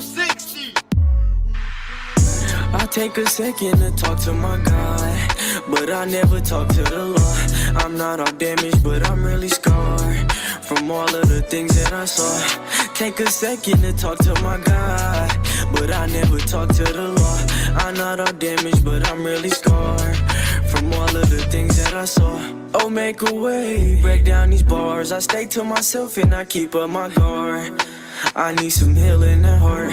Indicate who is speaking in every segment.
Speaker 1: 60.
Speaker 2: I take a second to talk to my God, but I never talk to the Lord. I'm not all damaged, but I'm really scarred from all of the things that I saw. Take a second to talk to my God, but I never talk to the Lord. I'm not all damaged, but I'm really scarred from all of the things that I saw. Oh, make a way, break down these bars. I stay to myself and I keep up my guard. I need some healing at heart.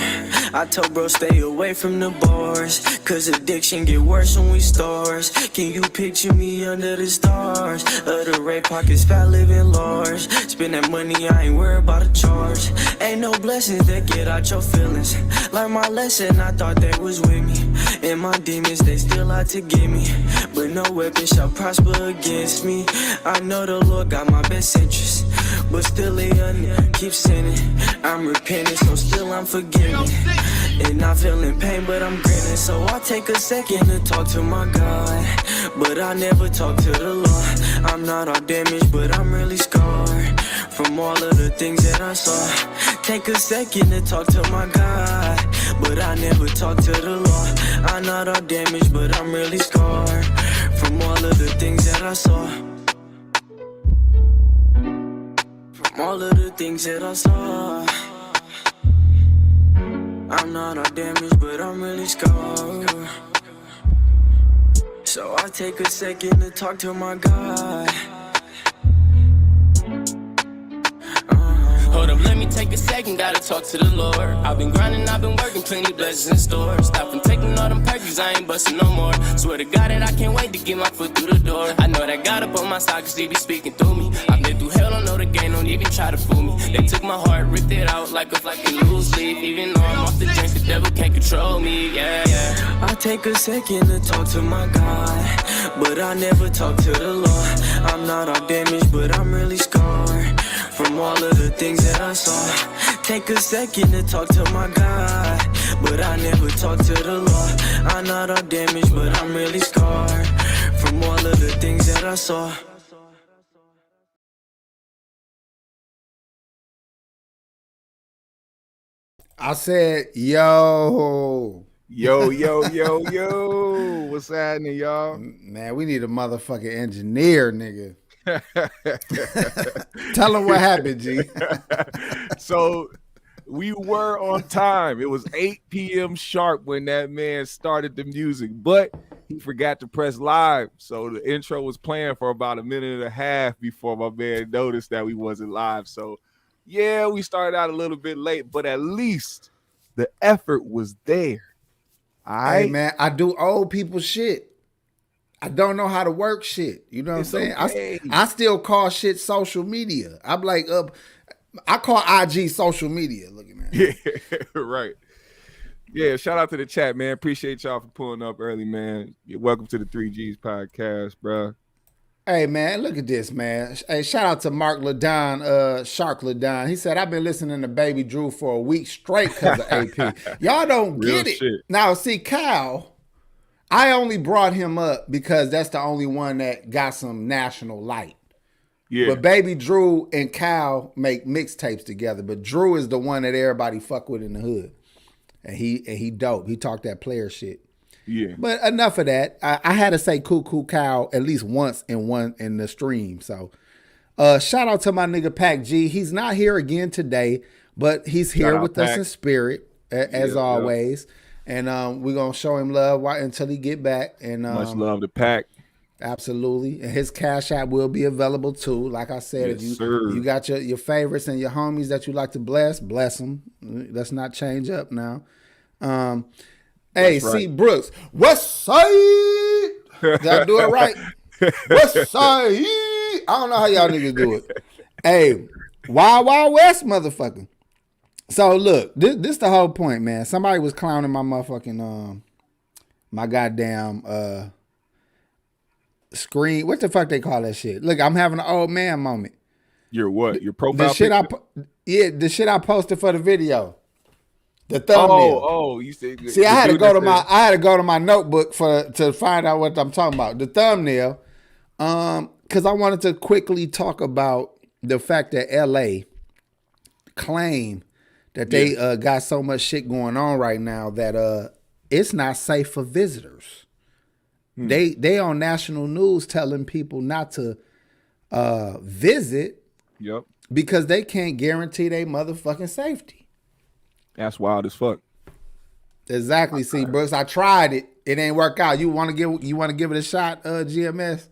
Speaker 2: I told bro stay away from the bars, cause addiction get worse when we stars. Can you picture me under the stars? Of the rape pockets, fat living large. Spend that money, I ain't worried about a charge. Ain't no blessings that get out your feelings. Learn my lesson, I thought they was with me. And my demons, they still out to get me. But no weapon shall prosper against me. I know the Lord got my best interest, but still a young keep sinning. I'm repenting, so still I'm forgiving. And I'm feeling pain, but I'm grinning. So I take a second to talk to my God, but I never talk to the Lord. I'm not all damaged, but I'm really scarred from all of the things that I saw. Take a second to talk to my God, but I never talk to the Lord. I'm not all damaged, but I'm really scarred from all of the things that I saw. From all of the things that I saw. I'm not all damaged, but I'm really scarred. So I take a second to talk to my God.
Speaker 3: Hold up, let me take a second, gotta talk to the Lord. I've been grinding, I've been working, plenty blessings in store. Stop from taking all them perkies, I ain't busting no more. Swear to God that I can't wait to get my foot through the door. I know that God up on my side, cause he be speaking through me. I've been through hell, don't know the game, don't even try to fool me. They took my heart, ripped it out like a fucking loose leaf. Even though I'm off the drink, the devil can't control me, yeah, yeah.
Speaker 2: I take a second to talk to my God, but I never talk to the Lord. I'm not all damaged, but I'm really scarred from all of the things that I saw. Take a second to talk to my God, but I never talk to the Lord. I'm not all damaged, but I'm really scarred from all of the things that I saw.
Speaker 4: I said, yo.
Speaker 5: Yo, what's happening, y'all?
Speaker 4: Man, we need a motherfucking engineer, nigga. Tell him what happened, G.
Speaker 5: So we were on time. It was 8 p.m. sharp when that man started the music, but he forgot to press live. So the intro was playing for about a minute and a half before my man noticed that we wasn't live. So yeah, we started out a little bit late, but at least the effort was there. All right,
Speaker 4: hey, man, I do old people shit. I don't know how to work shit. You know what I'm saying?
Speaker 5: Okay.
Speaker 4: I still call shit social media. I'm like, I call IG social media. Looking at it.
Speaker 5: Yeah, right. Yeah, shout out to the chat, man. Appreciate y'all for pulling up early, man. Welcome to the 3G's podcast, bro.
Speaker 4: Hey, man, look at this, man. Hey, shout out to Mark Ladon, Shark Ladon. He said, I've been listening to Baby Drew for a week straight because of AP. Y'all don't get it.
Speaker 5: Shit.
Speaker 4: Now, see, Kyle, I only brought him up because that's the only one that got some national light.
Speaker 5: Yeah.
Speaker 4: But Baby Drew and Kyle make mixtapes together. But Drew is the one that everybody fuck with in the hood. And he dope. He talked that player shit.
Speaker 5: Yeah.
Speaker 4: But enough of that. I had to say Cuckoo Cow at least once in the stream. So shout out to my nigga Pac G. He's not here again today, but he's here with us in spirit, as always. And we're going to show him love until he get back. And
Speaker 5: much love to Pac.
Speaker 4: Absolutely. And his Cash App will be available too. Like I said,
Speaker 5: yes,
Speaker 4: if you got your favorites and your homies that you like to bless them. Let's not change up now. Hey, C. Brooks, West Side. Did I do it right? West Side. I don't know how y'all niggas do it. Hey, Wild Wild West, motherfucker. So look, this the whole point, man. Somebody was clowning my motherfucking my goddamn screen. What the fuck they call that shit? Look, I'm having an old man moment.
Speaker 5: Your what? Your profile
Speaker 4: the shit
Speaker 5: picture?
Speaker 4: the shit I posted for the video. The thumbnail.
Speaker 5: Oh, you said.
Speaker 4: See, I had to go to my notebook to find out what I'm talking about. The thumbnail, because I wanted to quickly talk about the fact that LA claimed that they got so much shit going on right now that it's not safe for visitors. They on national news telling people not to visit because they can't guarantee their motherfucking safety.
Speaker 5: That's wild as fuck.
Speaker 4: Exactly. See, Brooks, I tried it. It ain't work out. You want to give it a shot, GMS?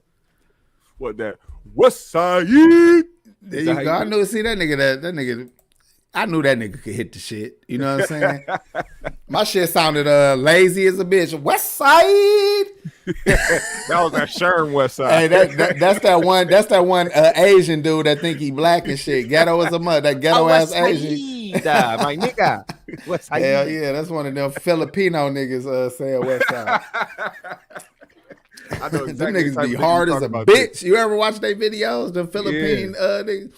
Speaker 5: What that? West Side? There
Speaker 4: you go. I knew. See that nigga. I knew that nigga could hit the shit. You know what I'm saying? My shit sounded lazy as a bitch. West Side.
Speaker 5: That was that Sherm West Side.
Speaker 4: Hey, that's that one. That's that one Asian dude that think he black and shit. Ghetto as a mother. That ghetto ass Asian.
Speaker 5: My nigga. West Side.
Speaker 4: Hell yeah, that's one of them Filipino niggas saying West Side.
Speaker 5: I know exactly.
Speaker 4: Them niggas be hard as a bitch. This. You ever watch their videos? The Philippine niggas.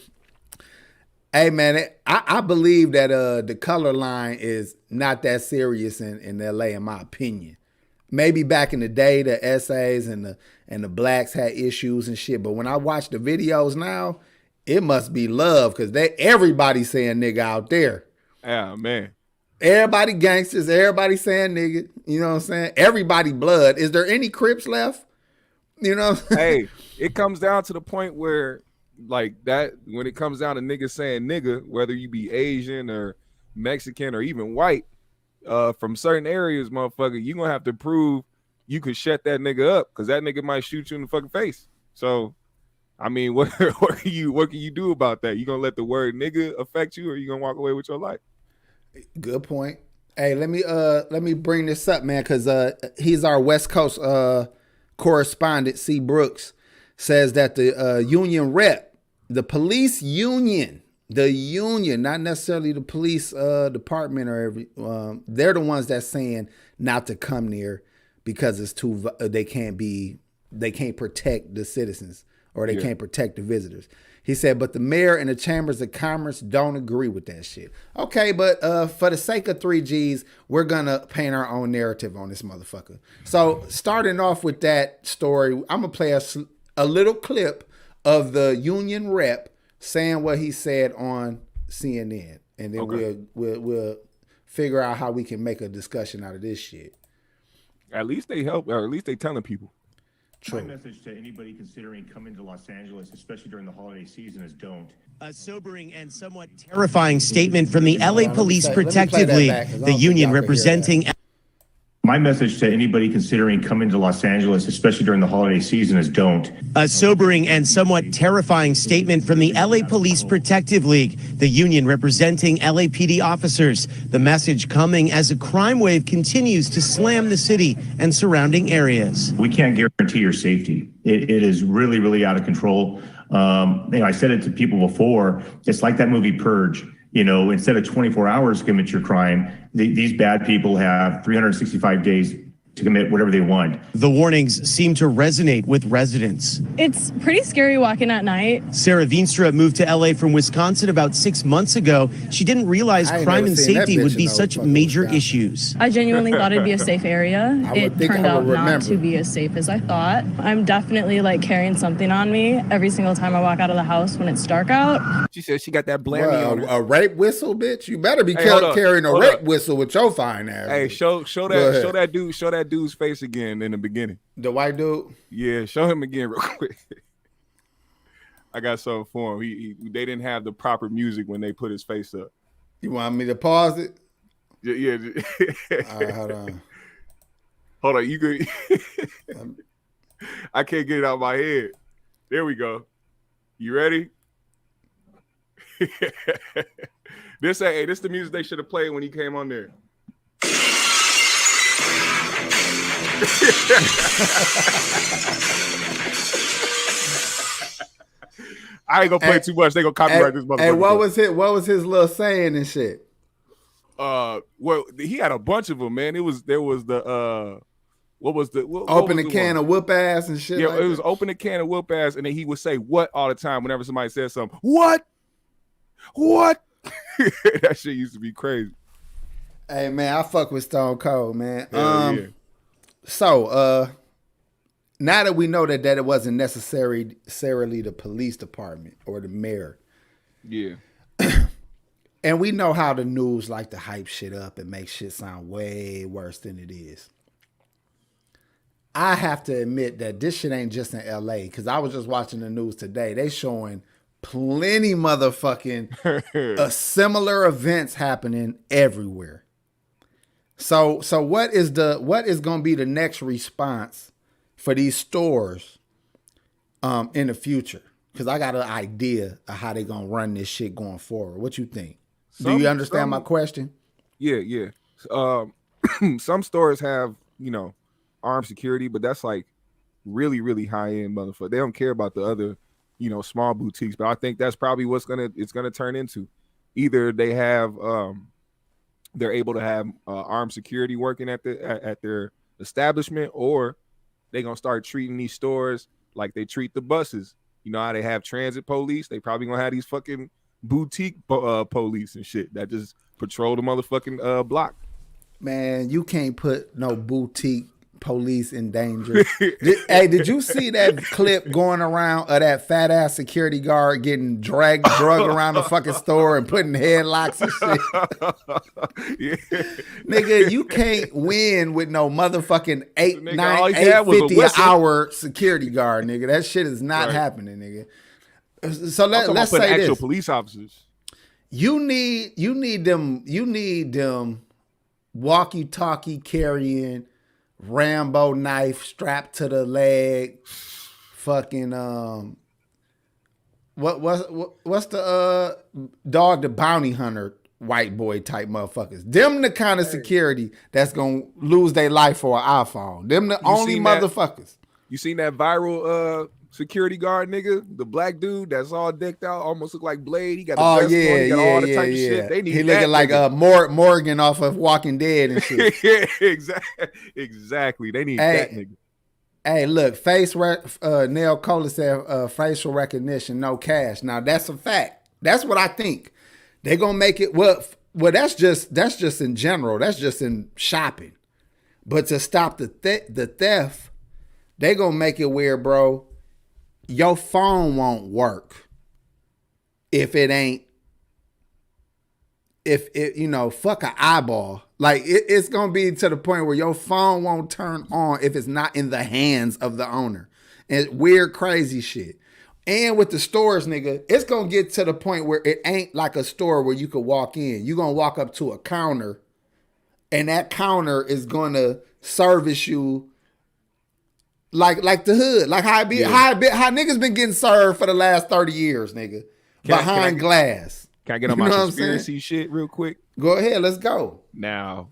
Speaker 4: Hey man, I believe that the color line is not that serious in LA, in my opinion. Maybe back in the day, the essays and the blacks had issues and shit. But when I watch the videos now, it must be love because everybody saying nigga out there.
Speaker 5: Yeah, man.
Speaker 4: Everybody gangsters, everybody saying nigga. You know what I'm saying? Everybody blood. Is there any Crips left? You know what I'm saying?
Speaker 5: Hey, it comes down to the point where like that, when it comes down to niggas saying nigga, whether you be Asian or Mexican or even white, from certain areas, motherfucker, you gonna have to prove you could shut that nigga up because that nigga might shoot you in the fucking face. So, I mean, what can you do about that? You gonna let the word nigga affect you, or you gonna walk away with your life?
Speaker 4: Good point. Hey, let me bring this up, man, because he's our West Coast correspondent. C. Brooks says that the union rep, the police union, not necessarily the police department or they're the ones that's saying not to come near because it's too. They can't protect the citizens or they can't protect the visitors. He said, but the mayor and the chambers of commerce don't agree with that shit. Okay, but for the sake of 3G's, we're going to paint our own narrative on this motherfucker. So starting off with that story, I'm going to play a little clip of the union rep saying what he said on CNN. And then we'll figure out how we can make a discussion out of this shit.
Speaker 5: At least they help, or at least they telling people.
Speaker 1: True. My message to anybody considering coming to Los Angeles, especially during the holiday season, is don't. A sobering and somewhat terrifying statement from the LA Police Protective League, the union representing. My message to anybody considering coming to Los Angeles, especially during the holiday season, is don't. A sobering and somewhat terrifying statement from the LA Police Protective League, the union representing LAPD officers. The message coming as a crime wave continues to slam the city and surrounding areas. We can't guarantee your safety. It is really, really out of control. I said it to people before. It's like that movie Purge. You know, instead of 24 hours to commit your crime, these bad people have 365 days to commit whatever they want. The warnings seem to resonate with residents.
Speaker 6: It's pretty scary walking at night.
Speaker 1: Sarah Veenstra moved to LA from Wisconsin about 6 months ago. She didn't realize crime and safety would be such major issues.
Speaker 6: I genuinely thought it'd be a safe area. It turned out not to be as safe as I thought. I'm definitely like carrying something on me every single time I walk out of the house when it's dark out.
Speaker 5: She said she got that blammy on her.
Speaker 4: A rape whistle, bitch? You better be carrying a rape whistle with your fine ass.
Speaker 5: Hey, show that dude's face again in the beginning.
Speaker 4: The white dude?
Speaker 5: Yeah, show him again real quick. I got something for him. They didn't have the proper music when they put his face up.
Speaker 4: You want me to pause it?
Speaker 5: Yeah.
Speaker 4: All right, hold on.
Speaker 5: Hold on, you could. I can't get it out of my head. There we go. You ready? This the music they should have played when he came on there. I ain't gonna play too much. They gonna copyright this motherfucker.
Speaker 4: Hey, what was his little saying and shit?
Speaker 5: Well, he had a bunch of them, man. There was the
Speaker 4: open a can of whoop ass and shit.
Speaker 5: Yeah,
Speaker 4: like
Speaker 5: it was open a can of whoop ass, and then he would say what all the time whenever somebody said something. What? That shit used to be crazy.
Speaker 4: Hey man, I fuck with Stone Cold, man.
Speaker 5: Yeah.
Speaker 4: So now that we know that it wasn't necessarily the police department or the mayor.
Speaker 5: Yeah.
Speaker 4: And we know how the news like to hype shit up and make shit sound way worse than it is. I have to admit that this shit ain't just in LA, because I was just watching the news today. They showing plenty motherfucking similar events happening everywhere. So what is going to be the next response for these stores in the future? Because I got an idea of how they going to run this shit going forward. What you think? Do you understand my question?
Speaker 5: Yeah. Some stores have, armed security, but that's like really, really high end motherfucker. They don't care about the other, small boutiques. But I think that's probably it's gonna turn into. Either they have they're able to have armed security working at their establishment, or they're gonna start treating these stores like they treat the buses. You know how they have transit police? They probably gonna have these fucking boutique police and shit that just patrol the motherfucking block.
Speaker 4: Man, you can't put no boutique police in danger. Did you see that clip going around of that fat ass security guard getting drug around the fucking store and putting headlocks and shit? Yeah. Nigga, you can't win with no motherfucking 850 an hour security guard, nigga. That shit is not happening, nigga. So let's say
Speaker 5: actual
Speaker 4: this.
Speaker 5: Police officers.
Speaker 4: You need them walkie-talkie carrying, Rambo knife strapped to the leg, fucking what's the dog, the bounty hunter white boy type motherfuckers. Them the kind of security that's gonna lose their life for an iPhone. Them the only motherfuckers.
Speaker 5: You seen that viral security guard nigga, the black dude that's all decked out, almost look like Blade. He got the vest on, he got all the type of shit. They need. He looking
Speaker 4: like Morgan off of Walking Dead and shit.
Speaker 5: Yeah, exactly. They need that nigga.
Speaker 4: Hey, look, Nell Cola said facial recognition, no cash. Now that's a fact. That's what I think. They're gonna make it well. That's just in general. That's just in shopping. But to stop the theft, they gonna make it where, bro, your phone won't work if it fuck an eyeball. Like it's gonna be to the point where your phone won't turn on if it's not in the hands of the owner. And weird, crazy shit. And with the stores, nigga, it's gonna get to the point where it ain't like a store where you could walk in. You're gonna walk up to a counter, and that counter is gonna service you like the hood, like how niggas been getting served for the last 30 years, nigga, behind glass.
Speaker 5: Can I get on my conspiracy shit real quick?
Speaker 4: Go ahead, let's go.
Speaker 5: Now,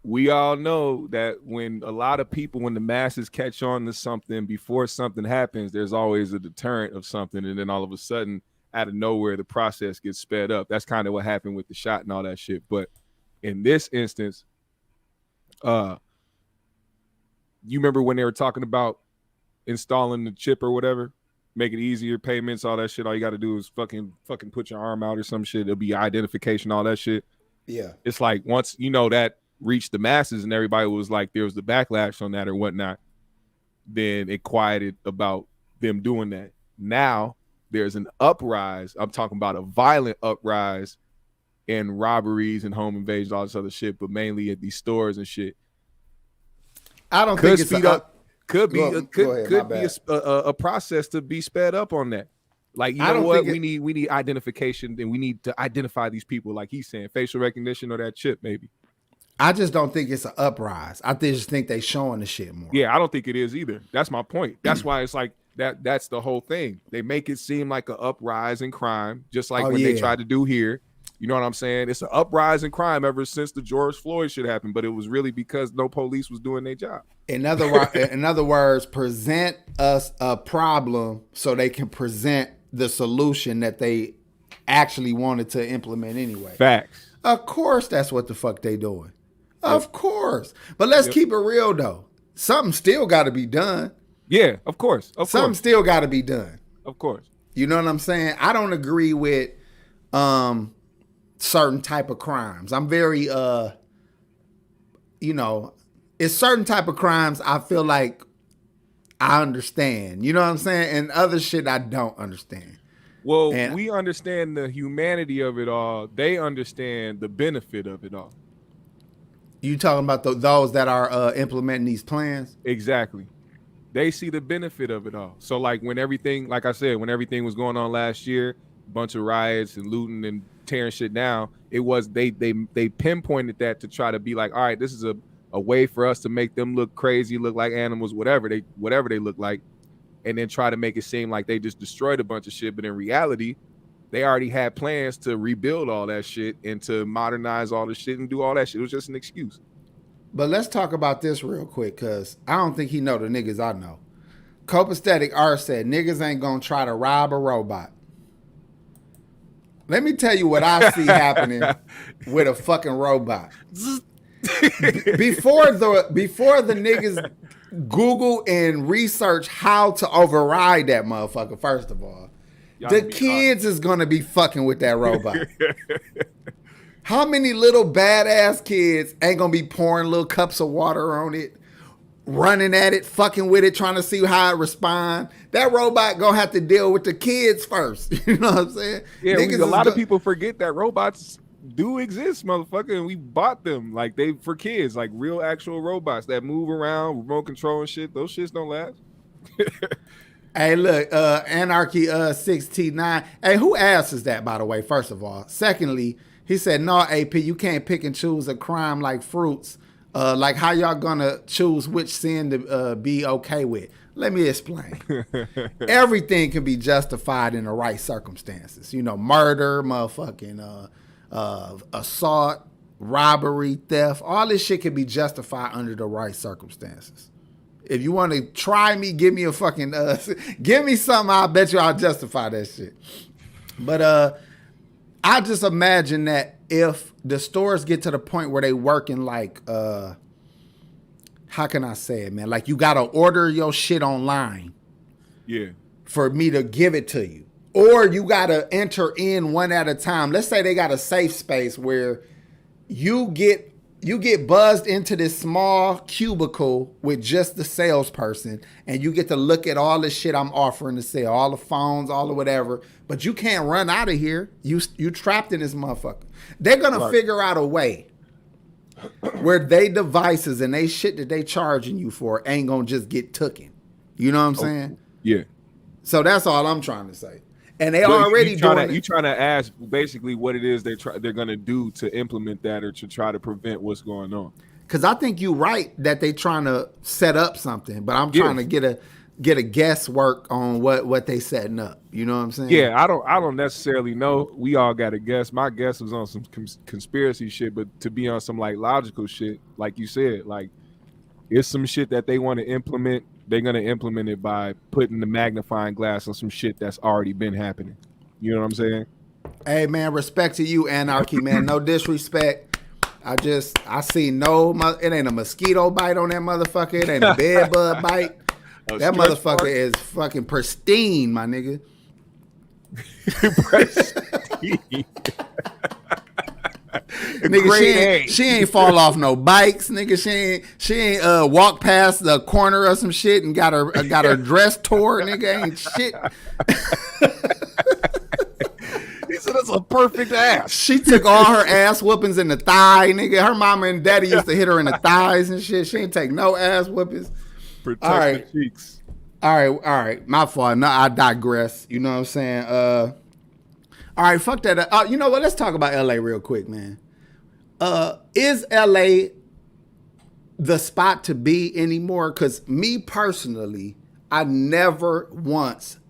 Speaker 5: we all know that when the masses catch on to something before something happens, there's always a deterrent of something, and then all of a sudden, out of nowhere, the process gets sped up. That's kind of what happened with the shot and all that shit. But in this instance, you remember when they were talking about installing the chip or whatever, make it easier, payments, all that shit. All you got to do is fucking put your arm out or some shit. It'll be identification, all that shit.
Speaker 4: Yeah.
Speaker 5: It's like once that reached the masses and everybody was like, there was the backlash on that or whatnot, then it quieted about them doing that. Now there's an uprise. I'm talking about a violent uprise in robberies and home invasions, all this other shit, but mainly at these stores and shit.
Speaker 4: I don't think it's
Speaker 5: could be a process to be sped up on that. Like, you know what? We need identification, and we need to identify these people, like he's saying, facial recognition or that chip, maybe.
Speaker 4: I just don't think it's an uprise. I just think they showing the shit more.
Speaker 5: Yeah, I don't think it is either. That's my point. That's why it's like that's the whole thing. They make it seem like an uprise in crime, just like they tried to do here. You know what I'm saying? It's an uprise in crime ever since the George Floyd shit happened, but it was really because no police was doing their job.
Speaker 4: In other words, present us a problem so they can present the solution that they actually wanted to implement anyway.
Speaker 5: Facts.
Speaker 4: Of course, that's what the fuck they doing. Of course. But let's keep it real, though. Something still got to be done.
Speaker 5: Yeah, of course.
Speaker 4: Something still got to be done.
Speaker 5: Of course.
Speaker 4: You know what I'm saying? I don't agree with certain type of crimes. I'm very, it's certain type of crimes I feel like I understand. You know what I'm saying? And other shit I don't understand.
Speaker 5: Well, we understand the humanity of it all. They understand the benefit of it all.
Speaker 4: You talking about those that are implementing these plans?
Speaker 5: Exactly. They see the benefit of it all. So like when everything, like I said, when everything was going on last year, a bunch of riots and looting and tearing shit down, it was they pinpointed that to try to be like, all right, this is a way for us to make them look crazy, look like animals, whatever they look like, and then try to make it seem like they just destroyed a bunch of shit. But in reality, they already had plans to rebuild all that shit and to modernize all the shit and do all that shit. It was just an excuse.
Speaker 4: But let's talk about this real quick, because I don't think he know the niggas I know. Copacetic R said, niggas ain't gonna try to rob a robot. Let me tell you what I see happening with a fucking robot. Before the niggas Google and research how to override that motherfucker, first of all, the kids is gonna be fucking with that robot. How many little badass kids ain't gonna be pouring little cups of water on it, running at it, fucking with it, trying to see how it respond? That robot gonna have to deal with the kids first. You know what I'm saying?
Speaker 5: Yeah, a lot of people forget that robots do exist, motherfucker, and we bought them like they for kids, like real actual robots that move around, remote control and shit. Those shits don't last.
Speaker 4: Hey, look, Anarchy 6T9. Hey, who asked us that, by the way, first of all? Secondly, he said, no, AP, you can't pick and choose a crime like fruits. Like how y'all gonna choose which sin to be okay with? Let me explain. Everything can be justified in the right circumstances. You know, murder, motherfucking assault, robbery, theft. All this shit can be justified under the right circumstances. If you want to try me, give me a fucking, give me something, I'll bet you I'll justify that shit. But I just imagine that if the stores get to the point where they working like, how can I say it, man? Like you got to order your shit online.
Speaker 5: Yeah. For
Speaker 4: me to give it to you. Or you got to enter in one at a time. Let's say they got a safe space where you get buzzed into this small cubicle with just the salesperson, and you get to look at all the shit I'm offering to sell, all the phones, all the whatever, but you can't run out of here. You trapped in this motherfucker. They're going to figure out a way where they devices and they shit that they charging you for ain't going to just get tooken. You know what I'm saying?
Speaker 5: Yeah.
Speaker 4: So that's all I'm trying to say. And they already doing it.
Speaker 5: You trying to ask basically what it is they're going to do to implement that or to try to prevent what's going on.
Speaker 4: Because I think you're right that they trying to set up something, but I'm trying to get a guesswork on what they setting up. You know what I'm saying?
Speaker 5: Yeah, I don't necessarily know. We all got a guess. My guess was on some conspiracy shit, but to be on some like logical shit, like you said, like it's some shit that they want to implement. They're going to implement it by putting the magnifying glass on some shit that's already been happening. You know what I'm saying?
Speaker 4: Hey, man, respect to you, Anarchy, man. No disrespect. I see it ain't a mosquito bite on that motherfucker. It ain't a bed bug bite. That motherfucker is fucking pristine, my nigga.
Speaker 5: Pristine.
Speaker 4: Nigga, she ain't fall off no bikes, nigga. She ain't walk past the corner of some shit and got her dress tore, nigga. Ain't shit.
Speaker 5: He said that's a perfect ass.
Speaker 4: She took all her ass whoopings in the thigh, nigga. Her mama and daddy used to hit her in the thighs and shit. She ain't take no ass whoopings.
Speaker 5: Protect the cheeks.
Speaker 4: All right. My fault. No, I digress. You know what I'm saying? All right, fuck that. You know what? Let's talk about LA real quick, man. Is LA the spot to be anymore? Because me personally, I never once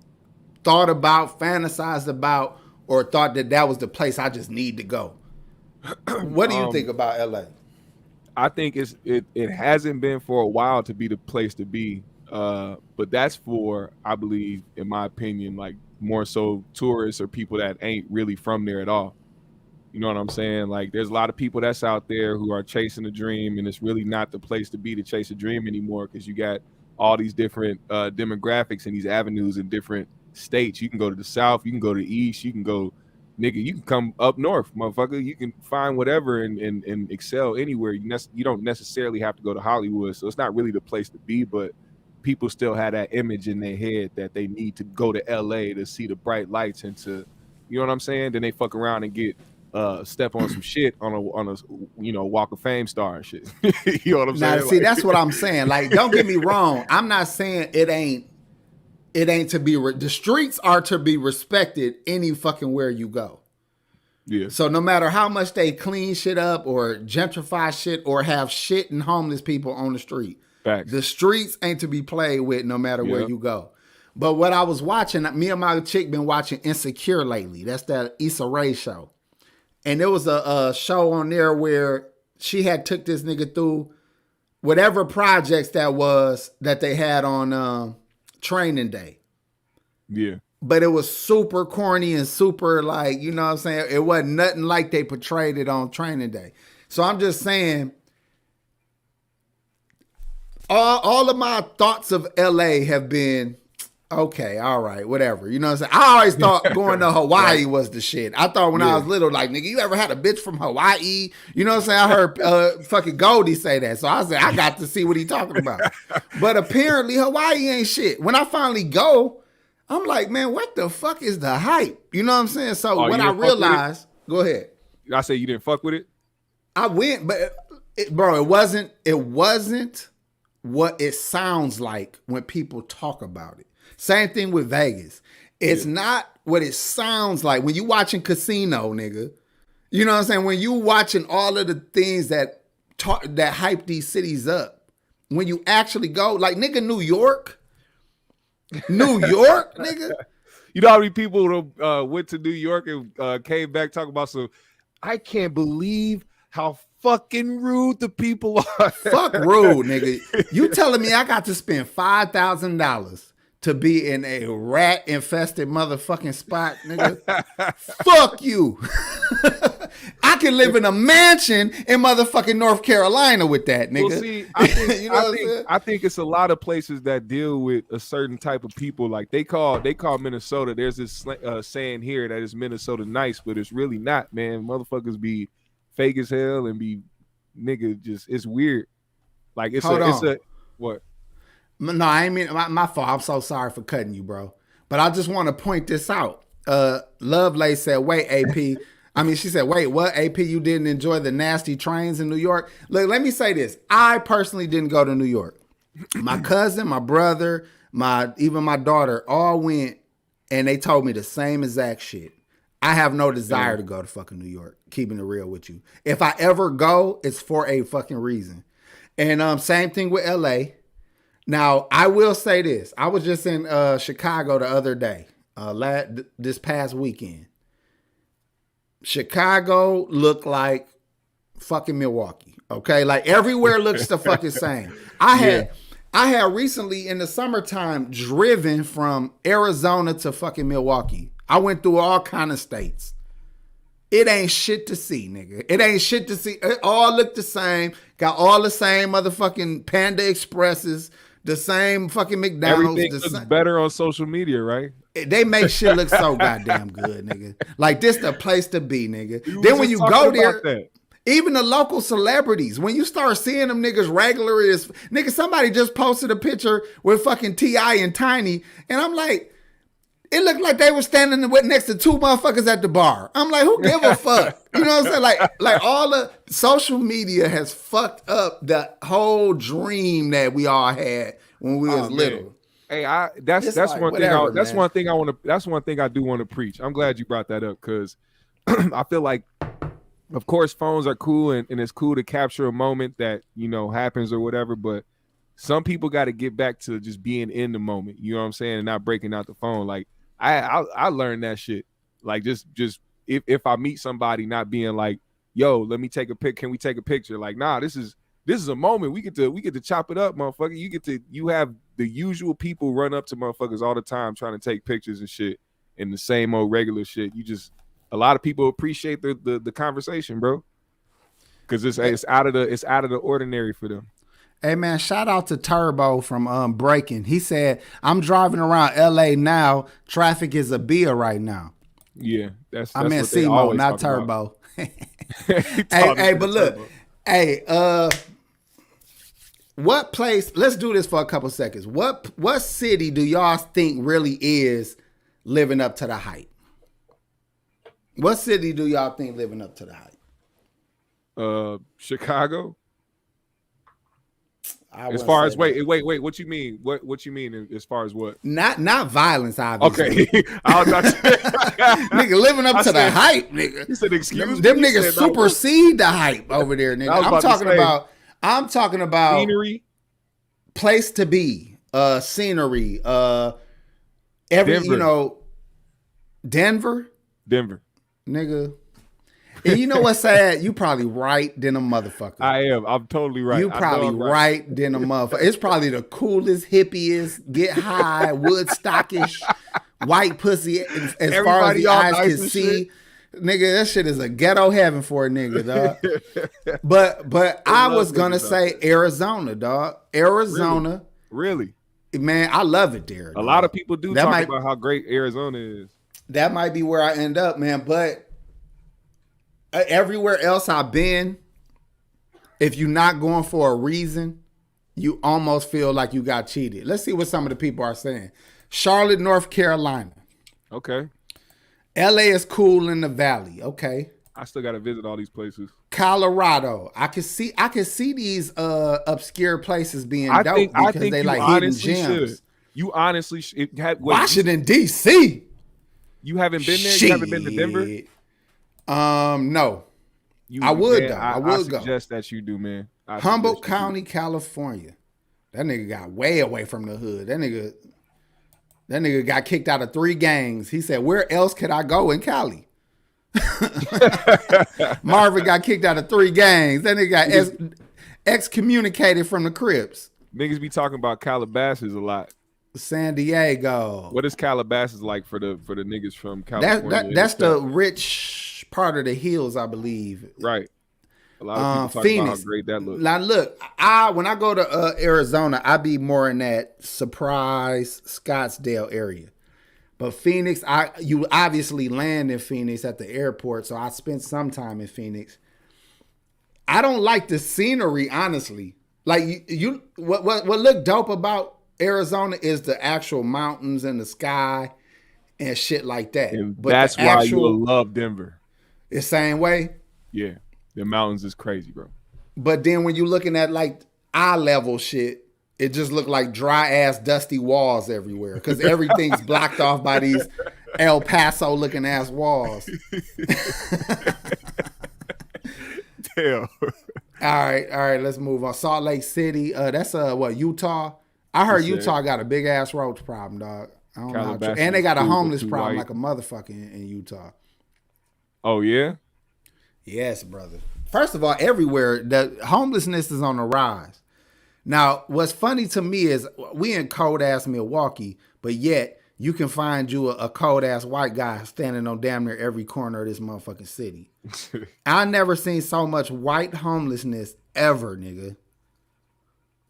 Speaker 4: thought about, fantasized about, or thought that was the place I just need to go. What do you think about LA?
Speaker 5: I think it hasn't been for a while to be the place to be. But that's for, I believe, in my opinion, like more so tourists or people that ain't really from there at all. You know what I'm saying? Like there's a lot of people that's out there who are chasing a dream, and it's really not the place to be to chase a dream anymore, because you got all these different demographics and these avenues in different states. You can go to the South, you can go to the East, you can go, nigga, you can come up north, motherfucker. You can find whatever and excel anywhere. You don't necessarily have to go to Hollywood, so it's not really the place to be. But people still have that image in their head that they need to go to LA to see the bright lights and to, you know what I'm saying? Then they fuck around and get step on some shit on a Walk of Fame star and shit. You know what I'm saying?
Speaker 4: Now, see, that's what I'm saying. Like, don't get me wrong. I'm not saying it ain't to be. The streets are to be respected any fucking where you go.
Speaker 5: Yeah.
Speaker 4: So no matter how much they clean shit up or gentrify shit or have shit and homeless people on the street,
Speaker 5: Facts.
Speaker 4: The streets ain't to be played with no matter where you go. But what I was watching, me and my chick been watching Insecure lately. That's that Issa Rae show. And there was a show on there where she had took this nigga through whatever projects that they had on Training Day.
Speaker 5: Yeah.
Speaker 4: But it was super corny and super like, you know what I'm saying? It wasn't nothing like they portrayed it on Training Day. So I'm just saying, all of my thoughts of LA have been, okay, all right, whatever. You know what I'm saying? I always thought going to Hawaii was the shit. I thought when I was little, like, nigga, you ever had a bitch from Hawaii? You know what I'm saying? I heard fucking Goldie say that. So I said, I got to see what he talking about. But apparently Hawaii ain't shit. When I finally go, I'm like, man, what the fuck is the hype? You know what I'm saying? So when I realized, go ahead.
Speaker 5: I say you didn't fuck with it?
Speaker 4: I went, but bro, it wasn't what it sounds like when people talk about it. Same thing with Vegas. It's not what it sounds like when you watching Casino, nigga. You know what I'm saying? When you watching all of the things that hype these cities up. When you actually go, like, nigga, New York, nigga.
Speaker 5: You know how many people went to New York and came back talking about some, I can't believe how fucking rude the people are.
Speaker 4: Fuck rude, nigga. You telling me I got to spend $5,000 to be in a rat-infested motherfucking spot, nigga? Fuck you. I can live in a mansion in motherfucking North Carolina with that, nigga.
Speaker 5: Well, see, I think it's a lot of places that deal with a certain type of people. Like they call Minnesota. There's this saying here that is Minnesota nice, but it's really not, man. Motherfuckers be fake as hell and be nigga just, it's weird. Like it's a what?
Speaker 4: No, I ain't mean my fault. I'm so sorry for cutting you, bro. But I just want to point this out. Lovelace said, wait, AP. She said, wait, what, AP, you didn't enjoy the nasty trains in New York? Look, let me say this. I personally didn't go to New York. My cousin, my brother, even my daughter all went, and they told me the same exact shit. I have no desire to go to fucking New York, keeping it real with you. If I ever go, it's for a fucking reason. And same thing with LA. Now, I will say this. I was just in Chicago the other day, this past weekend. Chicago looked like fucking Milwaukee, okay? Like everywhere looks the fucking same. I had recently in the summertime driven from Arizona to fucking Milwaukee. I went through all kind of states. It ain't shit to see, nigga. It ain't shit to see. It all look the same. Got all the same motherfucking Panda Expresses, the same fucking McDonald's.
Speaker 5: Everything looks better on social media, right?
Speaker 4: They make shit look so goddamn good, nigga. Like this the place to be, nigga. Then when you go there, even the local celebrities, when you start seeing them niggas regular as nigga, somebody just posted a picture with fucking T.I. and Tiny, and I'm like, it looked like they were standing next to two motherfuckers at the bar. I'm like, who give a fuck? You know what I'm saying? Like all the social media has fucked up the whole dream that we all had when we was little.
Speaker 5: Hey, that's one thing I do want to preach. I'm glad you brought that up because I feel like, of course, phones are cool and it's cool to capture a moment that, you know, happens or whatever, but some people got to get back to just being in the moment, you know what I'm saying, and not breaking out the phone. Like I learned that shit. Like just if I meet somebody, not being like, yo, let me take a pic. Can we take a picture? Like, nah, this is a moment. We get to chop it up, motherfucker. You have the usual people run up to motherfuckers all the time trying to take pictures and shit and the same old regular shit. A lot of people appreciate the conversation, bro. Cause it's out of the ordinary for them.
Speaker 4: Hey man, shout out to Turbo from Breaking. He said, I'm driving around LA now. Traffic is a beer right now.
Speaker 5: Yeah, that's
Speaker 4: I meant
Speaker 5: what they
Speaker 4: Simo,
Speaker 5: always
Speaker 4: not
Speaker 5: talk
Speaker 4: Turbo.
Speaker 5: Hey,
Speaker 4: but look,
Speaker 5: Turbo.
Speaker 4: hey, what place? Let's do this for a couple seconds. What city do y'all think really is living up to the hype? What city do y'all think living up to the hype?
Speaker 5: Chicago.
Speaker 4: What
Speaker 5: you mean? What you mean as far as what?
Speaker 4: Not violence, obviously.
Speaker 5: Okay.
Speaker 4: Nigga living up to the hype, nigga.
Speaker 5: He said, excuse me.
Speaker 4: Them niggas supersede the hype over there, nigga. I'm talking about
Speaker 5: scenery,
Speaker 4: place to be, scenery, Denver, nigga. And you know what's sad? You probably right than a motherfucker.
Speaker 5: I am. I'm totally right.
Speaker 4: You probably right than a motherfucker. It's probably the coolest, hippiest, get high, Woodstockish, white pussy as far as the eyes can see. Shit. Nigga, that shit is a ghetto heaven for a nigga, dog. But I was gonna say Arizona, dog. Arizona.
Speaker 5: Really?
Speaker 4: Man, I love it there.
Speaker 5: A lot of people do talk about how great Arizona is.
Speaker 4: That might be where I end up, man. But everywhere else I've been, if you're not going for a reason, you almost feel like you got cheated. Let's see what some of the people are saying. Charlotte, North Carolina.
Speaker 5: Okay.
Speaker 4: LA is cool in the valley. Okay.
Speaker 5: I still got to visit all these places.
Speaker 4: Colorado. I can see these obscure places being dope because they like hidden gems.
Speaker 5: Should. You honestly should.
Speaker 4: Washington, D.C.
Speaker 5: You haven't been there? You haven't been to Denver?
Speaker 4: No. I would, though. I would go.
Speaker 5: I suggest that you do, man.
Speaker 4: Humboldt County, California. That nigga got way away from the hood. That nigga got kicked out of 3 gangs. He said, where else could I go in Cali? Marvin got kicked out of 3 gangs. That nigga got excommunicated from the Crips.
Speaker 5: Niggas be talking about Calabasas a lot.
Speaker 4: San Diego.
Speaker 5: What is Calabasas like for the niggas from California?
Speaker 4: That's the rich part of the hills, I believe.
Speaker 5: Right. A lot of people talk about how great that looks.
Speaker 4: Now look, when I go to Arizona, I be more in that Surprise, Scottsdale area. But Phoenix, you obviously land in Phoenix at the airport, so I spent some time in Phoenix. I don't like the scenery, honestly. Like what look dope about Arizona is the actual mountains and the sky and shit like that.
Speaker 5: And but that's why you will love Denver.
Speaker 4: The same way?
Speaker 5: Yeah. The mountains is crazy, bro.
Speaker 4: But then when you're looking at like eye level shit, it just looked like dry ass dusty walls everywhere because everything's blocked off by these El Paso looking ass walls.
Speaker 5: Damn.
Speaker 4: All right, let's move on. Salt Lake City, that's Utah? I heard Utah got a big ass roach problem, dog. I don't know how and they got a homeless problem like a motherfucker in Utah.
Speaker 5: Oh yeah?
Speaker 4: Yes, brother. First of all, everywhere the homelessness is on the rise. Now, what's funny to me is we in cold ass Milwaukee, but yet you can find you a cold ass white guy standing on damn near every corner of this motherfucking city. I never seen so much white homelessness ever, nigga.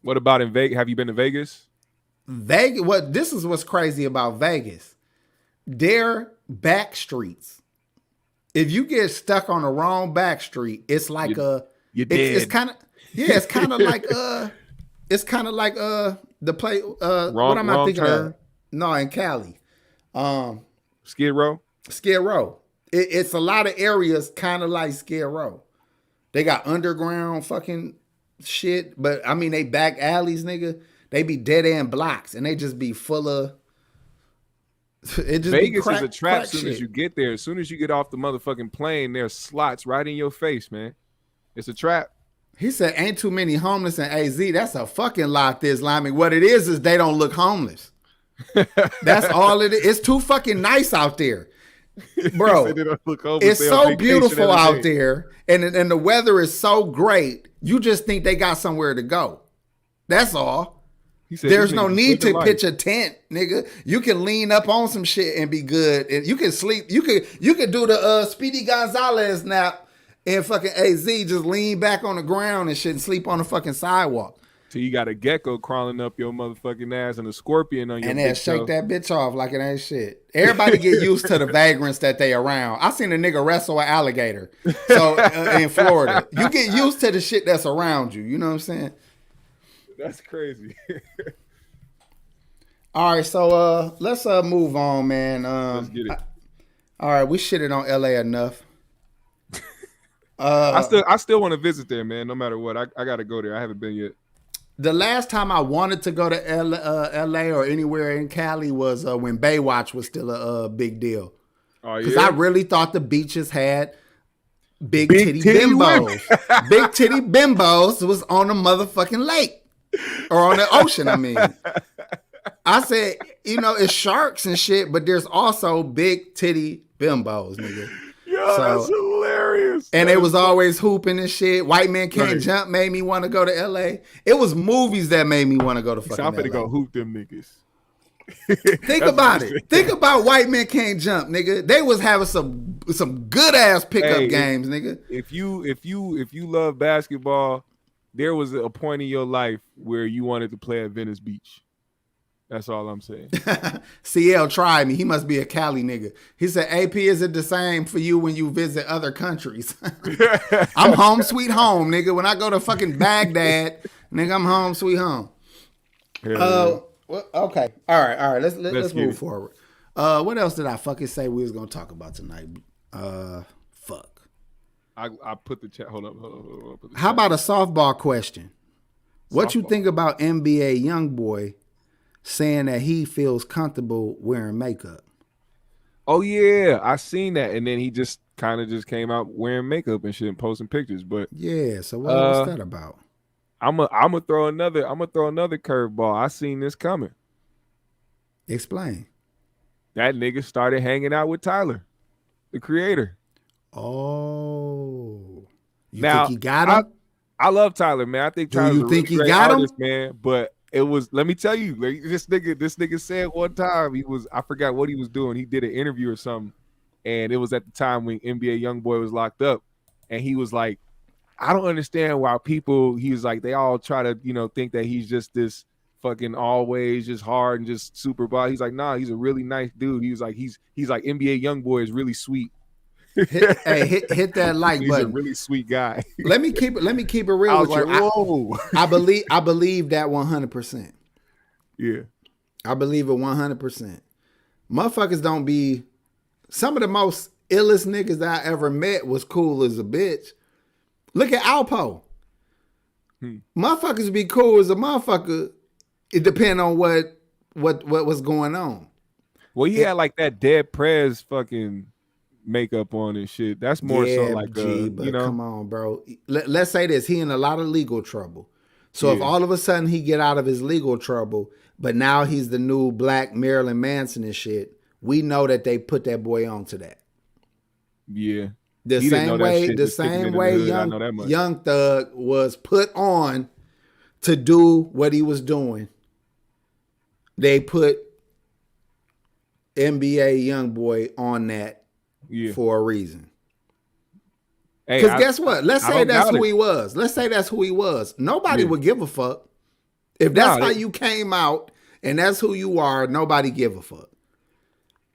Speaker 5: What about in Vegas? Have you been to Vegas?
Speaker 4: Vegas. This is what's crazy about Vegas. Their back streets. If you get stuck on the wrong back street, it's like it's kind of like it's kind of like the play what am I thinking of? No, in Cali.
Speaker 5: Skid Row?
Speaker 4: Skid Row. It's a lot of areas kind of like Skid Row. They got underground fucking shit, but I mean they back alleys, nigga. They be dead end blocks and they just be full of it just
Speaker 5: Vegas is a trap as soon as you get there. As soon as you get off the motherfucking plane, there's slots right in your face, man. It's a trap.
Speaker 4: He said, ain't too many homeless in AZ. That's a fucking lie, this Limey. What it is they don't look homeless. That's all it is. It's too fucking nice out there. Bro, it's so beautiful out there. And the weather is so great. You just think they got somewhere to go. That's all. There's no need to pitch a tent, nigga. You can lean up on some shit and be good. And you can sleep. You could do the Speedy Gonzalez nap and fucking AZ, just lean back on the ground and shit and sleep on the fucking sidewalk.
Speaker 5: So you got a gecko crawling up your motherfucking ass and a scorpion on your
Speaker 4: and then shake that bitch off like it ain't shit. Everybody get used to the vagrants that they around. I seen a nigga wrestle an alligator. So in Florida, you get used to the shit that's around you. You know what I'm saying?
Speaker 5: That's crazy.
Speaker 4: All right, so let's move on, man.
Speaker 5: Let's get it.
Speaker 4: All right, we shitted on LA enough.
Speaker 5: I still want to visit there, man. No matter what, I got to go there. I haven't been yet.
Speaker 4: The last time I wanted to go to LA or anywhere in Cali was when Baywatch was still a big deal.
Speaker 5: Oh,
Speaker 4: because
Speaker 5: yeah?
Speaker 4: I really thought the beaches had big titty bimbos. Big titty bimbos was on the motherfucking lake or on the ocean. I mean, I said, it's sharks and shit, but there's also big titty bimbos, nigga.
Speaker 5: Yo, that's hilarious.
Speaker 4: And they was always hooping and shit. White Man Can't Jump made me want to go to LA. It was movies that made me want to go to fucking
Speaker 5: I'm finna
Speaker 4: LA.
Speaker 5: go hoop them niggas.
Speaker 4: Think about it. Think about White Man Can't Jump, nigga. They was having some good ass pickup games, nigga.
Speaker 5: If you love basketball, there was a point in your life where you wanted to play at Venice Beach. That's all I'm saying.
Speaker 4: CL tried me. He must be a Cali nigga. He said, AP, is it the same for you when you visit other countries? I'm home sweet home, nigga. When I go to fucking Baghdad, nigga, I'm home sweet home. Well, okay. All right. Let's move forward. What else did I fucking say we was gonna talk about tonight? Fuck.
Speaker 5: I put the chat. Hold up.
Speaker 4: How about a softball question? What you think about NBA YoungBoy saying that he feels comfortable wearing makeup?
Speaker 5: Oh yeah, I seen that, and then he just kind of just came out wearing makeup and shit and posting pictures. But
Speaker 4: yeah, so what's that about?
Speaker 5: I'm gonna throw another curveball. I seen this coming.
Speaker 4: Explain.
Speaker 5: That nigga started hanging out with Tyler, the creator.
Speaker 4: Oh, you
Speaker 5: now,
Speaker 4: think he got him?
Speaker 5: I love Tyler, man. I think Tyler's
Speaker 4: you think
Speaker 5: a really
Speaker 4: he got
Speaker 5: artist,
Speaker 4: him,
Speaker 5: man. But it was, let me tell you, like, this nigga said one time I forgot what he was doing. He did an interview or something, and it was at the time when NBA YoungBoy was locked up, and he was like, I don't understand why people. He was like, they all try to think that he's just this fucking always just hard and just super bad. He's like, nah, he's a really nice dude. He was like, he's like NBA YoungBoy is really sweet.
Speaker 4: Hit that like
Speaker 5: he's
Speaker 4: button.
Speaker 5: A really sweet guy.
Speaker 4: Let me keep it real with you.
Speaker 5: Whoa.
Speaker 4: I believe that 100%.
Speaker 5: Yeah.
Speaker 4: I believe it 100%. Motherfuckers don't be. Some of the most illest niggas that I ever met was cool as a bitch. Look at Alpo. Motherfuckers be cool as a motherfucker. It depends on what was going on.
Speaker 5: Well, he had like that Dead Prez fucking makeup on and shit. That's more so like
Speaker 4: but come on, bro. Let's say this: he in a lot of legal trouble. So if all of a sudden he get out of his legal trouble, but now he's the new Black Marilyn Manson and shit, we know that they put that boy onto that.
Speaker 5: Yeah.
Speaker 4: The same way Young Thug was put on to do what he was doing. They put NBA YoungBoy on that for a reason. Because guess what? Let's say that's who he was. Let's say that's who he was. Nobody would give a fuck. If that's how you came out and that's who you are, nobody give a fuck.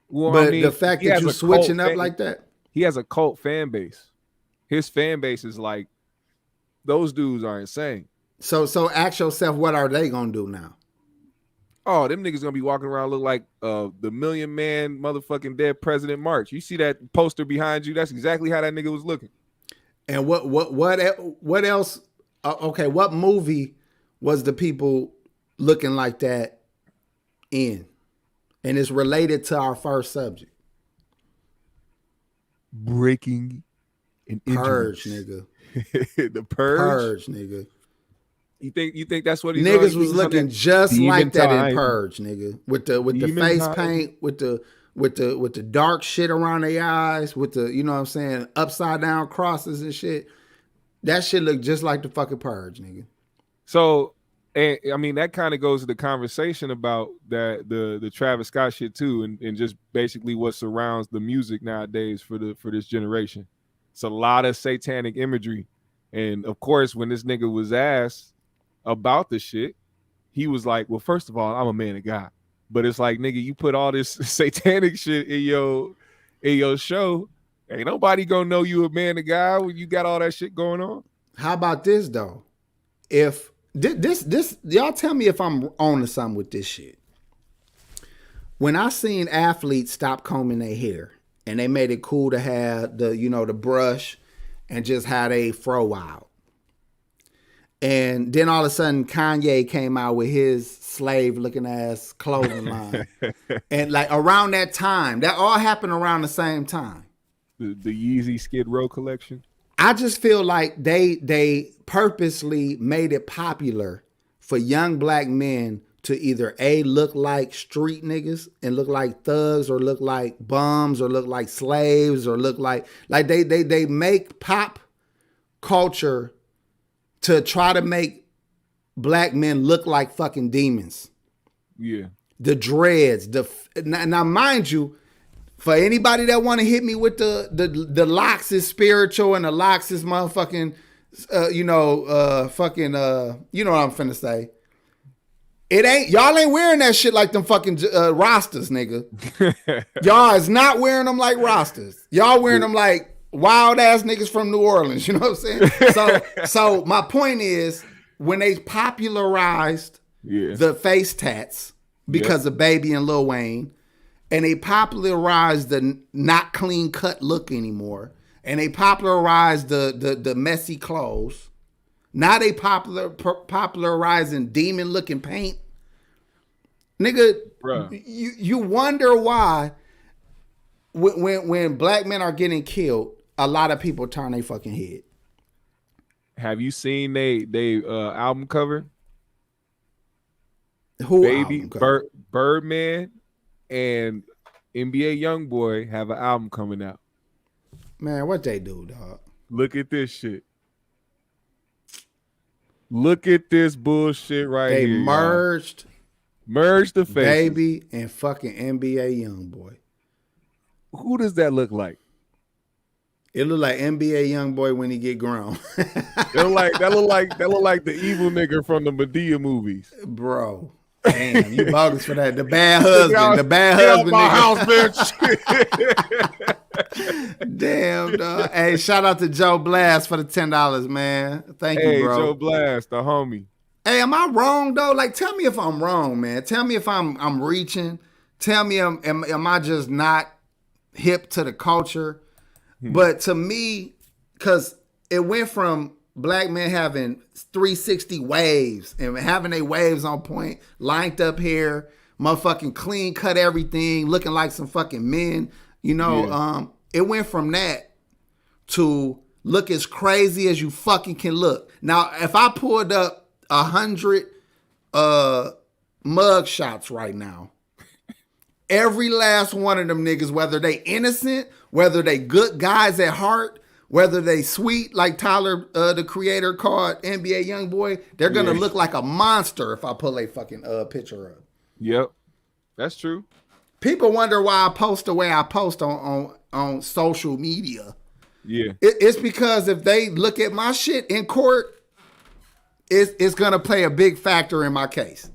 Speaker 5: Well,
Speaker 4: but the fact that you're switching up like that.
Speaker 5: He has a cult fan base. His fan base is like, those dudes are insane.
Speaker 4: So ask yourself, what are they gonna do now?
Speaker 5: Oh, them niggas gonna be walking around look like the Million Man motherfucking dead President March. You see that poster behind you? That's exactly how that nigga was looking.
Speaker 4: And what else? Okay, what movie was the people looking like that in? And it's related to our first subject.
Speaker 5: Breaking and
Speaker 4: Purge, nigga.
Speaker 5: The Purge?
Speaker 4: Purge, nigga.
Speaker 5: You think that's what he's
Speaker 4: niggas
Speaker 5: on?
Speaker 4: was looking just like that in Purge, nigga. With the face paint, with the dark shit around their eyes, with the, you know what I'm saying, upside down crosses and shit. That shit looked just like the fucking Purge, nigga.
Speaker 5: So, and I mean, that kind of goes to the conversation about that the Travis Scott shit too, and just basically what surrounds the music nowadays for this generation. It's a lot of satanic imagery, and of course, when this nigga was asked about the shit, he was like, "Well, first of all, I'm a man of God," but it's like, nigga, you put all this satanic shit in your show, ain't nobody gonna know you a man of God when you got all that shit going on.
Speaker 4: How about this though? If This y'all tell me if I'm on to something with this shit. When I seen athletes stop combing their hair and they made it cool to have the brush and just had a fro out. And then all of a sudden Kanye came out with his slave looking ass clothing line. And like around that time, that all happened around the same time.
Speaker 5: The Yeezy Skid Row collection.
Speaker 4: I just feel like they purposely made it popular for young black men to either look like street niggas and look like thugs, or look like bums, or look like slaves, or look like they make pop culture to try to make black men look like fucking demons.
Speaker 5: Yeah.
Speaker 4: The dreads, now mind you, for anybody that want to hit me with the locks is spiritual and the locks is motherfucking, you know what I'm finna say. Y'all ain't wearing that shit like them fucking Rastas, nigga. Y'all is not wearing them like Rastas. Y'all wearing them like wild ass niggas from New Orleans. You know what I'm saying? So my point is, when they popularized the face tats because of Baby and Lil Wayne, and they popularized the not clean cut look anymore, and they popularized the messy clothes. Now they popularizing demon looking paint. Nigga, you wonder why when black men are getting killed, a lot of people turn their fucking head.
Speaker 5: Have you seen they album cover?
Speaker 4: Who
Speaker 5: Baby
Speaker 4: album cover?
Speaker 5: Birdman and NBA Youngboy have an album coming out.
Speaker 4: Man, what they do, dog?
Speaker 5: Look at this shit. Look at this bullshit right here.
Speaker 4: They merged
Speaker 5: the faces.
Speaker 4: Baby and fucking NBA Youngboy.
Speaker 5: Who does that look like?
Speaker 4: It look like NBA Youngboy when he get grown.
Speaker 5: That look like the evil nigga from the Madea movies.
Speaker 4: Bro. Damn, you bogus for that. The bad husband. The bad husband.
Speaker 5: My house,
Speaker 4: bitch. Damn, dog. Hey, shout out to Joe Blast for the $10, man. Thank you, bro.
Speaker 5: Hey, Joe Blast, the homie.
Speaker 4: Hey, am I wrong though? Like, tell me if I'm wrong, man. Tell me if I'm reaching. Tell me, am I just not hip to the culture? But to me, because it went from black men having 360 waves and having their waves on point, lined up hair, motherfucking clean cut everything, looking like some fucking men. You know, it went from that to look as crazy as you fucking can look. Now, if I pulled up 100 mug shots right now, every last one of them niggas, whether they innocent, whether they good guys at heart, whether they sweet like Tyler, the Creator, called NBA Youngboy, they're gonna look like a monster if I pull a fucking picture up.
Speaker 5: Yep, that's true.
Speaker 4: People wonder why I post the way I post on social media.
Speaker 5: Yeah,
Speaker 4: it's because if they look at my shit in court, it's gonna play a big factor in my case.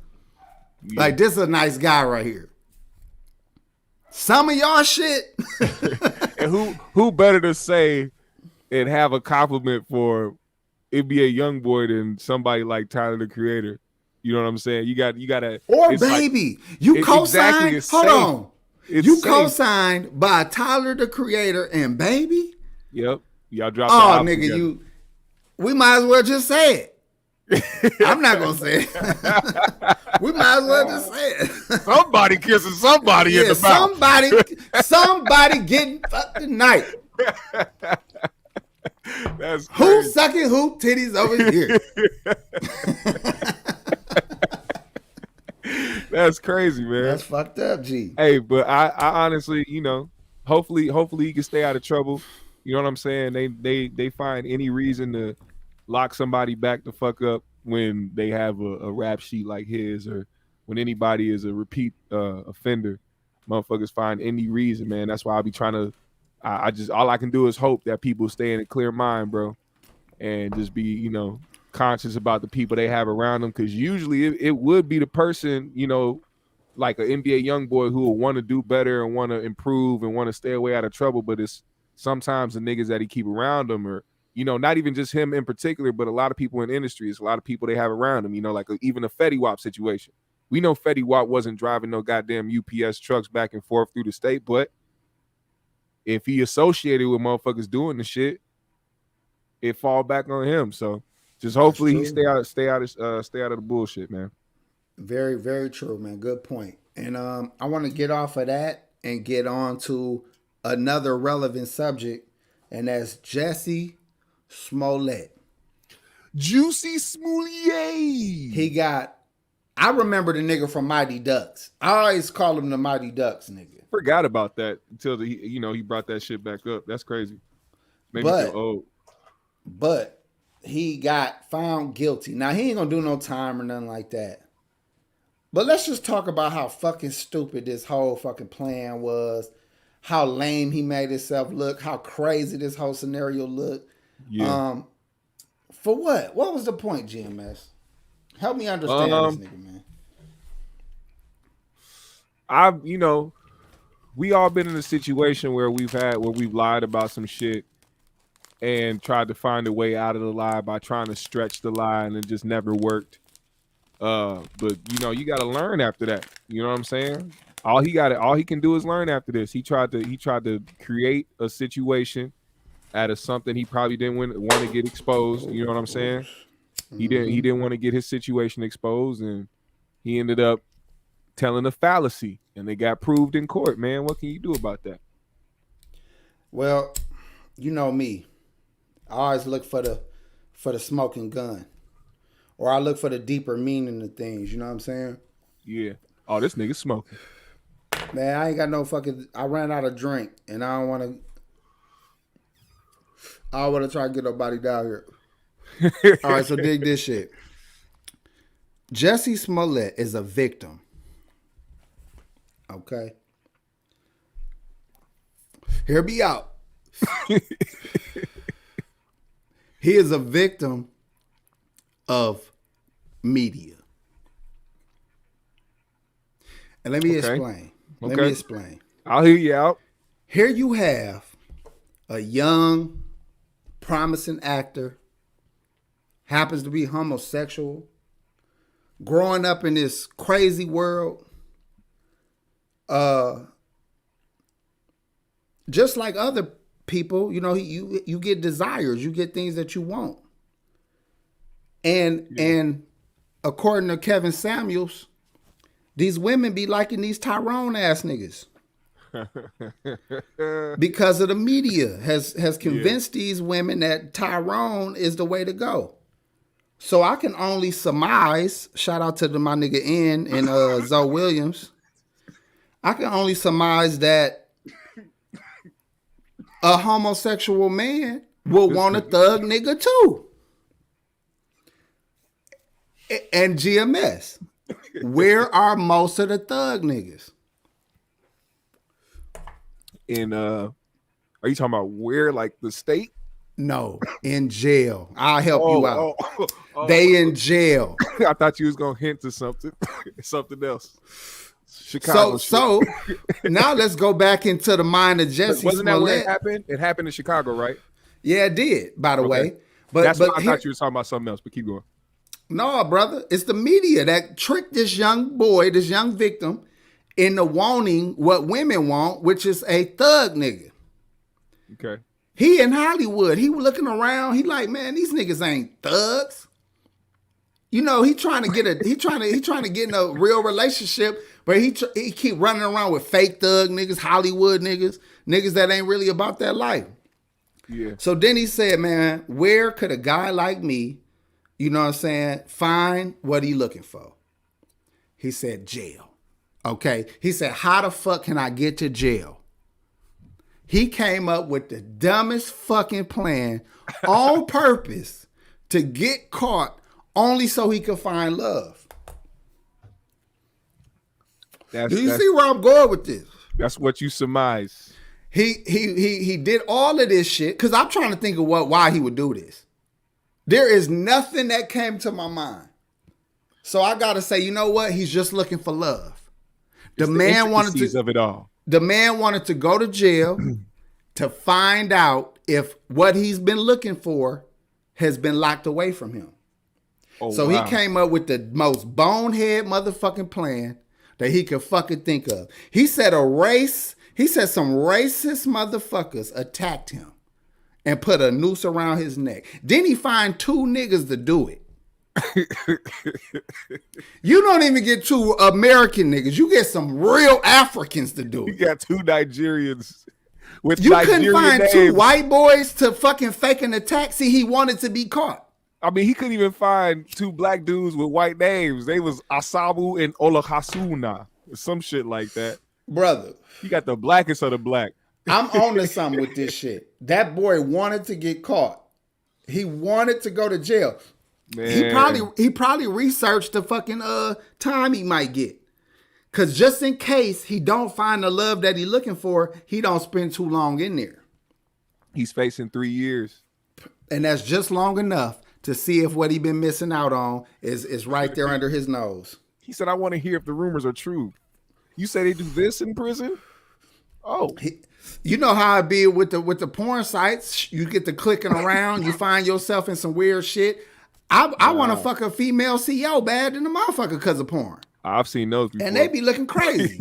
Speaker 4: Yeah. Like, this is a nice guy right here. Some of y'all shit.
Speaker 5: And who better to say and have a compliment for NBA Youngboy than somebody like Tyler, the Creator? You know what I'm saying? You gotta.
Speaker 4: Or Baby.
Speaker 5: Like,
Speaker 4: you co-signed.
Speaker 5: Exactly,
Speaker 4: hold on. You
Speaker 5: safe.
Speaker 4: Co-signed by Tyler, the Creator, and Baby.
Speaker 5: Yep. Y'all dropped.
Speaker 4: Oh, nigga, together. We might as well just say it. I'm not gonna say it. We might as well just say it.
Speaker 5: Somebody kissing somebody in the mouth.
Speaker 4: Somebody getting fucked tonight.
Speaker 5: That's crazy.
Speaker 4: Who sucking hoop titties over here?
Speaker 5: That's crazy, man.
Speaker 4: That's fucked up, G.
Speaker 5: Hey, but I honestly, you know, hopefully he can stay out of trouble. You know what I'm saying? They find any reason to lock somebody back the fuck up when they have a rap sheet like his, or when anybody is a repeat offender. Motherfuckers find any reason, man. That's why I be trying to. I just, all I can do is hope that people stay in a clear mind, bro, and just be, you know, conscious about the people they have around them. Because usually it would be the person, you know, like an NBA Youngboy who will want to do better and want to improve and want to stay away out of trouble. But it's sometimes the niggas that he keep around him, or you know, not even just him in particular, but a lot of people in the industry. It's a lot of people they have around him, you know, like even a Fetty Wap situation. We know Fetty Wap wasn't driving no goddamn UPS trucks back and forth through the state, but if he associated with motherfuckers doing the shit, it fall back on him. So just hopefully he stay out of the bullshit, man.
Speaker 4: Very, very true, man. Good point. And I want to get off of that and get on to another relevant subject, and that's Jussie Smollett.
Speaker 5: Jussie Smollett. I remember the nigga from Mighty Ducks. I always call him the Mighty Ducks nigga. Forgot about that until he brought that shit back up. That's crazy. Made me feel old.
Speaker 4: But he got found guilty. Now he ain't gonna do no time or nothing like that. But let's just talk about how fucking stupid this whole fucking plan was, how lame he made himself look, how crazy this whole scenario looked.
Speaker 5: Yeah.
Speaker 4: For what? What was the point, GMS? Help me understand this nigga, man. We all been in a situation where we've lied about some shit and tried to find a way out of the lie by trying to stretch the lie, and it just never worked. But you got to learn after that. You know what I'm saying? All he can do is learn after this. He tried to create a situation out of something he probably didn't want to get exposed. You know what I'm saying? He didn't want to get his situation exposed, and he ended up telling a fallacy, and they got proved in court. Man, what can you do about that? Well, you know me. I always look for the smoking gun, or I look for the deeper meaning of things. You know what I'm saying?
Speaker 5: Yeah. Oh, this nigga smoking.
Speaker 4: Man, I ain't got no fucking. I ran out of drink, and I don't want to. I want to try to get nobody down here. All right, so dig this shit. Jussie Smollett is a victim. Okay. Hear me out. He is a victim of media. And let me explain. Let me explain.
Speaker 5: I'll hear you out.
Speaker 4: Here you have a young, promising actor, happens to be homosexual, growing up in this crazy world. Just like other people, you get desires, you get things that you want. And according to Kevin Samuels, these women be liking these Tyrone ass niggas. Because of the media has convinced these women that Tyrone is the way to go. So I can only surmise, shout out to my nigga N and Zoe Williams. I can only surmise that a homosexual man will want a thug nigga too. And GMS, where are most of the thug niggas?
Speaker 5: Are you talking about where, like the state?
Speaker 4: No, in jail. I'll help you out. They in jail.
Speaker 5: I thought you was gonna hint to something else. Chicago.
Speaker 4: So now let's go back into the mind of Jussie.
Speaker 5: Wasn't that
Speaker 4: Smollett.
Speaker 5: where it happened? It happened in Chicago, right?
Speaker 4: Yeah, it did. By the way,
Speaker 5: but I thought you were talking about something else. But keep going.
Speaker 4: No, brother, it's the media that tricked this young boy, this young victim, into wanting what women want, which is a thug nigga.
Speaker 5: Okay.
Speaker 4: He in Hollywood. He was looking around. He like, man, these niggas ain't thugs. He trying to get in a real relationship, but he keep running around with fake thug niggas, Hollywood niggas that ain't really about that life.
Speaker 5: Yeah.
Speaker 4: So then he said, man, where could a guy like me, find what he looking for? He said jail. Okay. He said, how the fuck can I get to jail? He came up with the dumbest fucking plan on purpose to get caught only so he could find love. Do you see where I'm going with this?
Speaker 5: That's what you surmise.
Speaker 4: He did all of this shit because I'm trying to think of why he would do this. There is nothing that came to my mind. So I gotta say, you know what? He's just looking for love. The man wanted to
Speaker 5: of it all.
Speaker 4: The man wanted to go to jail to find out if what he's been looking for has been locked away from him.
Speaker 5: Oh,
Speaker 4: so
Speaker 5: wow.
Speaker 4: he came up with the most bonehead motherfucking plan that he could fucking think of. He said some racist motherfuckers attacked him and put a noose around his neck. Then he find 2 niggas to do it. You don't even get 2 American niggas. You get some real Africans to do it.
Speaker 5: You got 2 Nigerians with
Speaker 4: You
Speaker 5: Nigerian
Speaker 4: couldn't find
Speaker 5: names.
Speaker 4: 2 white boys to fucking fake an attack. See, he wanted to be caught.
Speaker 5: I mean, he couldn't even find 2 black dudes with white names. They was Asabu and Olahasuna, or some shit like that.
Speaker 4: Brother,
Speaker 5: You got the blackest of the black.
Speaker 4: I'm on to something with this shit. That boy wanted to get caught. He wanted to go to jail.
Speaker 5: Man.
Speaker 4: He probably researched the fucking time he might get. Cause just in case he don't find the love that he looking for, he don't spend too long in there.
Speaker 5: He's facing 3 years.
Speaker 4: And that's just long enough to see if what he been missing out on is right there under his nose.
Speaker 5: He said, I want to hear if the rumors are true. You say they do this in prison? Oh.
Speaker 4: You know how it be with the porn sites. You get to clicking around, you find yourself in some weird shit. I want to fuck a female CEO bad than a motherfucker because of porn.
Speaker 5: I've seen those before.
Speaker 4: And they be looking crazy.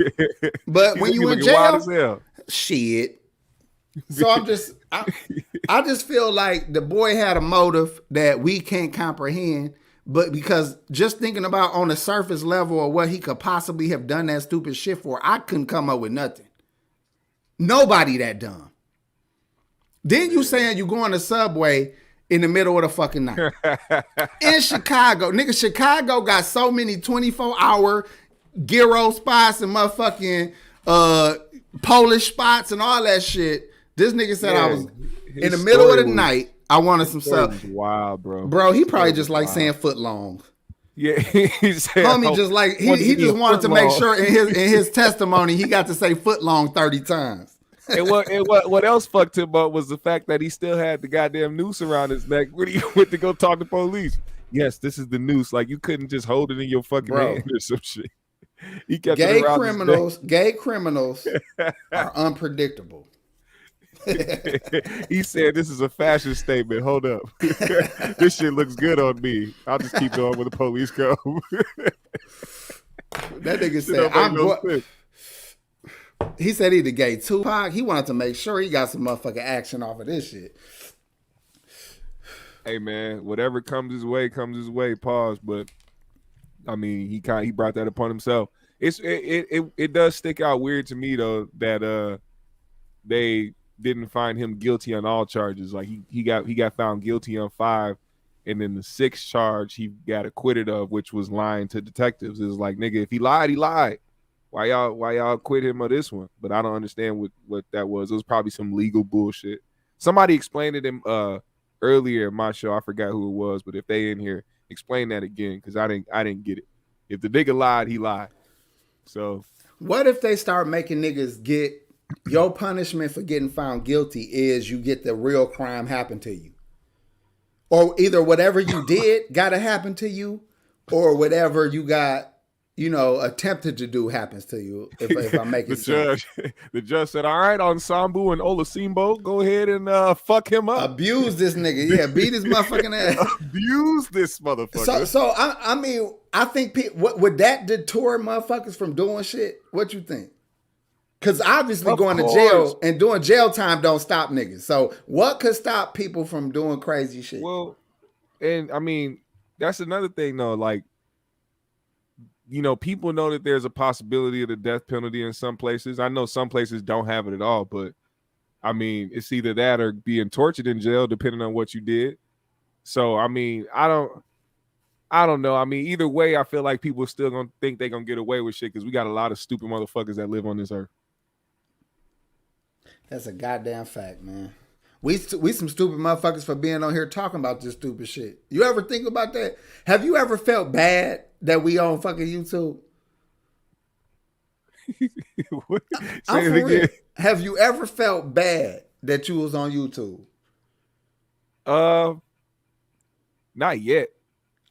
Speaker 4: But when you in
Speaker 5: wild as
Speaker 4: jail,
Speaker 5: hell.
Speaker 4: shit. So I just feel like the boy had a motive that we can't comprehend. But because just thinking about on the surface level of what he could possibly have done that stupid shit for, I couldn't come up with nothing. Nobody that dumb. Then you saying you go on the subway in the middle of the fucking night. In Chicago. Nigga, Chicago got so many 24-hour gyro spots and motherfucking Polish spots and all that shit. This nigga said I was in the middle of the night. I wanted some stuff.
Speaker 5: Wow, bro.
Speaker 4: Bro, he probably just like saying foot long.
Speaker 5: Yeah, he said,
Speaker 4: Homie just like he just wanted to make sure in his testimony he got to say foot long 30 times.
Speaker 5: And what else fucked him up was the fact that he still had the goddamn noose around his neck when he went to go talk to police. Yes, this is the noose. Like you couldn't just hold it in your fucking hand or some shit. He kept
Speaker 4: gay
Speaker 5: it around
Speaker 4: criminals. Gay criminals are unpredictable.
Speaker 5: He said, "This is a fashion statement. Hold up, this shit looks good on me. I'll just keep going when the police come."
Speaker 4: That nigga said, he said he the gay Tupac. He wanted to make sure he got some motherfucking action off of this shit.
Speaker 5: Hey man, whatever comes his way, comes his way. Pause. But I mean, he brought that upon himself. It does stick out weird to me though that they didn't find him guilty on all charges. Like he got found guilty on 5, and then the 6th charge he got acquitted of, which was lying to detectives. It was like, nigga, if he lied, he lied. Why y'all acquit him of this one? But I don't understand what that was. It was probably some legal bullshit. Somebody explained it in earlier in my show. I forgot who it was, but if they in here, explain that again, because I didn't get it. If the nigga lied, he lied. So
Speaker 4: what if they start making niggas get your punishment for getting found guilty is you get the real crime happen to you? Or either whatever you did gotta happen to you, or whatever you got, attempted to do happens to you. If I make it
Speaker 5: the judge said, all right, Ensemble and Olasimbo, go ahead and fuck him up.
Speaker 4: Abuse this nigga. Yeah, beat his motherfucking ass.
Speaker 5: Abuse this motherfucker.
Speaker 4: So I mean, I think would that deter motherfuckers from doing shit? What you think? Because obviously going to jail and doing jail time don't stop niggas. So what could stop people from doing crazy shit?
Speaker 5: Well, and I mean, that's another thing though. Like, people know that there's a possibility of the death penalty in some places. I know some places don't have it at all, but I mean, it's either that or being tortured in jail, depending on what you did. So, I mean, I don't know. I mean, either way, I feel like people are still gonna think they're gonna get away with shit because we got a lot of stupid motherfuckers that live on this earth.
Speaker 4: That's a goddamn fact, man. We some stupid motherfuckers for being on here talking about this stupid shit. You ever think about that? Have you ever felt bad that we on fucking YouTube? I'm for real. Have you ever felt bad that you was on YouTube?
Speaker 5: Not yet.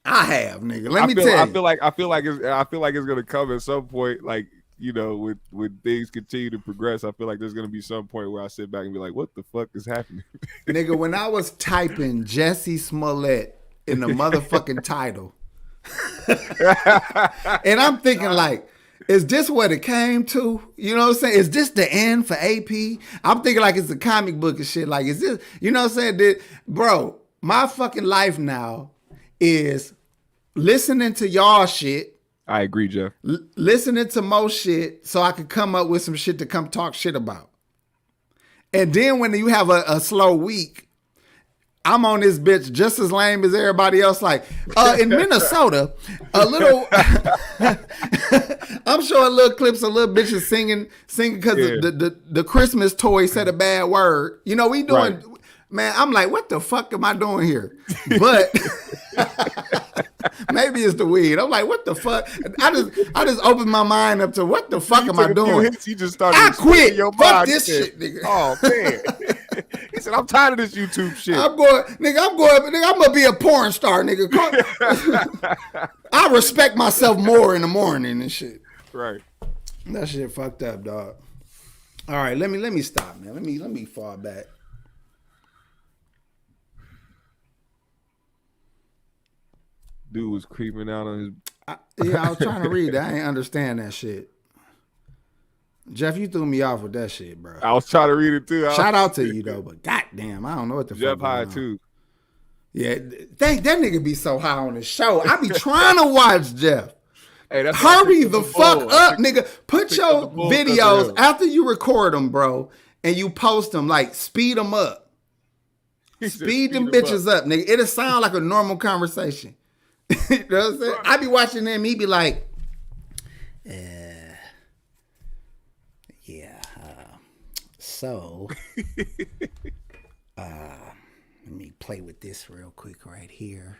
Speaker 4: I have, nigga. Let me tell you.
Speaker 5: I feel like it's gonna come at some point. Like you know, when things continue to progress, I feel like there's gonna be some point where I sit back and be like, what the fuck is happening?
Speaker 4: Nigga, when I was typing Jussie Smollett in the motherfucking title, and I'm thinking like, is this what it came to? You know what I'm saying? Is this the end for AP? I'm thinking like it's a comic book and shit. Like, is this, you know what I'm saying? Bro, my fucking life now is listening to y'all shit.
Speaker 5: I agree, Jeff.
Speaker 4: Listening to most shit so I could come up with some shit to come talk shit about. And then when you have a slow week, I'm on this bitch just as lame as everybody else. Like, in Minnesota, a little, I'm showing little clips of little bitches singing because the Christmas toy said a bad word. You know, we doing, right. Man, I'm like, what the fuck am I doing here? But maybe it's the weed. I'm like, what the fuck? I just opened my mind up to what the fuck am I doing?
Speaker 5: Hits, you just started
Speaker 4: I quit. Fuck this shit, nigga.
Speaker 5: Oh man. He said, I'm tired of this YouTube shit.
Speaker 4: I'm gonna be a porn star, nigga. I respect myself more in the morning and shit.
Speaker 5: Right.
Speaker 4: That shit fucked up, dog. All right, let me stop, man. Let me fall back.
Speaker 5: Dude was creeping out on his.
Speaker 4: I was trying to read that. I ain't understand that shit. Jeff, you threw me off with that shit, bro.
Speaker 5: I was trying to read it too.
Speaker 4: Shout out to you though, but goddamn, I don't know what the
Speaker 5: Jeff
Speaker 4: fuck.
Speaker 5: high too.
Speaker 4: Yeah, that nigga be so high on the show. I be trying to watch Jeff.
Speaker 5: Hey, that's
Speaker 4: hurry the fuck up, nigga. Put your videos after you record them, bro, and you post them. Like, speed them up. Speed them bitches up, nigga. It'll sound like a normal conversation. You know what I'm saying? I be watching them. He be like, so, let me play with this real quick right here.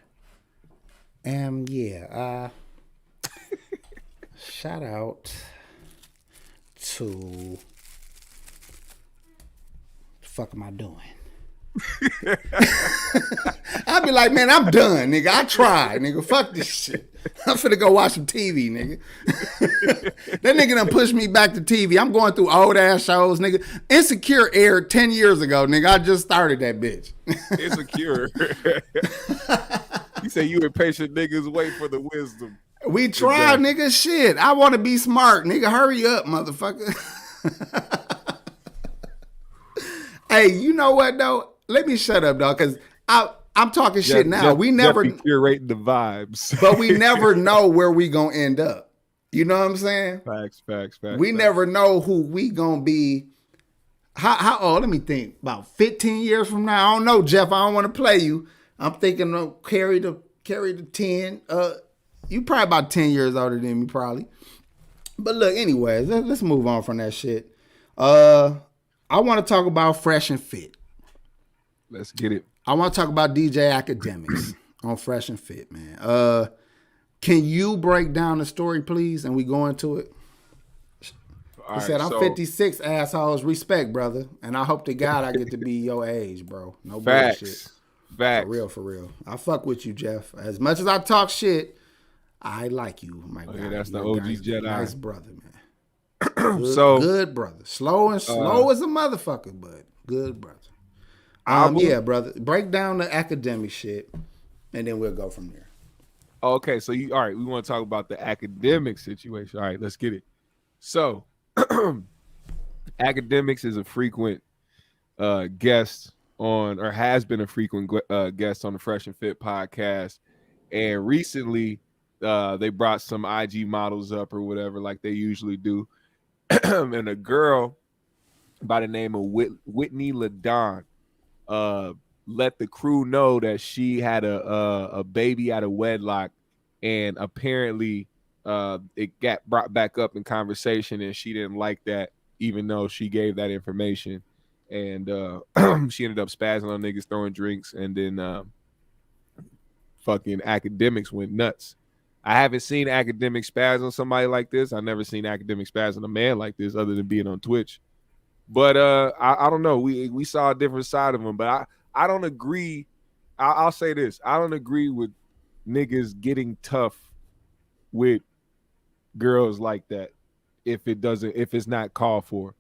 Speaker 4: Shout out to, the fuck am I doing? I'd be like, man, I'm done, nigga. I tried, nigga. Fuck this shit. I'm finna go watch some TV, nigga. That nigga done pushed me back to TV. I'm going through old ass shows, nigga. Insecure aired 10 years ago, nigga. I just started that bitch.
Speaker 5: Insecure. You say you impatient niggas wait for the wisdom.
Speaker 4: We tried, nigga. Shit. I want to be smart, nigga. Hurry up, motherfucker. Hey, you know what, though? Let me shut up, dog, because I'm talking shit now. We never
Speaker 5: curating the vibes,
Speaker 4: but we never know where we gonna end up. You know what I'm saying?
Speaker 5: Facts.
Speaker 4: We never know who we gonna be. How old? Let me think. About 15 years from now. I don't know, Jeff. I don't want to play you. I'm thinking of carry the 10. You probably about 10 years older than me, probably. But look, anyways, let's move on from that shit. I want to talk about Fresh and Fit.
Speaker 5: Let's get it.
Speaker 4: I want to talk about DJ Akademiks on Fresh and Fit, man. Can you break down the story, please? And we go into it. He said, I'm 56, assholes. Respect, brother. And I hope to God I get to be your age, bro. No bullshit.
Speaker 5: Facts.
Speaker 4: For real. I fuck with you, Jeff. As much as I talk shit, I like you, my guy.
Speaker 5: Yeah, that's the OG Jedi.
Speaker 4: Nice brother, man. Good brother. Slow as a motherfucker, but good brother. Yeah, brother. Break down the academic shit, and then we'll go from there.
Speaker 5: Okay, so all right, we want to talk about the academic situation. All right, let's get it. So, Akademiks is a frequent guest on, or has been a frequent guest on the Fresh and Fit podcast, and recently they brought some IG models up or whatever, like they usually do, and a girl by the name of Whitney LaDon let the crew know that she had a baby out of wedlock, and apparently it got brought back up in conversation, and she didn't like that, even though she gave that information, and she ended up spazzing on niggas, throwing drinks, and then fucking Akademiks went nuts. I haven't seen Akademiks spaz on somebody like this. I've never seen Akademiks spaz on a man like this, other than being on Twitch. But I don't know. We saw a different side of him. But I don't agree. I'll say this. I don't agree with niggas getting tough with girls like that. if it's not called for.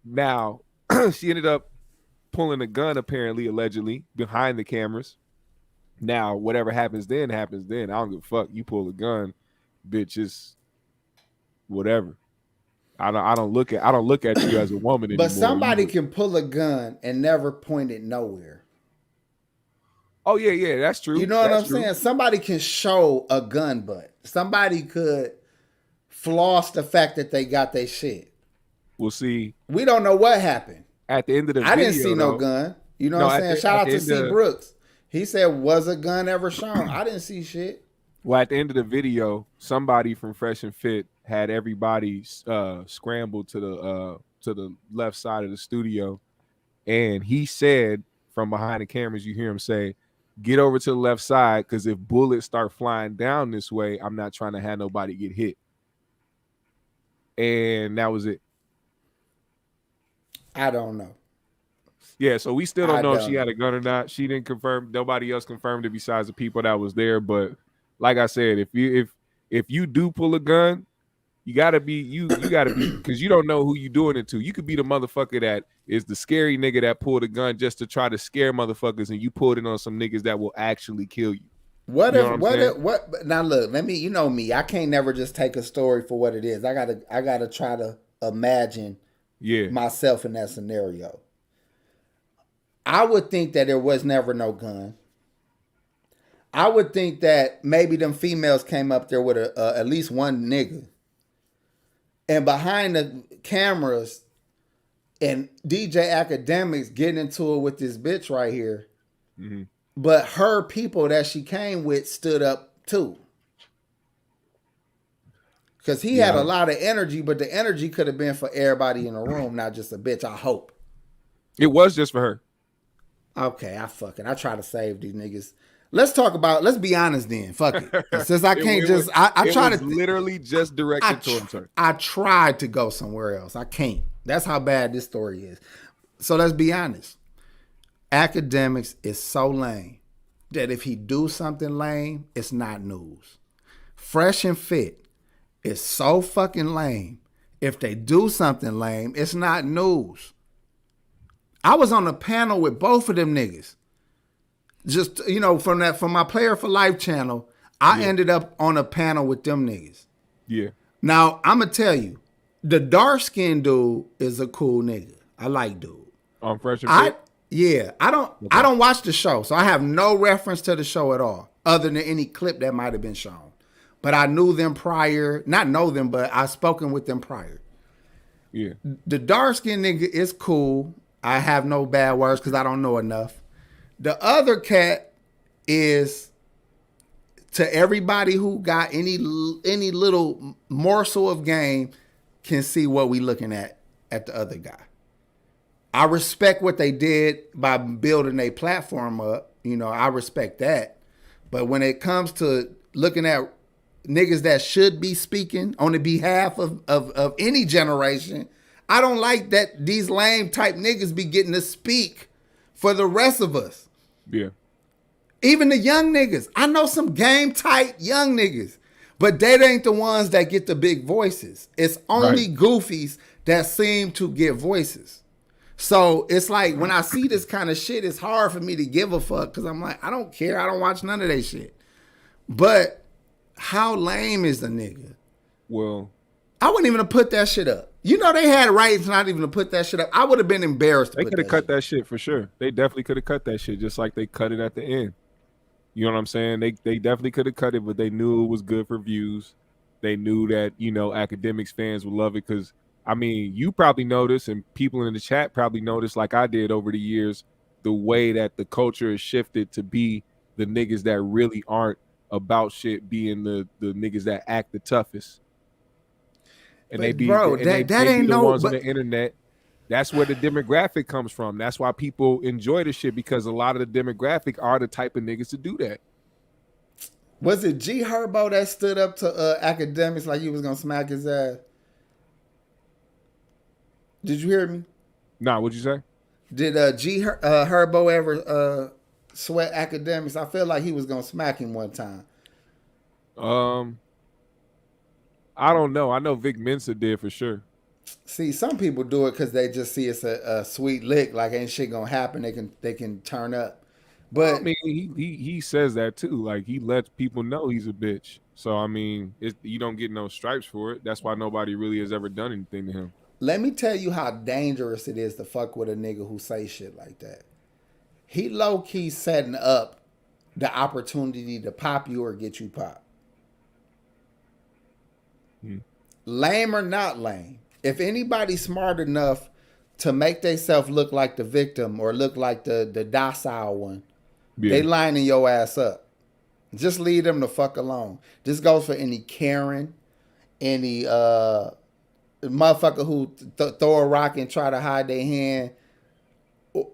Speaker 5: Now, she ended up pulling a gun, apparently, allegedly, behind the cameras. Now, whatever happens then, happens then. I don't give a fuck. You pull a gun, bitch, it's whatever. I don't look at you as a woman anymore.
Speaker 4: But somebody can pull a gun and never point it nowhere.
Speaker 5: Oh yeah, that's true.
Speaker 4: You know what I'm saying? Somebody can show a gun butt. Somebody could floss the fact that they got their shit.
Speaker 5: We'll see.
Speaker 4: We don't know what happened.
Speaker 5: At the end of the video,
Speaker 4: I didn't see no gun. You know what I'm saying? Shout out to C. Brooks. He said, was a gun ever shown? I didn't see shit.
Speaker 5: Well, at the end of the video, somebody from Fresh and Fit had everybody scrambled to the left side of the studio, and he said from behind the cameras, you hear him say, "Get over to the left side, because if bullets start flying down this way, I'm not trying to have nobody get hit." And that was it.
Speaker 4: I don't know.
Speaker 5: Yeah, so we still don't know if she had a gun or not. She didn't confirm. Nobody else confirmed it besides the people that was there. But like I said, if you do pull a gun, you gotta be because you don't know who you doing it to. You could be the motherfucker that is the scary nigga that pulled a gun just to try to scare motherfuckers, and you pulled it on some niggas that will actually kill you.
Speaker 4: What now look, let me, you know me, I can't never just take a story for what it is. I gotta try to imagine myself in that scenario. I would think that there was never no gun. I would think that maybe them females came up there with at least one nigga. And behind the cameras and DJ Akademiks getting into it with this bitch right here. Mm-hmm. But her people that she came with stood up too. Because he had a lot of energy, but the energy could have been for everybody in the room, not just a bitch, I hope.
Speaker 5: It was just for her.
Speaker 4: Okay, I try to save these niggas. Let's be honest then. Fuck it. Since I can't I try to
Speaker 5: literally just directed towards her.
Speaker 4: I tried to go somewhere else. I can't. That's how bad this story is. So let's be honest. Akademiks is so lame that if he do something lame, it's not news. Fresh and Fit is so fucking lame. If they do something lame, it's not news. I was on a panel with both of them niggas. Just, from my Player for Life channel, I ended up on a panel with them niggas.
Speaker 5: Yeah.
Speaker 4: Now, I'm going to tell you, the dark-skinned dude is a cool nigga. I like dude.
Speaker 5: On Fresh and Fit?
Speaker 4: Yeah. I don't watch the show, so I have no reference to the show at all, other than any clip that might have been shown. But I knew them prior. Not know them, but I've spoken with them prior.
Speaker 5: Yeah.
Speaker 4: The dark-skinned nigga is cool. I have no bad words because I don't know enough. The other cat is, to everybody who got any little morsel of game, can see what we looking at the other guy. I respect what they did by building a platform up. I respect that. But when it comes to looking at niggas that should be speaking on the behalf of any generation, I don't like that these lame type niggas be getting to speak for the rest of us.
Speaker 5: Yeah.
Speaker 4: Even the young niggas. I know some game tight young niggas, but they ain't the ones that get the big voices. It's only goofies that seem to get voices. So it's like when I see this kind of shit, it's hard for me to give a fuck because I'm like, I don't care. I don't watch none of that shit. But how lame is the nigga?
Speaker 5: Well,
Speaker 4: I wouldn't even have put that shit up. They had rights not even to put that shit up. I would have been embarrassed.
Speaker 5: They could have cut that shit for sure. They definitely could have cut that shit just like they cut it at the end. You know what I'm saying? They definitely could have cut it, but they knew it was good for views. They knew that, Akademiks fans would love it because, you probably noticed, and people in the chat probably noticed like I did over the years, the way that the culture has shifted to be the niggas that really aren't about shit being the niggas that act the toughest. And
Speaker 4: but
Speaker 5: they be
Speaker 4: bro,
Speaker 5: and
Speaker 4: that
Speaker 5: they
Speaker 4: ain't
Speaker 5: be the
Speaker 4: no
Speaker 5: ones
Speaker 4: but,
Speaker 5: on the internet. That's where the demographic comes from. That's why people enjoy the shit, because a lot of the demographic are the type of niggas to do that.
Speaker 4: Was it G Herbo that stood up to Akademiks like he was gonna smack his ass? Did you hear me?
Speaker 5: Nah, what'd you say?
Speaker 4: Did Herbo ever sweat Akademiks? I feel like he was gonna smack him one time.
Speaker 5: I don't know. I know Vic Mensa did for sure.
Speaker 4: See, some people do it because they just see it's a sweet lick. Like ain't shit gonna happen. They can turn up. But
Speaker 5: I mean, he says that too. Like he lets people know he's a bitch. So I mean, you don't get no stripes for it. That's why nobody really has ever done anything to him.
Speaker 4: Let me tell you how dangerous it is to fuck with a nigga who say shit like that. He low key setting up the opportunity to pop you or get you popped. Lame or not lame. If anybody's smart enough to make themselves look like the victim or look like the docile one, they lining your ass up. Just leave them the fuck alone. This goes for any Karen, any motherfucker who throw a rock and try to hide their hand,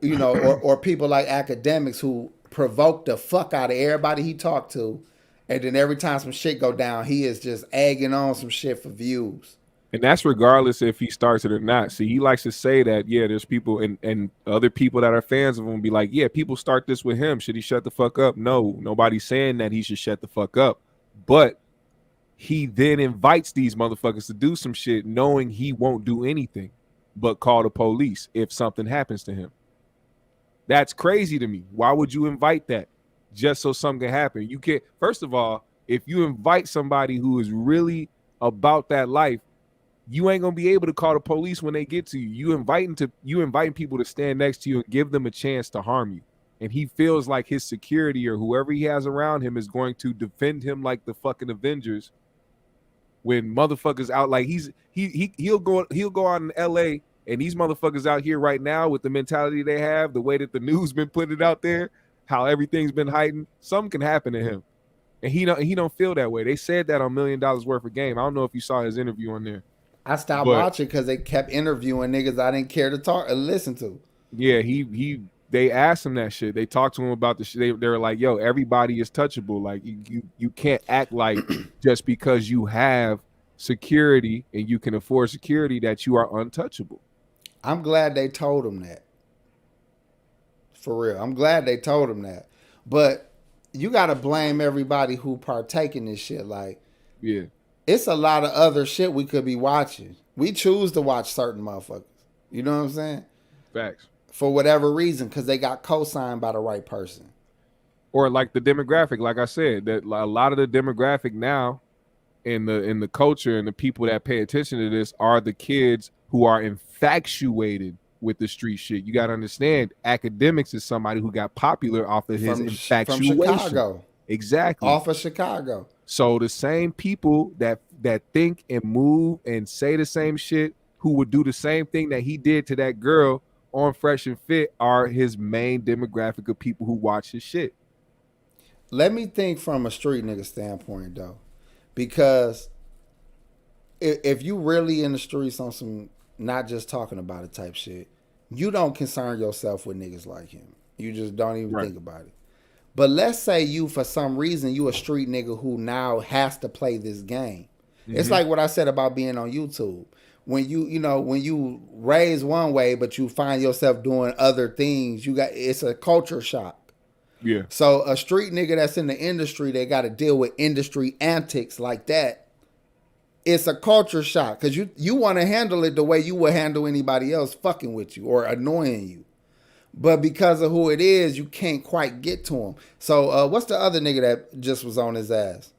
Speaker 4: you know, or people like Akademiks who provoke the fuck out of everybody he talked to. And then every time some shit go down, he is just egging on some shit for views.
Speaker 5: And that's regardless if he starts it or not. See, he likes to say that, yeah, there's people and other people that are fans of him be like, yeah, people start this with him. Should he shut the fuck up? No, nobody's saying that he should shut the fuck up. But he then invites these motherfuckers to do some shit knowing he won't do anything but call the police if something happens to him. That's crazy to me. Why would you invite that? Just so something can happen. You can't. First of all, if you invite somebody who is really about that life, you ain't gonna be able to call the police when they get to you. You inviting people to stand next to you and give them a chance to harm you. And he feels like his security or whoever he has around him is going to defend him like the fucking Avengers. When motherfuckers out like he'll go out in LA and these motherfuckers out here right now with the mentality they have, the way that the news been putting it out there, how everything's been heightened, something can happen to him. And he don't feel that way. They said that on $1 Million Worth of Game. I don't know if you saw his interview on there.
Speaker 4: I stopped watching because they kept interviewing niggas I didn't care to talk or listen to.
Speaker 5: Yeah, they asked him that shit. They talked to him about the shit. They were like, yo, everybody is touchable. Like you can't act like just because you have security and you can afford security that you are untouchable.
Speaker 4: I'm glad they told him that. For real. I'm glad they told him that. But you got to blame everybody who partake in this shit. Like,
Speaker 5: yeah,
Speaker 4: it's a lot of other shit we could be watching. We choose to watch certain motherfuckers. You know what I'm saying?
Speaker 5: Facts.
Speaker 4: For whatever reason, because they got co-signed by the right person.
Speaker 5: Or like the demographic, like I said, that a lot of the demographic now in the culture and the people that pay attention to this are the kids who are infatuated with the street shit. You got to understand, Akademiks is somebody who got popular off of his infatuation.
Speaker 4: From Chicago.
Speaker 5: Exactly.
Speaker 4: Off of Chicago.
Speaker 5: So the same people that think and move and say the same shit, who would do the same thing that he did to that girl on Fresh and Fit, are his main demographic of people who watch his shit.
Speaker 4: Let me think from a street nigga standpoint, though. Because if you really in the streets on some not just talking about it type shit, you don't concern yourself with niggas like him. You just don't even think about it. But let's say you, for some reason, you a street nigga who now has to play this game. Mm-hmm. It's like what I said about being on YouTube. When when you raise one way, but you find yourself doing other things, it's a culture shock.
Speaker 5: Yeah.
Speaker 4: So a street nigga that's in the industry, they got to deal with industry antics like that. It's a culture shock because you want to handle it the way you would handle anybody else fucking with you or annoying you. But because of who it is, you can't quite get to him. So what's the other nigga that just was on his ass?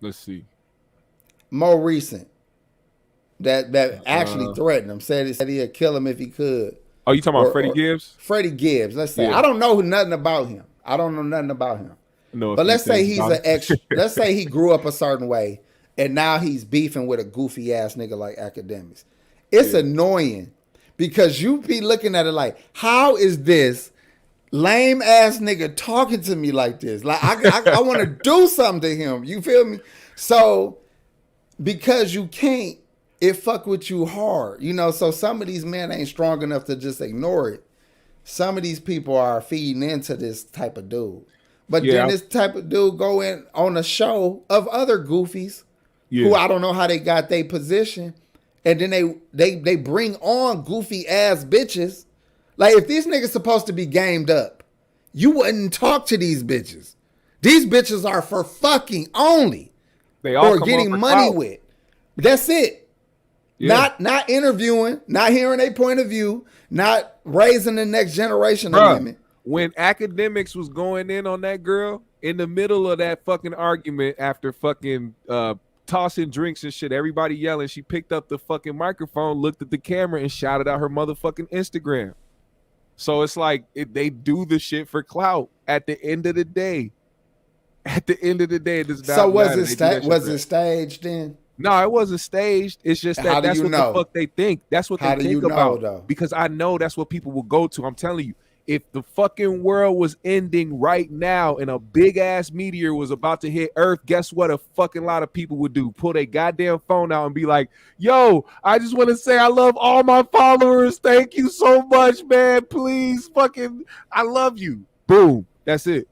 Speaker 5: Let's see.
Speaker 4: More recent. That actually threatened him. Said he'd kill him if he could.
Speaker 5: Oh, you talking about Freddie Gibbs?
Speaker 4: Freddie Gibbs. Let's say. Yeah. I don't know nothing about him. I don't know nothing about him.
Speaker 5: No,
Speaker 4: but let's say he's an ex. Let's say he grew up a certain way, and now he's beefing with a goofy ass nigga like Akademiks. It's annoying because you be looking at it like, how is this lame ass nigga talking to me like this? Like I want to do something to him. You feel me? So because you can't, it fuck with you hard. So some of these men ain't strong enough to just ignore it. Some of these people are feeding into this type of dude. But then this type of dude go in on a show of other goofies who I don't know how they got their position. And then they bring on goofy ass bitches. Like if these niggas supposed to be gamed up, you wouldn't talk to these bitches. These bitches are for fucking only.
Speaker 5: They all
Speaker 4: or getting money
Speaker 5: clout.
Speaker 4: with. That's it. Yeah. Not interviewing, not hearing their point of view, not raising the next generation of women.
Speaker 5: When Akademiks was going in on that girl in the middle of that fucking argument after fucking tossing drinks and shit, everybody yelling, she picked up the fucking microphone, looked at the camera, and shouted out her motherfucking Instagram. So it's like they do the shit for clout. At the end of the day, it does not.
Speaker 4: So was it staged then?
Speaker 5: No, it wasn't staged. It's just that's what the fuck they think. That's what they think about. Though? Because I know that's what people will go to. I'm telling you, if the fucking world was ending right now and a big ass meteor was about to hit Earth, guess what? A fucking lot of people would do? Pull their goddamn phone out and be like, "Yo, I just want to say I love all my followers. Thank you so much, man. Please, fucking, I love you." Boom. That's it.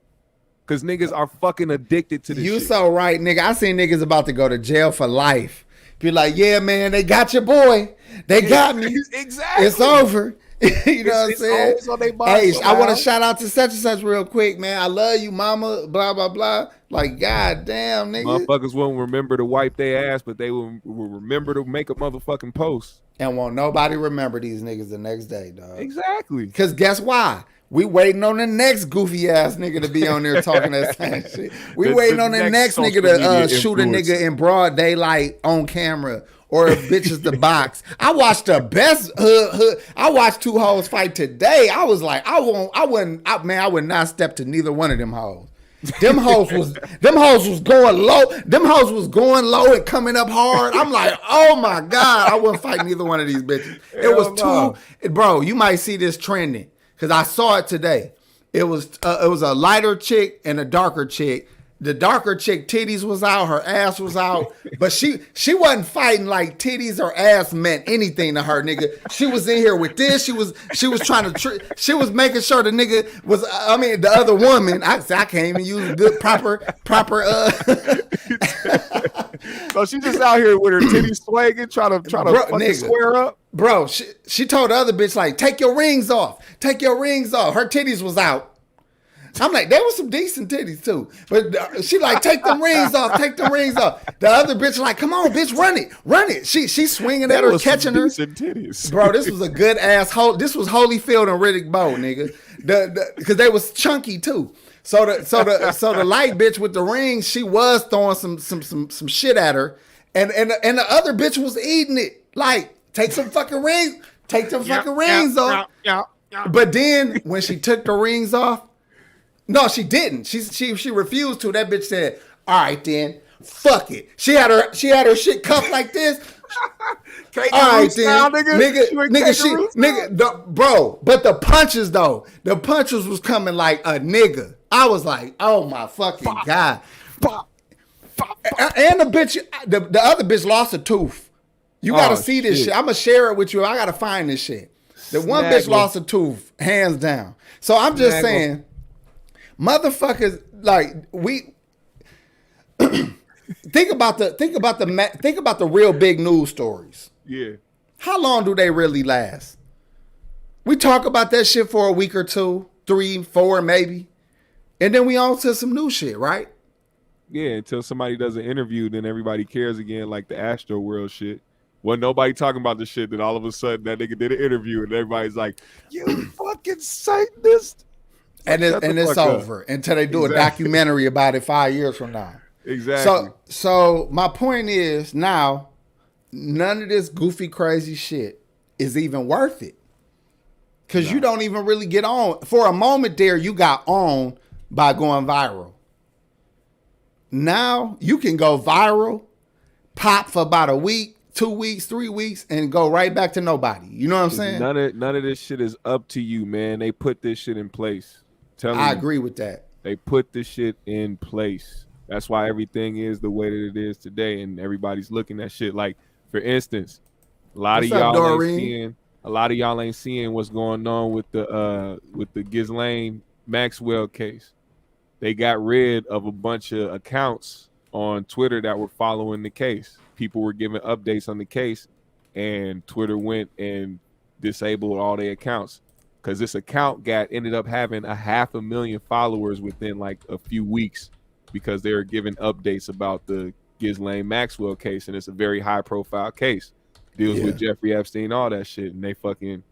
Speaker 5: Because niggas are fucking addicted to this shit.
Speaker 4: So right, nigga. I seen niggas about to go to jail for life. Be like, yeah, man, they got your boy. They got me.
Speaker 5: Exactly.
Speaker 4: It's over. You know what I'm saying? Hey,
Speaker 5: somehow.
Speaker 4: I want to shout out to such and such real quick, man. I love you, mama, blah, blah, blah. Like, goddamn, nigga.
Speaker 5: Motherfuckers won't remember to wipe their ass, but they will remember to make a motherfucking post.
Speaker 4: And won't nobody remember these niggas the next day, dog.
Speaker 5: Exactly.
Speaker 4: Because guess why? We waiting on the next goofy ass nigga to be on there talking that same shit. We waiting on the next nigga to shoot a nigga in broad daylight on camera, or if bitches the box. I watched the best hood. I watched two hoes fight today. I was like, I would not step to neither one of them hoes. Them hoes was going low. Them hoes was going low and coming up hard. I'm like, oh my God, I wouldn't fight neither one of these bitches. It was bro, you might see this trending. Because I saw it today. It was a lighter chick and a darker chick. The darker chick titties was out, her ass was out, but she wasn't fighting like titties or ass meant anything to her, nigga. She was in here with this. She was trying to she was making sure the nigga was. I mean, the other woman. I can't even use good proper.
Speaker 5: So she just out here with her titties swinging, trying to fucking square up.
Speaker 4: Bro, she told the other bitch like, take your rings off. Take your rings off. Her titties was out. I'm like, there was some decent titties too. But she like, take them rings off. Take them rings off. The other bitch like, come on, bitch, run it. Run it. She swinging at her, catching her.
Speaker 5: Titties.
Speaker 4: Bro, this was a good ass. This was Holyfield and Riddick Bowe, nigga. Because they was chunky too. So the light bitch with the rings, she was throwing some shit at her. And the other bitch was eating it. Like, take some fucking rings. Take them fucking rings off. But then when she took the rings off, no, she didn't. She refused to. That bitch said, all right then, fuck it. She had her shit cuffed like this. All right then, nigga, bro. But the punches though, the punches was coming like a nigga. I was like, oh my fucking God. And the bitch, the other bitch lost a tooth. You gotta see this shit. I'm gonna share it with you. I gotta find this shit. The one bitch lost a tooth, hands down. So I'm just saying, motherfuckers, like we think about the real big news stories.
Speaker 5: Yeah.
Speaker 4: How long do they really last? We talk about that shit for a week or two, 3, 4 maybe, and then we on to some new shit, right?
Speaker 5: Yeah, until somebody does an interview, then everybody cares again, like the Astro World shit. Wasn't nobody talking about the shit, then all of a sudden that nigga did an interview and everybody's like, you fucking Satanist.
Speaker 4: And it's over until they do a documentary about it 5 years from now.
Speaker 5: Exactly.
Speaker 4: So my point is now, none of this goofy, crazy shit is even worth it. Because you don't even really get on. For a moment there, you got on by going viral. Now you can go viral, pop for about a week, 2 weeks, 3 weeks, and go right back to nobody. You know what I'm saying?
Speaker 5: None of this shit is up to you, man. They put this shit in place.
Speaker 4: I agree with that.
Speaker 5: They put this shit in place. That's why everything is the way that it is today, and everybody's looking at shit. Like, for instance, a lot of y'all ain't seeing what's going on with the Ghislaine Maxwell case. They got rid of a bunch of accounts on Twitter that were following the case. People were giving updates on the case, and Twitter went and disabled all their accounts because this account ended up having 500,000 followers within like a few weeks because they're giving updates about the Ghislaine Maxwell case, and it's a very high profile case. Deals with Jeffrey Epstein, all that shit, and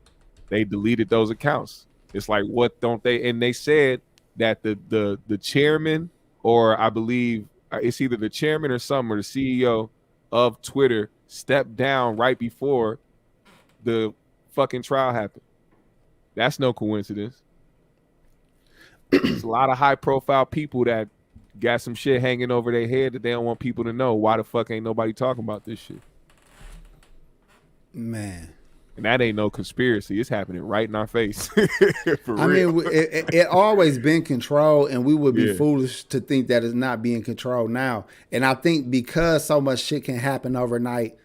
Speaker 5: they deleted those accounts. It's like, what don't they? And they said that the chairman, or I believe it's either the chairman or some, or the CEO of Twitter stepped down right before the fucking trial happened. That's no coincidence. There's a lot of high profile people that got some shit hanging over their head that they don't want people to know. Why the fuck ain't nobody talking about this shit?
Speaker 4: Man.
Speaker 5: And that ain't no conspiracy. It's happening right in our face.
Speaker 4: I mean, it always been controlled, and we would be foolish to think that it's not being controlled now. And I think because so much shit can happen overnight,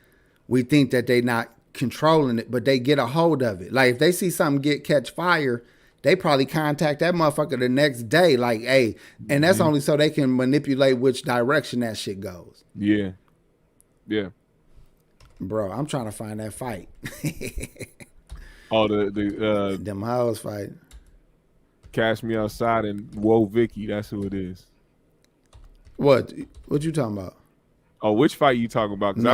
Speaker 4: we think that they not controlling it, but they get a hold of it. Like if they see something catch fire, they probably contact that motherfucker the next day. Like, hey, and that's only so they can manipulate which direction that shit goes.
Speaker 5: Yeah.
Speaker 4: Bro, I'm trying to find that fight.
Speaker 5: Oh,
Speaker 4: them hoes fight.
Speaker 5: Cash Me Outside and Whoa Vicky, that's who it is.
Speaker 4: What you talking about?
Speaker 5: Oh, which fight you talking about?
Speaker 4: No,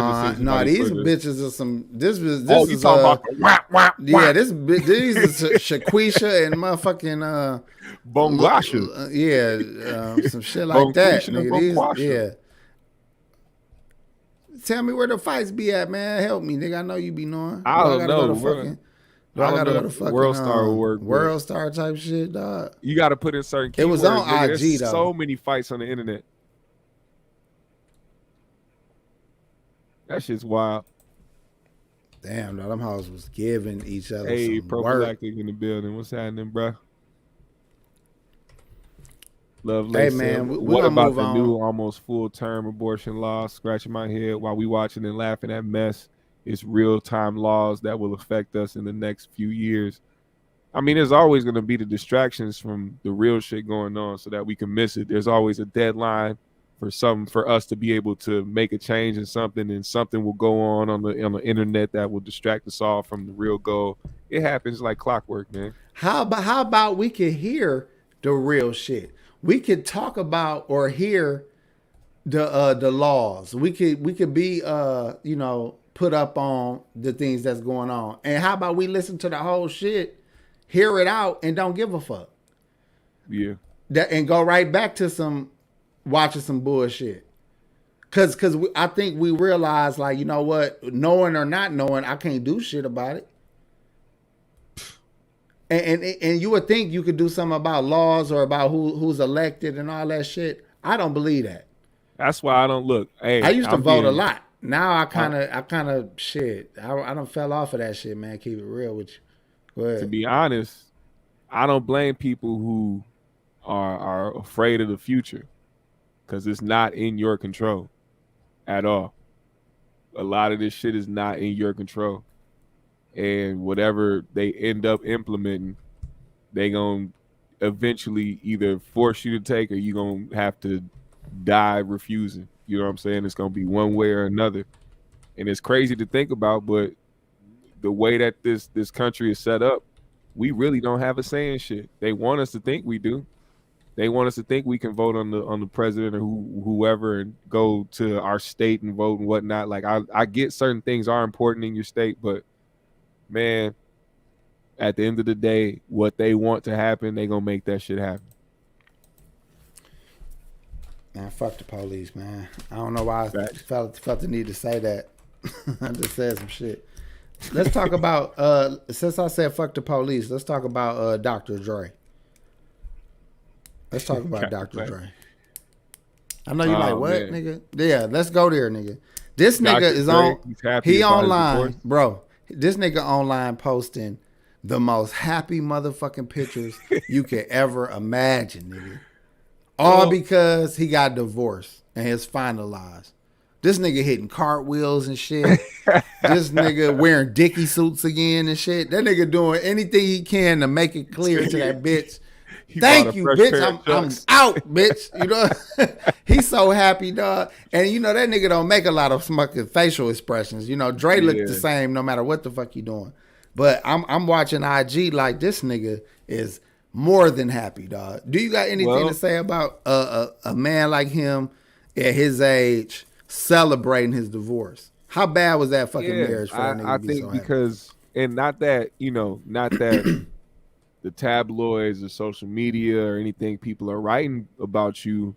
Speaker 4: these bitches are some. This
Speaker 5: you
Speaker 4: is
Speaker 5: talking about the whap, whap,
Speaker 4: yeah. These are Shaquisha and motherfucking
Speaker 5: Bongasha.
Speaker 4: Some shit like that. Nigga. Tell me where the fights be at, man. Help me, nigga. I know you be knowing.
Speaker 5: I don't know.
Speaker 4: I gotta go to fucking
Speaker 5: World Star work.
Speaker 4: World Star type shit, dog.
Speaker 5: You got to put in certain keywords.
Speaker 4: It was on
Speaker 5: nigga.
Speaker 4: IG
Speaker 5: There's
Speaker 4: though.
Speaker 5: So many fights on the internet. That shit's wild.
Speaker 4: Damn, dog, them hoes was giving each other
Speaker 5: some prophylactic
Speaker 4: work.
Speaker 5: In the building. What's happening, bro? Lovely.
Speaker 4: Hey man,
Speaker 5: what about the new almost full-term abortion laws? Scratching my head while we watching and laughing at mess. It's real-time laws that will affect us in the next few years. I mean, there's always going to be the distractions from the real shit going on so that we can miss it. There's always a deadline for us to be able to make a change in something, and something will go on the internet that will distract us all from the real goal. It happens like clockwork, man.
Speaker 4: How about we could hear the real shit? We could talk about or hear the laws. We could be put up on the things that's going on. And how about we listen to the whole shit, hear it out, and don't give a fuck?
Speaker 5: Yeah.
Speaker 4: And go right back to watching some bullshit. Cause I think we realize, like, you know what, knowing or not knowing, I can't do shit about it. And you would think you could do something about laws or about who's elected and all that shit. I don't believe that.
Speaker 5: That's why I don't look. Hey,
Speaker 4: I used to vote a lot. Now I kind of shit. I done fell off of that shit, man. Keep it real with you. Go ahead.
Speaker 5: To be honest, I don't blame people who are afraid of the future, because it's not in your control at all. A lot of this shit is not in your control. And whatever they end up implementing, they gonna eventually either force you to take, or you gonna have to die refusing. You know what I'm saying? It's gonna be one way or another. And it's crazy to think about, but the way that this country is set up, we really don't have a say in shit. They want us to think we do. They want us to think we can vote on the president or whoever and go to our state and vote and whatnot. Like I get certain things are important in your state, but man, at the end of the day, what they want to happen, they gonna make that shit happen.
Speaker 4: Man, fuck the police, man. I don't know why I felt the need to say that. I just said some shit. Let's talk about since I said fuck the police, let's talk about Dr. Dre. Let's talk about Dr. Dre. I know you're like, what, man. Nigga? Yeah, let's go there, nigga. This nigga is Dre, he online, bro. This nigga online posting the most happy motherfucking pictures you could ever imagine, nigga. All because he got divorced and it's finalized. This nigga hitting cartwheels and shit. This nigga wearing dicky suits again and shit. That nigga doing anything he can to make it clear to that bitch. Thank you, bitch. I'm out, bitch. You know, he's so happy, dog. And you know that nigga don't make a lot of fucking facial expressions. You know, Dre look the same no matter what the fuck you doing. But I'm watching IG like this nigga is More than happy, dog. Do you got anything to say about a man like him at his age celebrating his divorce? How bad was that fucking marriage for a nigga to be so happy?
Speaker 5: Because, and not that the tabloids or social media or anything people are writing about you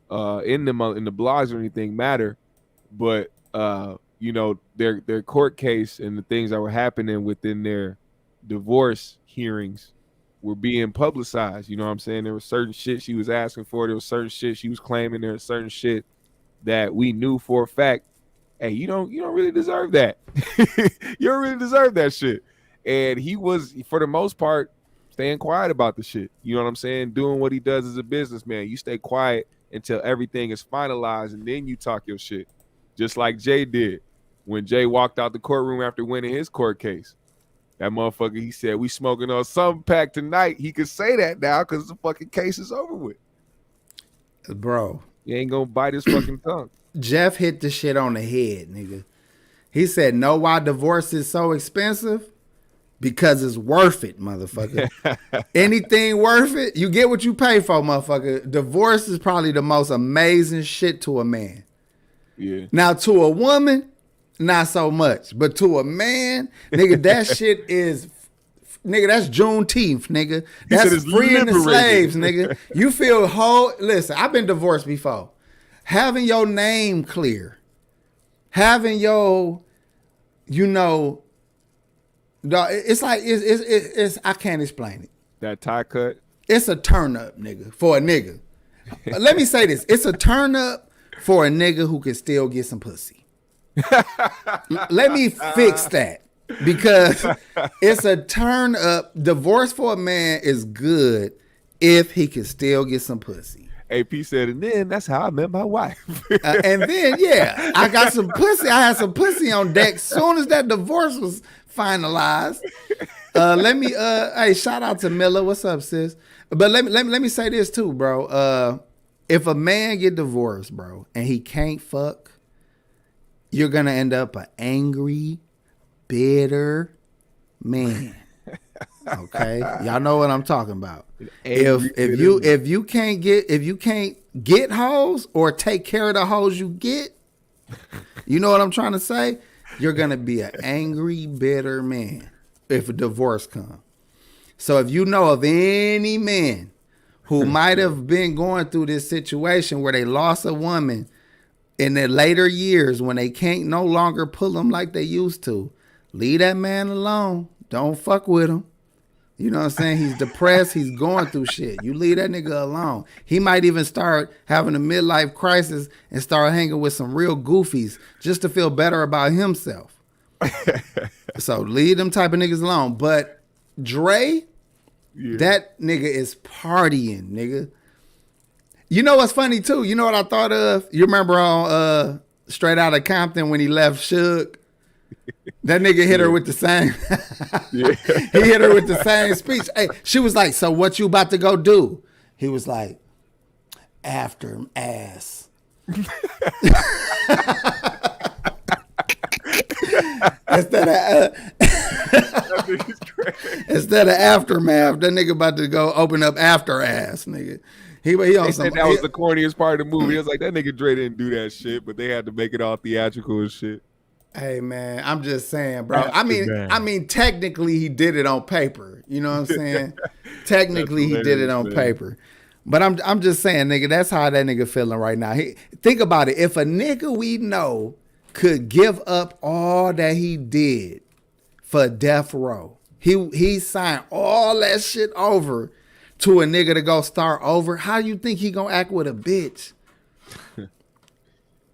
Speaker 5: in the blogs or anything matter, but their court case and the things that were happening within their divorce hearings were being publicized. You know what I'm saying? There was certain shit she was asking for. There was certain shit she was claiming. There was certain shit that we knew for a fact, hey, you don't really deserve that. You don't really deserve that shit. And he was, for the most part, staying quiet about the shit. You know what I'm saying? Doing what he does as a businessman. You stay quiet until everything is finalized, and then you talk your shit. Just like Jay did when Jay walked out the courtroom after winning his court case. That motherfucker, he said, we smoking on some pack tonight. He could say that now because the fucking case is over with.
Speaker 4: Bro.
Speaker 5: You ain't gonna bite his fucking tongue.
Speaker 4: Jeff hit the shit on the head, nigga. He said, know why divorce is so expensive? Because it's worth it, motherfucker. Anything worth it, you get what you pay for, motherfucker. Divorce is probably the most amazing shit to a man.
Speaker 5: Yeah.
Speaker 4: Now, to a woman, not so much. But to a man, nigga, that shit is, nigga, that's Juneteenth, nigga. That's freeing the slaves, nigga. You feel whole. Listen, I've been divorced before. Having your name clear, having your, it's like, it's I can't explain it.
Speaker 5: That tie cut?
Speaker 4: It's a turn up, nigga, for a nigga. Let me say this. It's a turn up for a nigga who can still get some pussy. Let me fix that, because it's a turn up. Divorce for a man is good if he can still get some pussy.
Speaker 5: AP said, and then that's how I met my wife.
Speaker 4: And then, yeah, I got some pussy. I had some pussy on deck soon as that divorce was finalized. Hey, shout out to Miller. What's up, sis? But let me say this too, bro. If a man get divorced, bro, and he can't fuck, you're gonna end up an angry, bitter man. Okay, y'all know what I'm talking about. If you can't get hoes or take care of the hoes you get, you know what I'm trying to say? You're gonna be an angry, bitter man if a divorce comes. So if you know of any man who might have been going through this situation where they lost a woman in their later years when they can't no longer pull them like they used to, leave that man alone. Don't fuck with him. You know what I'm saying? He's depressed. He's going through shit. You leave that nigga alone. He might even start having a midlife crisis and start hanging with some real goofies just to feel better about himself. So leave them type of niggas alone. But Dre, that nigga is partying, nigga. You know what's funny too? You know what I thought of? You remember on Straight Outta Compton when he left Suge? That nigga hit her with the same. He hit her with the same speech. Hey, she was like, so what you about to go do? He was like, after ass. Instead of aftermath, that nigga about to go open up after ass, nigga. He
Speaker 5: said that was the corniest part of the movie. It was like, that nigga Dre didn't do that shit, but they had to make it all theatrical and shit.
Speaker 4: Hey man, I'm just saying, bro. I mean, technically he did it on paper. You know what I'm saying? Technically he did it on paper. But I'm just saying, nigga, that's how that nigga feeling right now. Think about it. If a nigga we know could give up all that he did for death row, he signed all that shit over to a nigga to go start over. How you think he gonna act with a bitch?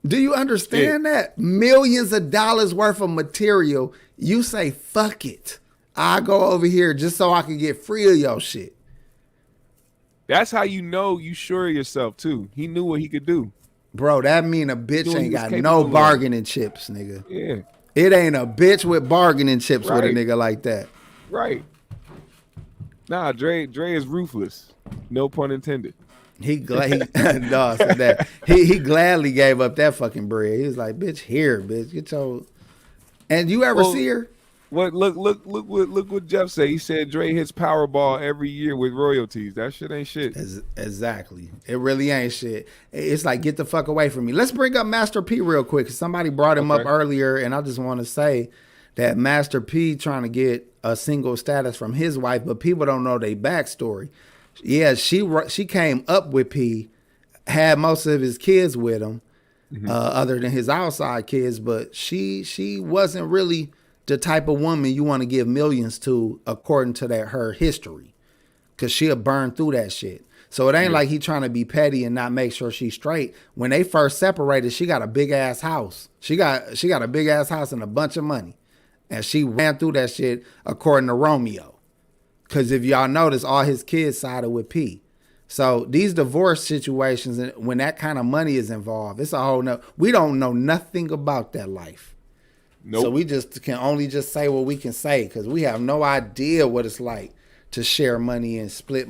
Speaker 4: Do you understand that? Millions of dollars worth of material. You say, fuck it. I go over here just so I can get free of your shit.
Speaker 5: That's how you know you sure of yourself too. He knew what he could do.
Speaker 4: Bro, that mean a bitch ain't got no bargaining chips, nigga.
Speaker 5: Yeah.
Speaker 4: It ain't a bitch with bargaining chips with a nigga like that.
Speaker 5: Right. Nah, Dre is ruthless. No pun intended.
Speaker 4: He gladly gave up that fucking bread. He was like, bitch, here, bitch. Get your. And you ever see her?
Speaker 5: Look what Jeff said. He said Dre hits Powerball every year with royalties. That shit ain't shit.
Speaker 4: Exactly. It really ain't shit. It's like, get the fuck away from me. Let's bring up Master P real quick, because somebody brought him up earlier, and I just want to say that Master P trying to get a single status from his wife, but people don't know their backstory. Yeah, she came up with P, had most of his kids with him, other than his outside kids, but she wasn't really the type of woman you want to give millions to, according to her history, because she'll burn through that shit. So it ain't like he trying to be petty and not make sure she's straight. When they first separated, she got a big ass house. She got a big ass house and a bunch of money, and she ran through that shit according to Romeo. Because if y'all notice, all his kids sided with P. So these divorce situations, when that kind of money is involved, it's a whole no. We don't know nothing about that life. Nope. So we just can only just say what we can say, because we have no idea what it's like to share money and split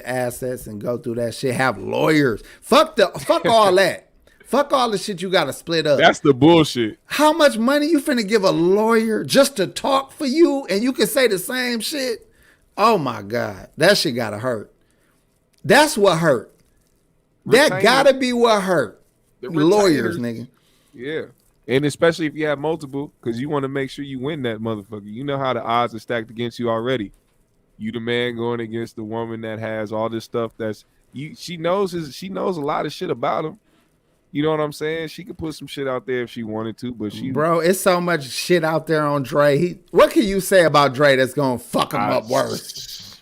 Speaker 4: assets and go through that shit. Have lawyers. Fuck all that. Fuck all the shit you got to split up.
Speaker 5: That's the bullshit.
Speaker 4: How much money you finna give a lawyer just to talk for you, and you can say the same shit? Oh my God, that shit gotta hurt. That's what hurt. That gotta be what hurt. Lawyers, nigga.
Speaker 5: Yeah. And especially if you have multiple, because you want to make sure you win that motherfucker. You know how the odds are stacked against you already. You the man going against the woman that has all this stuff she knows a lot of shit about him. You know what I'm saying? She could put some shit out there if she wanted to, but bro,
Speaker 4: it's so much shit out there on Dre. What can you say about Dre that's gonna fuck him up worse?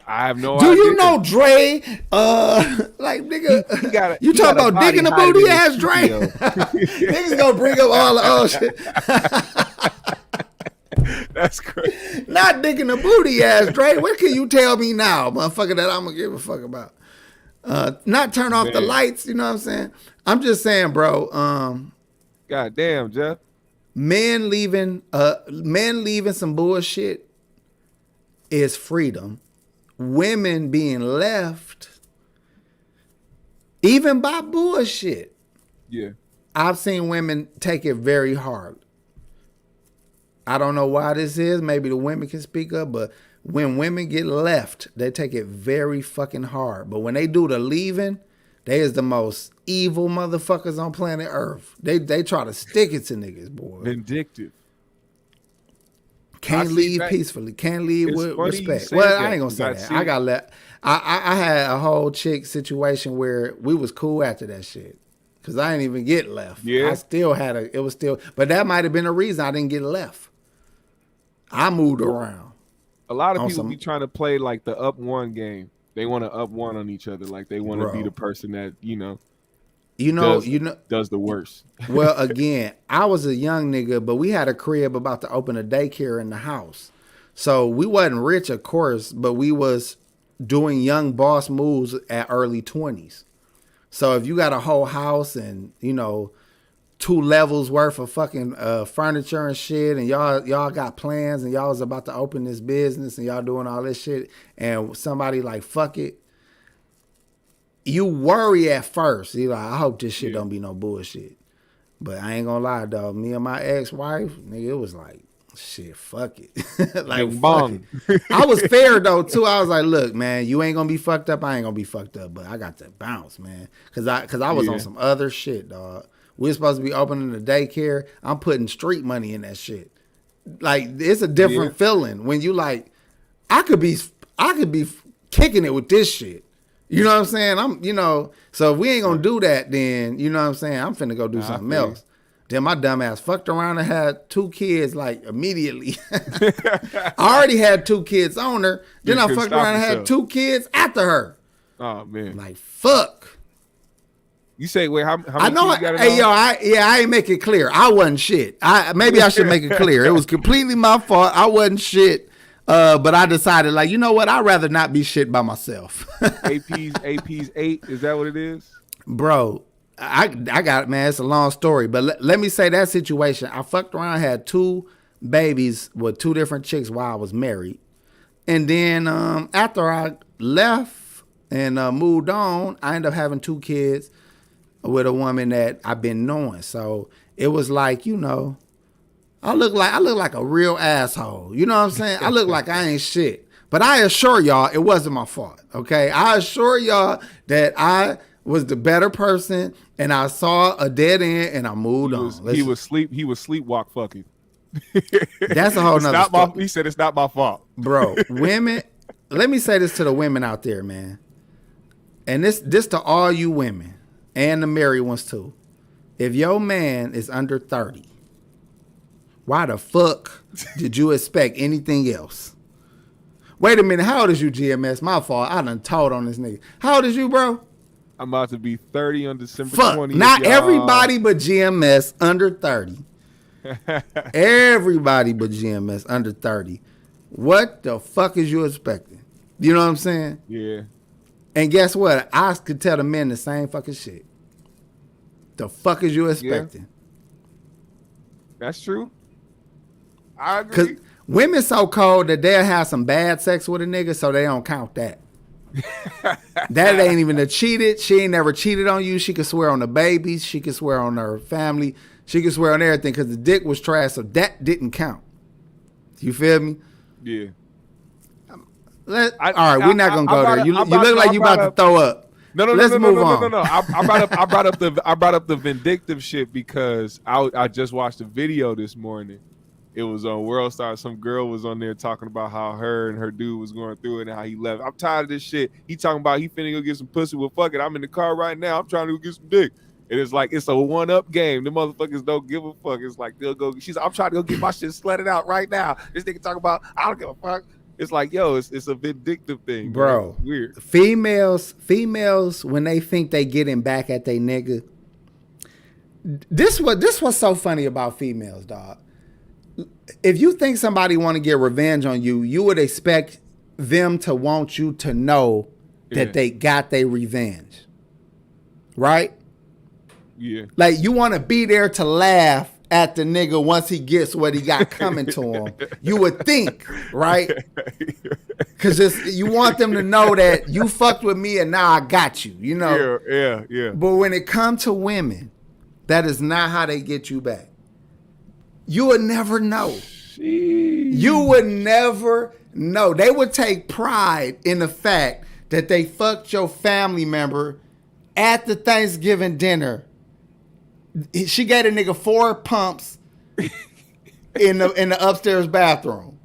Speaker 5: I have no idea.
Speaker 4: Do you know Dre? Like, nigga, you talking about digging a booty ass Dre? Niggas gonna bring up all the old shit.
Speaker 5: That's crazy.
Speaker 4: Not digging a booty ass Dre. What can you tell me now, motherfucker, that I'm gonna give a fuck about? Not turn off the lights. You know what I'm saying? I'm just saying, bro.
Speaker 5: God damn, Jeff.
Speaker 4: Men leaving some bullshit is freedom. Women being left, even by bullshit.
Speaker 5: Yeah.
Speaker 4: I've seen women take it very hard. I don't know why this is. Maybe the women can speak up, but when women get left, they take it very fucking hard. But when they do the leaving, they is the most evil motherfuckers on planet Earth. They try to stick it to niggas, boy.
Speaker 5: Vindictive.
Speaker 4: Can't leave peacefully. Can't leave with respect. Well, I ain't gonna say that. I had a whole chick situation where we was cool after that shit, because I didn't even get left.
Speaker 5: Yeah.
Speaker 4: I still had but that might have been a reason I didn't get left. I moved around.
Speaker 5: A lot of people be trying to play like the up one game. They want to up one on each other. Like they want to be the person that, does the worst.
Speaker 4: Well, again, I was a young nigga, but we had a crib about to open a daycare in the house. So we wasn't rich, of course, but we was doing young boss moves at early 20s. So if you got a whole house and, 2 levels worth of fucking furniture and shit, and y'all got plans and y'all was about to open this business and y'all doing all this shit, and somebody like, fuck it, you worry at first. You like, I hope this shit don't be no bullshit. But I ain't gonna lie, dog. Me and my ex-wife, nigga, it was like, shit, fuck it. Like, fuck it. I was fair, though, too. I was like, look, man, you ain't gonna be fucked up. I ain't gonna be fucked up. But I got to bounce, man. Because I was on some other shit, dog. We were supposed to be opening the daycare. I'm putting street money in that shit. Like, it's a different feeling when you like, I could be kicking it with this shit. You know what I'm saying? So if we ain't gonna do that, then you know what I'm saying? I'm finna go do something else. Then my dumb ass fucked around and had 2 kids like immediately. I already had 2 kids on her. Then I fucked around and had 2 kids after her.
Speaker 5: Oh man.
Speaker 4: Like, fuck.
Speaker 5: You say, wait, how
Speaker 4: I know.
Speaker 5: kids you got
Speaker 4: Hey, yo, I ain't make it clear. I wasn't shit. Maybe I should make it clear. It was completely my fault. I wasn't shit. But I decided, like, you know what? I'd rather not be shit by myself.
Speaker 5: AP's 8, is that what it is?
Speaker 4: Bro, I got it, man. It's a long story. But let me say that situation. I fucked around, had 2 babies with 2 different chicks while I was married. And then after I left and moved on, I ended up having 2 kids with a woman that I've been knowing. So it was like, I look like a real asshole. You know what I'm saying? I look like I ain't shit. But I assure y'all, it wasn't my fault. Okay, I assure y'all that I was the better person, and I saw a dead end, and I moved on.
Speaker 5: He was sleepwalk fucking.
Speaker 4: That's a whole nother story.
Speaker 5: He said it's not my fault,
Speaker 4: bro. Women, let me say this to the women out there, man, and this to all you women and the married ones too. If your man is under 30. Why the fuck did you expect anything else? Wait a minute. How old is you, GMS? My fault. I done told on this nigga. How old is you, bro?
Speaker 5: I'm about to be 30 on December 20th.
Speaker 4: Not everybody but GMS under 30. Everybody but GMS under 30. What the fuck is you expecting? You know what I'm saying?
Speaker 5: Yeah.
Speaker 4: And guess what? I could tell the men the same fucking shit. The fuck is you expecting?
Speaker 5: Yeah. That's true. I agree.
Speaker 4: Because women so cold that they'll have some bad sex with a nigga, so they don't count that. That ain't even a cheated. She ain't never cheated on you. She could swear on the babies. She could swear on her family. She could swear on everything because the dick was trash, so that didn't count. You feel me?
Speaker 5: Yeah.
Speaker 4: All right, we're not gonna go there. You look like you about to throw up.
Speaker 5: No.
Speaker 4: Let's move on.
Speaker 5: I brought up the vindictive shit because I just watched a video this morning. It was on World Star. Some girl was on there talking about how her and her dude was going through it and how he left. I'm tired of this shit. He talking about he finna go get some pussy. Well, fuck it. I'm in the car right now. I'm trying to go get some dick. And it's like, it's a one-up game. The motherfuckers don't give a fuck. It's like, they'll go. I'm trying to go get my shit slutted out right now. This nigga talking about, I don't give a fuck. It's like, yo, it's a vindictive thing.
Speaker 4: Bro.
Speaker 5: It's weird.
Speaker 4: Females, when they think they getting back at they nigga, this what's so funny about females, dog. If you think somebody want to get revenge on you, you would expect them to want you to know that they got their revenge. Right?
Speaker 5: Yeah.
Speaker 4: Like, you want to be there to laugh at the nigga once he gets what he got coming to him. You would think, right? Because you want them to know that you fucked with me and now I got you, you know?
Speaker 5: Yeah.
Speaker 4: But when it comes to women, that is not how they get you back. You would never know.
Speaker 5: Jeez.
Speaker 4: You would never know. They would take pride in the fact that they fucked your family member at the Thanksgiving dinner. She gave a nigga 4 pumps in the upstairs bathroom.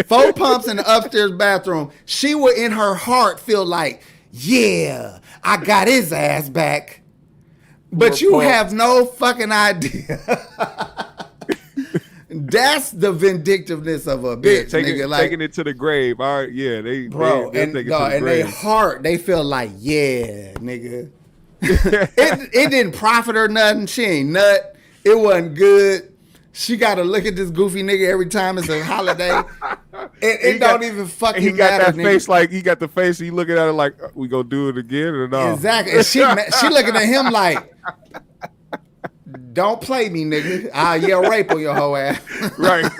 Speaker 4: 4 pumps in the upstairs bathroom. She would, in her heart, feel like, yeah, I got his ass back. But you have no fucking idea. That's the vindictiveness of a bitch, nigga.
Speaker 5: Taking it to the grave. All right, yeah,
Speaker 4: they heart, they feel like, yeah, nigga. it didn't profit her nothing. She ain't nut. It wasn't good. She got to look at this goofy nigga every time it's a holiday. It don't even fucking
Speaker 5: he got
Speaker 4: matter.
Speaker 5: That face like he got the face. He looking at her like, we gonna do it again or not?
Speaker 4: Exactly. And she looking at him like, don't play me, nigga. I'll yell rape on your whole ass.
Speaker 5: Right.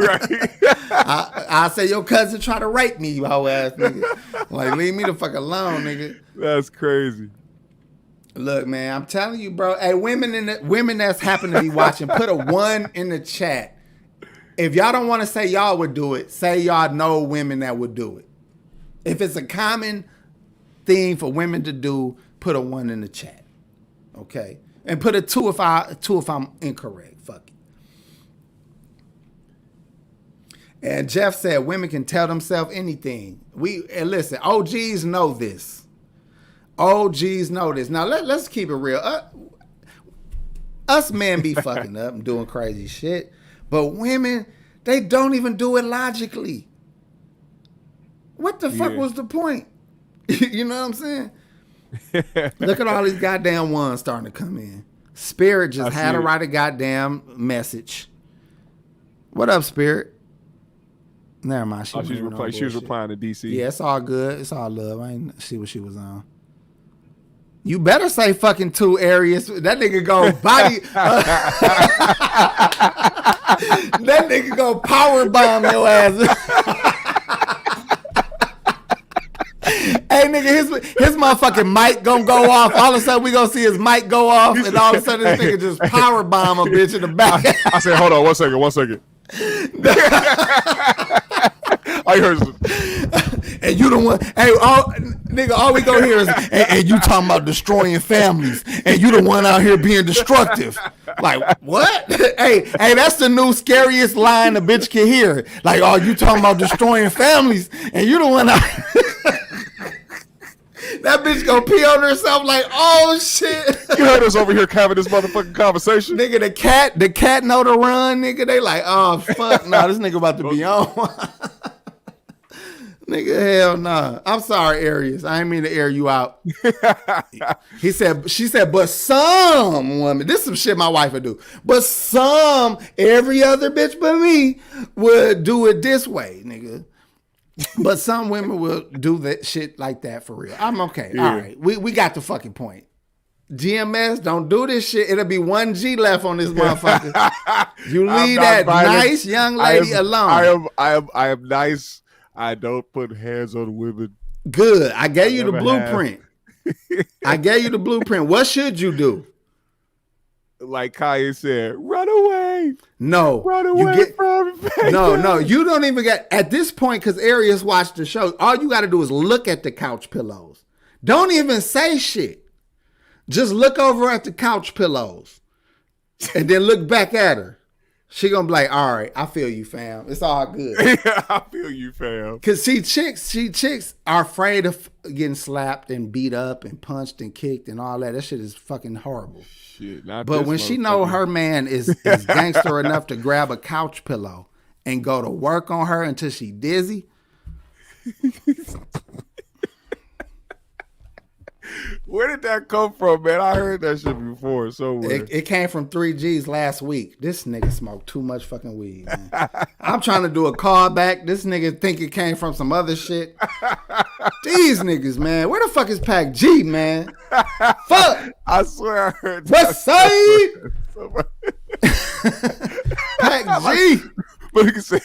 Speaker 4: I'll say your cousin try to rape me, you whole ass nigga. Like, leave me the fuck alone, nigga.
Speaker 5: That's crazy.
Speaker 4: Look, man, I'm telling you, bro. Hey, women that's happen to be watching, put a 1 in the chat. If y'all don't want to say y'all would do it, say y'all know women that would do it. If it's a common thing for women to do, put a 1 in the chat. Okay? And put a 2 if I'm incorrect. Fuck it. And Jeff said women can tell themselves anything. And listen, OGs know this. OGs know this. Now let's keep it real. Us men be fucking up and doing crazy shit, but women, they don't even do it logically. What the fuck was the point? You know what I'm saying? Look at all these goddamn ones starting to come in. Spirit just had to write a goddamn message. What up, Spirit? Never mind. She
Speaker 5: was replying to DC.
Speaker 4: Yeah, it's all good. It's all love. I ain't see what she was on. You better say fucking 2 areas. That nigga go body. That nigga go power bomb your ass. Hey nigga, his motherfucking mic gonna go off. All of a sudden we gonna see his mic go off, and all of a sudden this nigga just power bomb a bitch in the back.
Speaker 5: I said, hold on, one second. I heard some.
Speaker 4: And you the one, hey, all we go here is, and you talking about destroying families, and you the one out here being destructive. Like, what? hey, that's the new scariest line a bitch can hear. Like, oh, you talking about destroying families, and you the one out That bitch gonna pee on herself like, oh shit.
Speaker 5: You heard us over here having this motherfucking conversation.
Speaker 4: Nigga, the cat know to run, nigga. They like, oh fuck, no, this nigga about to be on. Nigga, hell nah. I'm sorry, Arius. I didn't mean to air you out. She said, but some women, this is some shit my wife would do. But every other bitch but me would do it this way, nigga. But some women will do that shit like that for real. I'm okay. Yeah. All right. We got the fucking point. GMS, don't do this shit. It'll be 1 G left on this motherfucker. You leave that nice young lady alone.
Speaker 5: I am nice. I don't put hands on women.
Speaker 4: Good. I gave you the blueprint. I gave you the blueprint. What should you do?
Speaker 5: Like Kanye said, run away.
Speaker 4: No.
Speaker 5: Run away from me.
Speaker 4: No. You don't even get, at this point, because Arius watched the show, all you got to do is look at the couch pillows. Don't even say shit. Just look over at the couch pillows and then look back at her. She gonna be like, all right, I feel you, fam. It's all good.
Speaker 5: Yeah, I feel you, fam.
Speaker 4: Cause chicks are afraid of getting slapped and beat up and punched and kicked and all that. That shit is fucking horrible.
Speaker 5: Shit,
Speaker 4: but when she know her man is gangster enough to grab a couch pillow and go to work on her until she dizzy.
Speaker 5: Where did that come from, man? I heard that shit before somewhere.
Speaker 4: It came from 3G's last week. This nigga smoked too much fucking weed, man. I'm trying to do a callback. This nigga think it came from some other shit. These niggas, man. Where the fuck is Pac G, man? Fuck.
Speaker 5: I swear I heard that.
Speaker 4: What's side? Pac G.
Speaker 5: But you can say,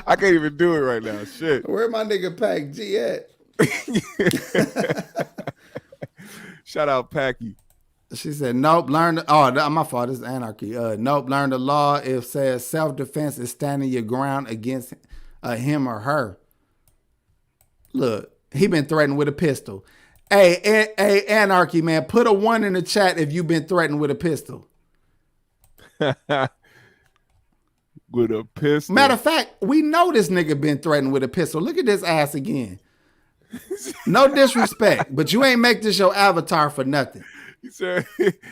Speaker 5: I can't even do it right now. Shit.
Speaker 4: Where my nigga Pac G at?
Speaker 5: Shout out Packy.
Speaker 4: She said, nope, my fault, this is anarchy. Nope, learn the law if says self-defense is standing your ground against him or her. Look, he been threatened with a pistol. Hey, anarchy, man, put a 1 in the chat if you've been threatened with a pistol.
Speaker 5: With a pistol?
Speaker 4: Matter of fact, we know this nigga been threatened with a pistol. Look at this ass again. No disrespect, but you ain't make this your avatar for nothing.
Speaker 5: He said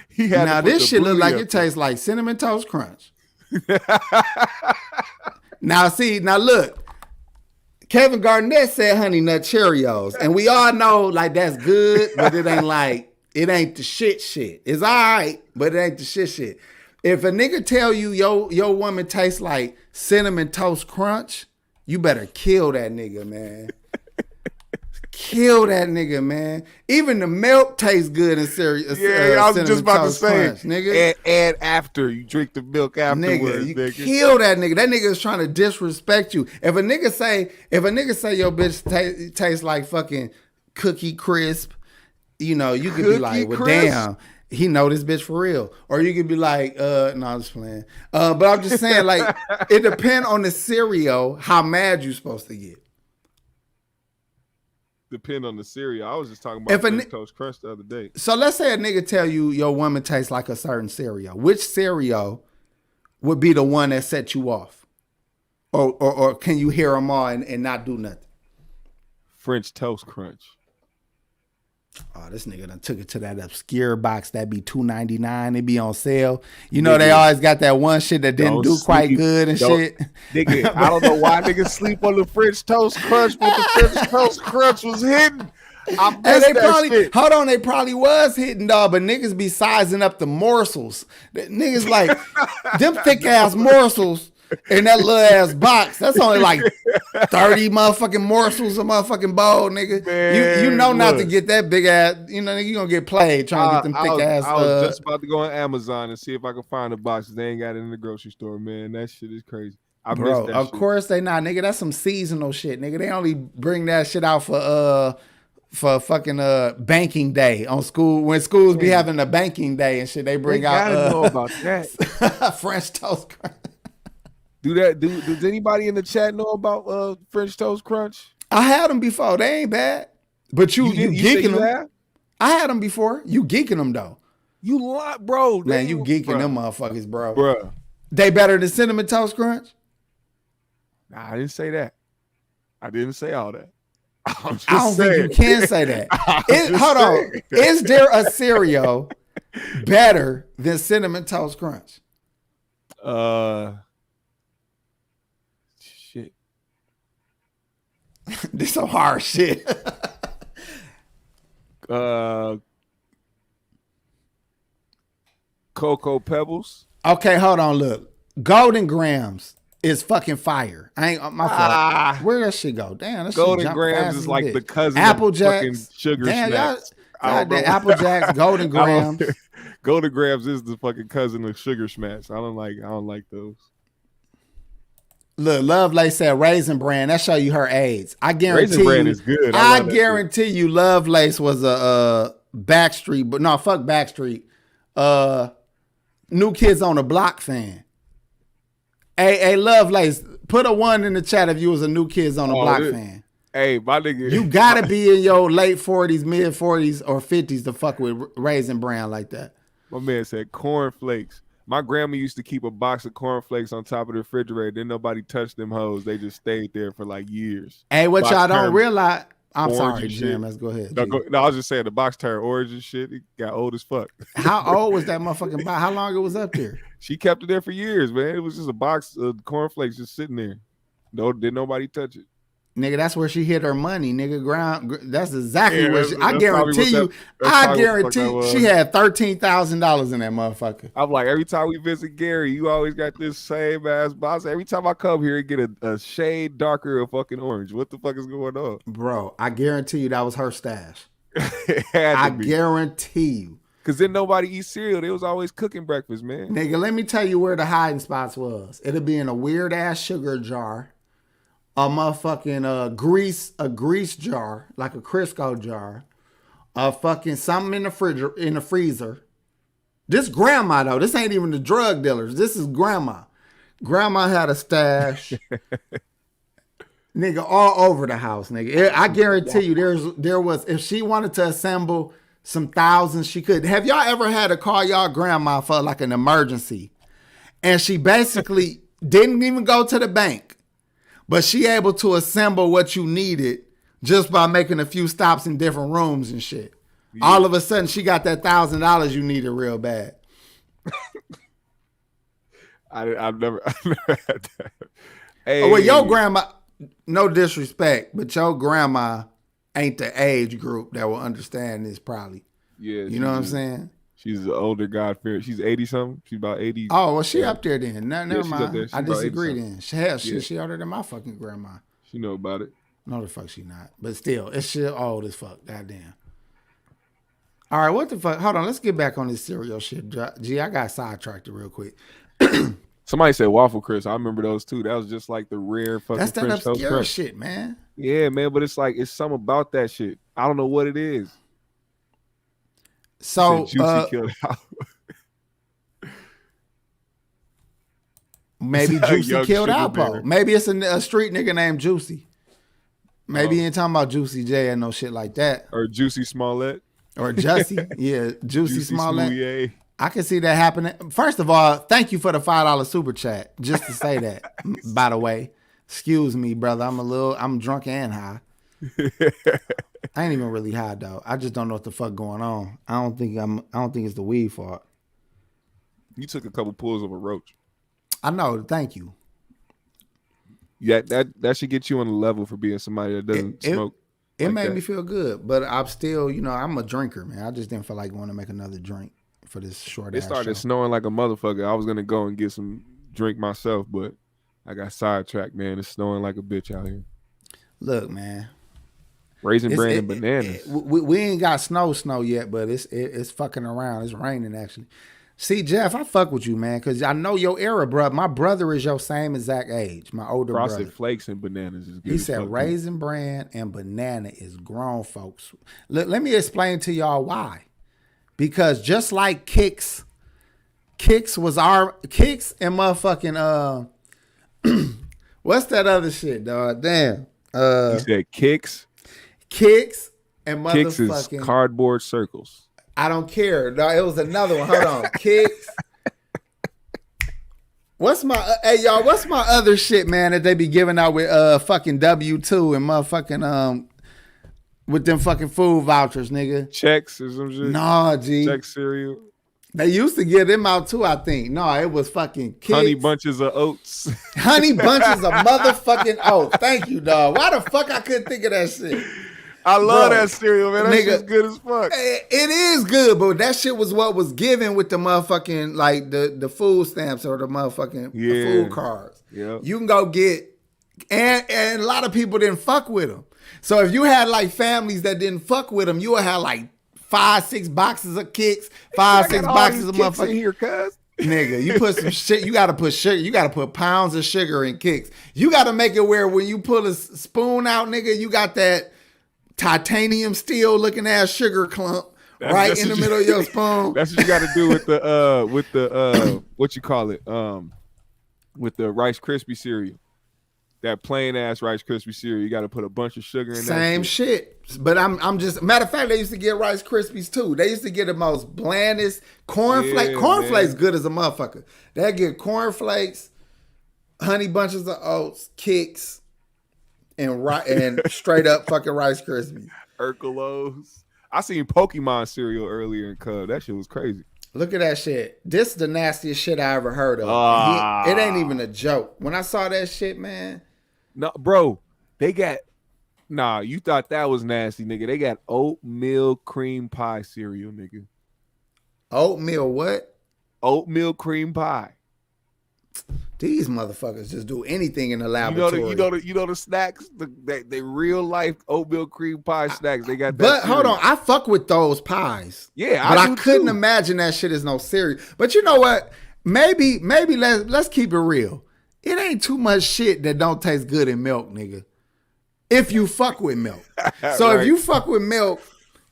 Speaker 5: he had.
Speaker 4: Now this shit look like it tastes like Cinnamon Toast Crunch. Now look, Kevin Garnett said Honey Nut Cheerios, and we all know like that's good, but it ain't the shit. It's all right, but it ain't the shit. If a nigga tell you your woman tastes like Cinnamon Toast Crunch, you better kill that nigga, man. Kill that nigga, man. Even the milk tastes good in cereal.
Speaker 5: Yeah, I was just about to say,
Speaker 4: crunch, nigga.
Speaker 5: And after you drink the milk afterwards,
Speaker 4: nigga. Kill that nigga. That nigga is trying to disrespect you. If a nigga say your bitch tastes like fucking Cookie Crisp, you know, you could be like, well, damn, he know this bitch for real. Or you could be like, no, I'm just playing. But I'm just saying, like, it depends on the cereal how mad you supposed to get.
Speaker 5: Depend on the cereal. I was just talking about Toast Crunch the other day.
Speaker 4: So let's say a nigga tell you your woman tastes like a certain cereal. Which cereal would be the one that set you off? Or can you hear them all and not do nothing?
Speaker 5: French Toast Crunch.
Speaker 4: Oh, this nigga done took it to that obscure box that be $2.99. It be on sale. You know, they always got that one shit that didn't do quite good and shit.
Speaker 5: Nigga, I don't know why niggas sleep on the French Toast Crunch, but the French Toast Crunch was hidden.
Speaker 4: Hold on, they probably was hitting, dog, but niggas be sizing up the morsels. Niggas like, them thick ass morsels in that little ass box. That's only like 30 motherfucking morsels of motherfucking bowl, nigga. Man, you know not to get that big ass, you know, you gonna get played trying to get them thick ass.
Speaker 5: I was just about to go on Amazon and see if I can find the boxes. They ain't got it in the grocery store, man. That shit is crazy.
Speaker 4: Bro, of course they not, nigga. That's some seasonal shit, nigga. They only bring that shit out for fucking banking day on school when schools be having a banking day and shit. They bring out.
Speaker 5: Gotta know about that.
Speaker 4: French Toast Crunch.
Speaker 5: Does anybody in the chat know about French Toast Crunch?
Speaker 4: I had them before. They ain't bad. But you geeking them.
Speaker 5: Have?
Speaker 4: I had them before. You geeking them though.
Speaker 5: You lot, bro.
Speaker 4: Man, you geeking them motherfuckers, bro.
Speaker 5: Bro.
Speaker 4: They better than Cinnamon Toast Crunch?
Speaker 5: Nah, I didn't say that. I didn't say all that.
Speaker 4: I don't think you can say that. Hold on. Is there a cereal better than Cinnamon Toast Crunch?
Speaker 5: Shit.
Speaker 4: This some hard shit.
Speaker 5: Cocoa Pebbles.
Speaker 4: Okay, hold on. Look, Golden Grams is fucking fire. I ain't my fault. Where does she go? Damn, that
Speaker 5: Golden Grams is like the cousin
Speaker 4: Apple
Speaker 5: of fucking
Speaker 4: Jacks.
Speaker 5: Sugar
Speaker 4: Damn,
Speaker 5: Smacks.
Speaker 4: Apple Jacks, Golden Grams.
Speaker 5: Golden Grams is the fucking cousin of Sugar Smacks. I don't like those.
Speaker 4: Look, Lovelace said Raisin Bran. That show you her age. I guarantee
Speaker 5: Raisin Bran is good.
Speaker 4: I guarantee you Lovelace was a Backstreet, but no, fuck Backstreet. New Kids on the Block fan. Hey, Lovelace, put a 1 in the chat if you was a New Kids on the Block fan.
Speaker 5: Hey, my nigga.
Speaker 4: You gotta be in your late 40s, mid 40s, or 50s to fuck with Raisin Bran like that.
Speaker 5: My man said cornflakes. My grandma used to keep a box of cornflakes on top of the refrigerator. Then nobody touched them hoes. They just stayed there for like years.
Speaker 4: Hey, what y'all don't realize. I'm sorry, Jim. Let's go ahead.
Speaker 5: No, I was just saying the box turned orange and shit. It got old as fuck.
Speaker 4: How old was that motherfucking box? How long it was up there?
Speaker 5: She kept it there for years, man. It was just a box of cornflakes just sitting there. No, didn't nobody touch it.
Speaker 4: Nigga, that's where she hid her money, nigga. That's exactly where she. I guarantee you. I guarantee she had $13,000 in that motherfucker.
Speaker 5: I'm like, every time we visit Gary, you always got this same ass box. Every time I come here, it get a shade darker of fucking orange. What the fuck is going on,
Speaker 4: bro? I guarantee you that was her stash. I guarantee you.
Speaker 5: Cause then nobody eats cereal. They was always cooking breakfast, man.
Speaker 4: Nigga, let me tell you where the hiding spots was. It'll be in a weird ass sugar jar. A motherfucking grease jar, like a Crisco jar, a fucking something in the freezer. This grandma though, this ain't even the drug dealers. This is grandma. Grandma had a stash, nigga, all over the house, nigga. I guarantee you, there was if she wanted to assemble some thousands, she could. Have y'all ever had to call y'all grandma for like an emergency, and she basically didn't even go to the bank? But she able to assemble what you needed just by making a few stops in different rooms and shit. Yeah. All of a sudden, she got that $1,000 you needed real bad.
Speaker 5: I've never had that. Hey.
Speaker 4: Oh, well, your grandma, no disrespect, but your grandma ain't the age group that will understand this probably.
Speaker 5: Yeah.
Speaker 4: You know what I'm saying?
Speaker 5: She's an older God-fearing. She's 80-something. She's about 80.
Speaker 4: Oh, well, she up there then. Never mind. I disagree then. She older than my fucking grandma.
Speaker 5: She know about it.
Speaker 4: No, the fuck she not. But still, it's shit old as fuck. Goddamn. All right, what the fuck? Hold on. Let's get back on this cereal shit. Gee, I got sidetracked real quick.
Speaker 5: Somebody said Waffle Crisp. I remember those too. That was just like the rare fucking
Speaker 4: That's that
Speaker 5: French toast
Speaker 4: obscure
Speaker 5: crunch.
Speaker 4: Shit, man.
Speaker 5: Yeah, man. But it's like, it's something about that shit. I don't know what it is.
Speaker 4: So,
Speaker 5: Juicy killed out.
Speaker 4: Maybe Juicy killed Alpo. Maybe it's a street nigga named Juicy. Maybe he ain't talking about Juicy J and no shit like that.
Speaker 5: Or Jussie Smollett.
Speaker 4: Or Jussie. Yeah, Juicy Smollett. I can see that happening. First of all, thank you for the $5 super chat. Just to say that, by the way. Excuse me, brother. I'm drunk and high. I ain't even really high though. I just don't know what the fuck going on. I don't think it's the weed fault.
Speaker 5: You took a couple pulls of a roach.
Speaker 4: I know. Thank you.
Speaker 5: Yeah, that should get you on the level for being somebody that doesn't smoke.
Speaker 4: It made me feel good, but I'm still, I'm a drinker, man. I just didn't feel like going to make another drink for this short ass show.
Speaker 5: It started snowing like a motherfucker. I was gonna go and get some drink myself, but I got sidetracked, man. It's snowing like a bitch out here.
Speaker 4: Look, man.
Speaker 5: Raisin Bran and bananas.
Speaker 4: We ain't got snow yet, but it's fucking around. It's raining actually. See, Jeff, I fuck with you, man, because I know your era, bro. My brother is your same exact age. My older
Speaker 5: Frosted
Speaker 4: brother.
Speaker 5: Flakes and bananas is good.
Speaker 4: He said Raisin Bran and banana is grown folks. Let me explain to y'all why. Because just like Kix and motherfucking What's that other shit, dog? Damn.
Speaker 5: You said kicks.
Speaker 4: Kicks and
Speaker 5: Kicks
Speaker 4: motherfucking
Speaker 5: is cardboard circles.
Speaker 4: I don't care. No, it was another one. Hold on. Kicks. What's my other shit, man, that they be giving out with fucking W2 and motherfucking with them fucking food vouchers, nigga?
Speaker 5: Checks or some shit?
Speaker 4: Nah, G.
Speaker 5: Check cereal.
Speaker 4: They used to give them out too, I think. No, it was fucking Kicks.
Speaker 5: Honey bunches of oats.
Speaker 4: Honey bunches of motherfucking oats. Thank you, dog. Why the fuck I couldn't think of that shit?
Speaker 5: I love that cereal, man. That
Speaker 4: nigga,
Speaker 5: shit's good as fuck.
Speaker 4: It is good, but that shit was what was given with the motherfucking, like, the food stamps or the motherfucking the food cards.
Speaker 5: Yeah.
Speaker 4: You can go get, and a lot of people didn't fuck with them. So if you had, like, families that didn't fuck with them, you would have, like, 5-6 boxes of Kicks, 5-6 boxes of motherfucking.
Speaker 5: In here, cuz.
Speaker 4: Nigga, you put some shit, you gotta put sugar, you gotta put pounds of sugar in Kicks. You gotta make it where when you pull a spoon out, nigga, you got that titanium steel looking ass sugar clump that's in the middle of your spoon.
Speaker 5: That's what you got to do with the what you call it with the Rice Krispie cereal. That plain ass Rice Krispie cereal, you got to put a bunch of sugar in.
Speaker 4: Same shit. But I'm just matter of fact, they used to get Rice Krispies too. They used to get the most blandest cornflakes. Cornflakes good as a motherfucker. They get cornflakes, honey bunches of oats, Kicks. And straight up fucking Rice Krispies.
Speaker 5: Urkelos. I seen Pokemon cereal earlier in Cub. That shit was crazy.
Speaker 4: Look at that shit. This is the nastiest shit I ever heard of. It ain't even a joke. When I saw that shit, man.
Speaker 5: No, bro, they got. Nah, you thought that was nasty, nigga. They got oatmeal cream pie cereal, nigga.
Speaker 4: Oatmeal what?
Speaker 5: Oatmeal cream pie.
Speaker 4: These motherfuckers just do anything in the laboratory.
Speaker 5: You know the snacks, the real life oatmeal cream pie snacks. They got that.
Speaker 4: But hold on, I fuck with those pies.
Speaker 5: Yeah,
Speaker 4: but I couldn't imagine that shit is no cereal. But you know what? Maybe let's keep it real. It ain't too much shit that don't taste good in milk, nigga. If you fuck with milk. So right. If you fuck with milk,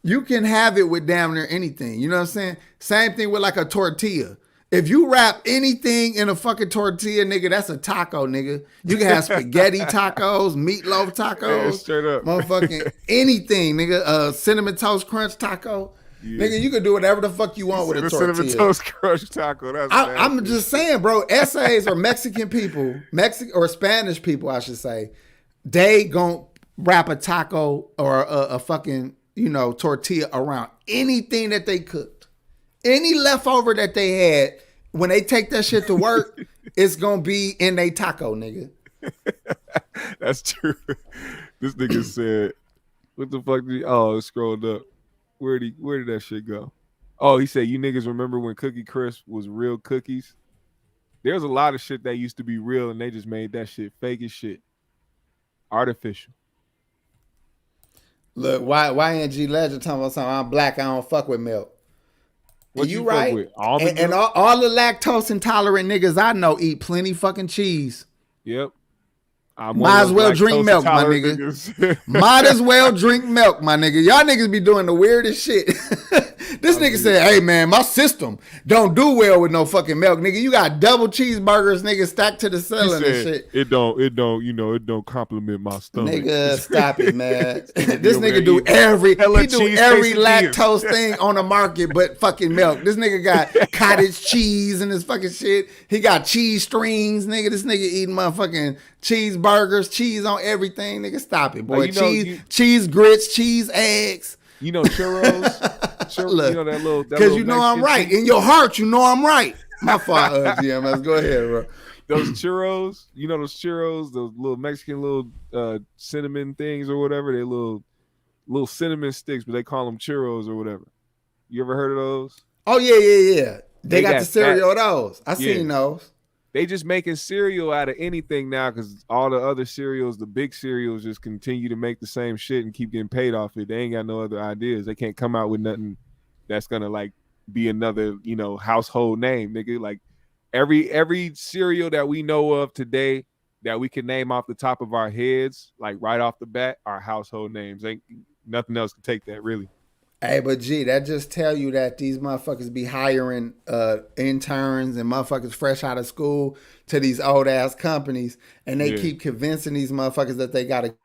Speaker 4: you can have it with damn near anything. You know what I'm saying? Same thing with like a tortilla. If you wrap anything in a fucking tortilla, nigga, that's a taco, nigga. You can have spaghetti tacos, meatloaf tacos.
Speaker 5: Yeah, straight up.
Speaker 4: Motherfucking anything, nigga. Cinnamon Toast Crunch taco. Yeah. Nigga, you can do whatever the fuck you want with a tortilla.
Speaker 5: Cinnamon Toast Crunch taco.
Speaker 4: I'm just saying, bro, essays or Mexican people, or Spanish people, I should say, they gon' wrap a taco or a fucking, tortilla around anything that they cooked. Any leftover that they had, when they take that shit to work, it's gonna be in a taco, nigga.
Speaker 5: That's true. This nigga said, "What the fuck did?" It scrolled up. Where did that shit go? Oh, he said, "You niggas remember when Cookie Crisp was real cookies? There's a lot of shit that used to be real, and they just made that shit fake as shit, artificial."
Speaker 4: Look, YNG Legend talking about something. I'm black. I don't fuck with milk.
Speaker 5: What
Speaker 4: you right?
Speaker 5: With?
Speaker 4: And all the lactose intolerant niggas I know eat plenty fucking cheese.
Speaker 5: Yep.
Speaker 4: Might as well drink milk, my nigga. Might as well drink milk, my nigga. Y'all niggas be doing the weirdest shit. This nigga said, "Hey man, my system don't do well with no fucking milk, nigga. You got double cheeseburgers, nigga, stacked to the ceiling and shit.
Speaker 5: It don't compliment my stomach."
Speaker 4: Nigga, stop it, man. This nigga do every lactose thing on the market, but fucking milk. This nigga got cottage cheese and his fucking shit. He got cheese strings, nigga. This nigga eating motherfucking cheeseburgers, cheese on everything, nigga. Stop it, boy. Cheese grits, cheese eggs.
Speaker 5: Churros.
Speaker 4: Look, because I'm right. In your heart, I'm right. My fault, GMS. Go ahead, bro.
Speaker 5: Those churros, those little Mexican little cinnamon things or whatever. They little cinnamon sticks, but they call them churros or whatever. You ever heard of those?
Speaker 4: Oh yeah. They got the cereal of those. I seen those.
Speaker 5: They just making cereal out of anything now because all the other cereals, the big cereals, just continue to make the same shit and keep getting paid off it. They ain't got no other ideas. They can't come out with nothing that's gonna like be another, household name, nigga. Like every cereal that we know of today that we can name off the top of our heads, like right off the bat, are household names. Ain't nothing else can take that, really.
Speaker 4: Hey, but G, that just tell you that these motherfuckers be hiring interns and motherfuckers fresh out of school to these old ass companies, and they keep convincing these motherfuckers that they gotta.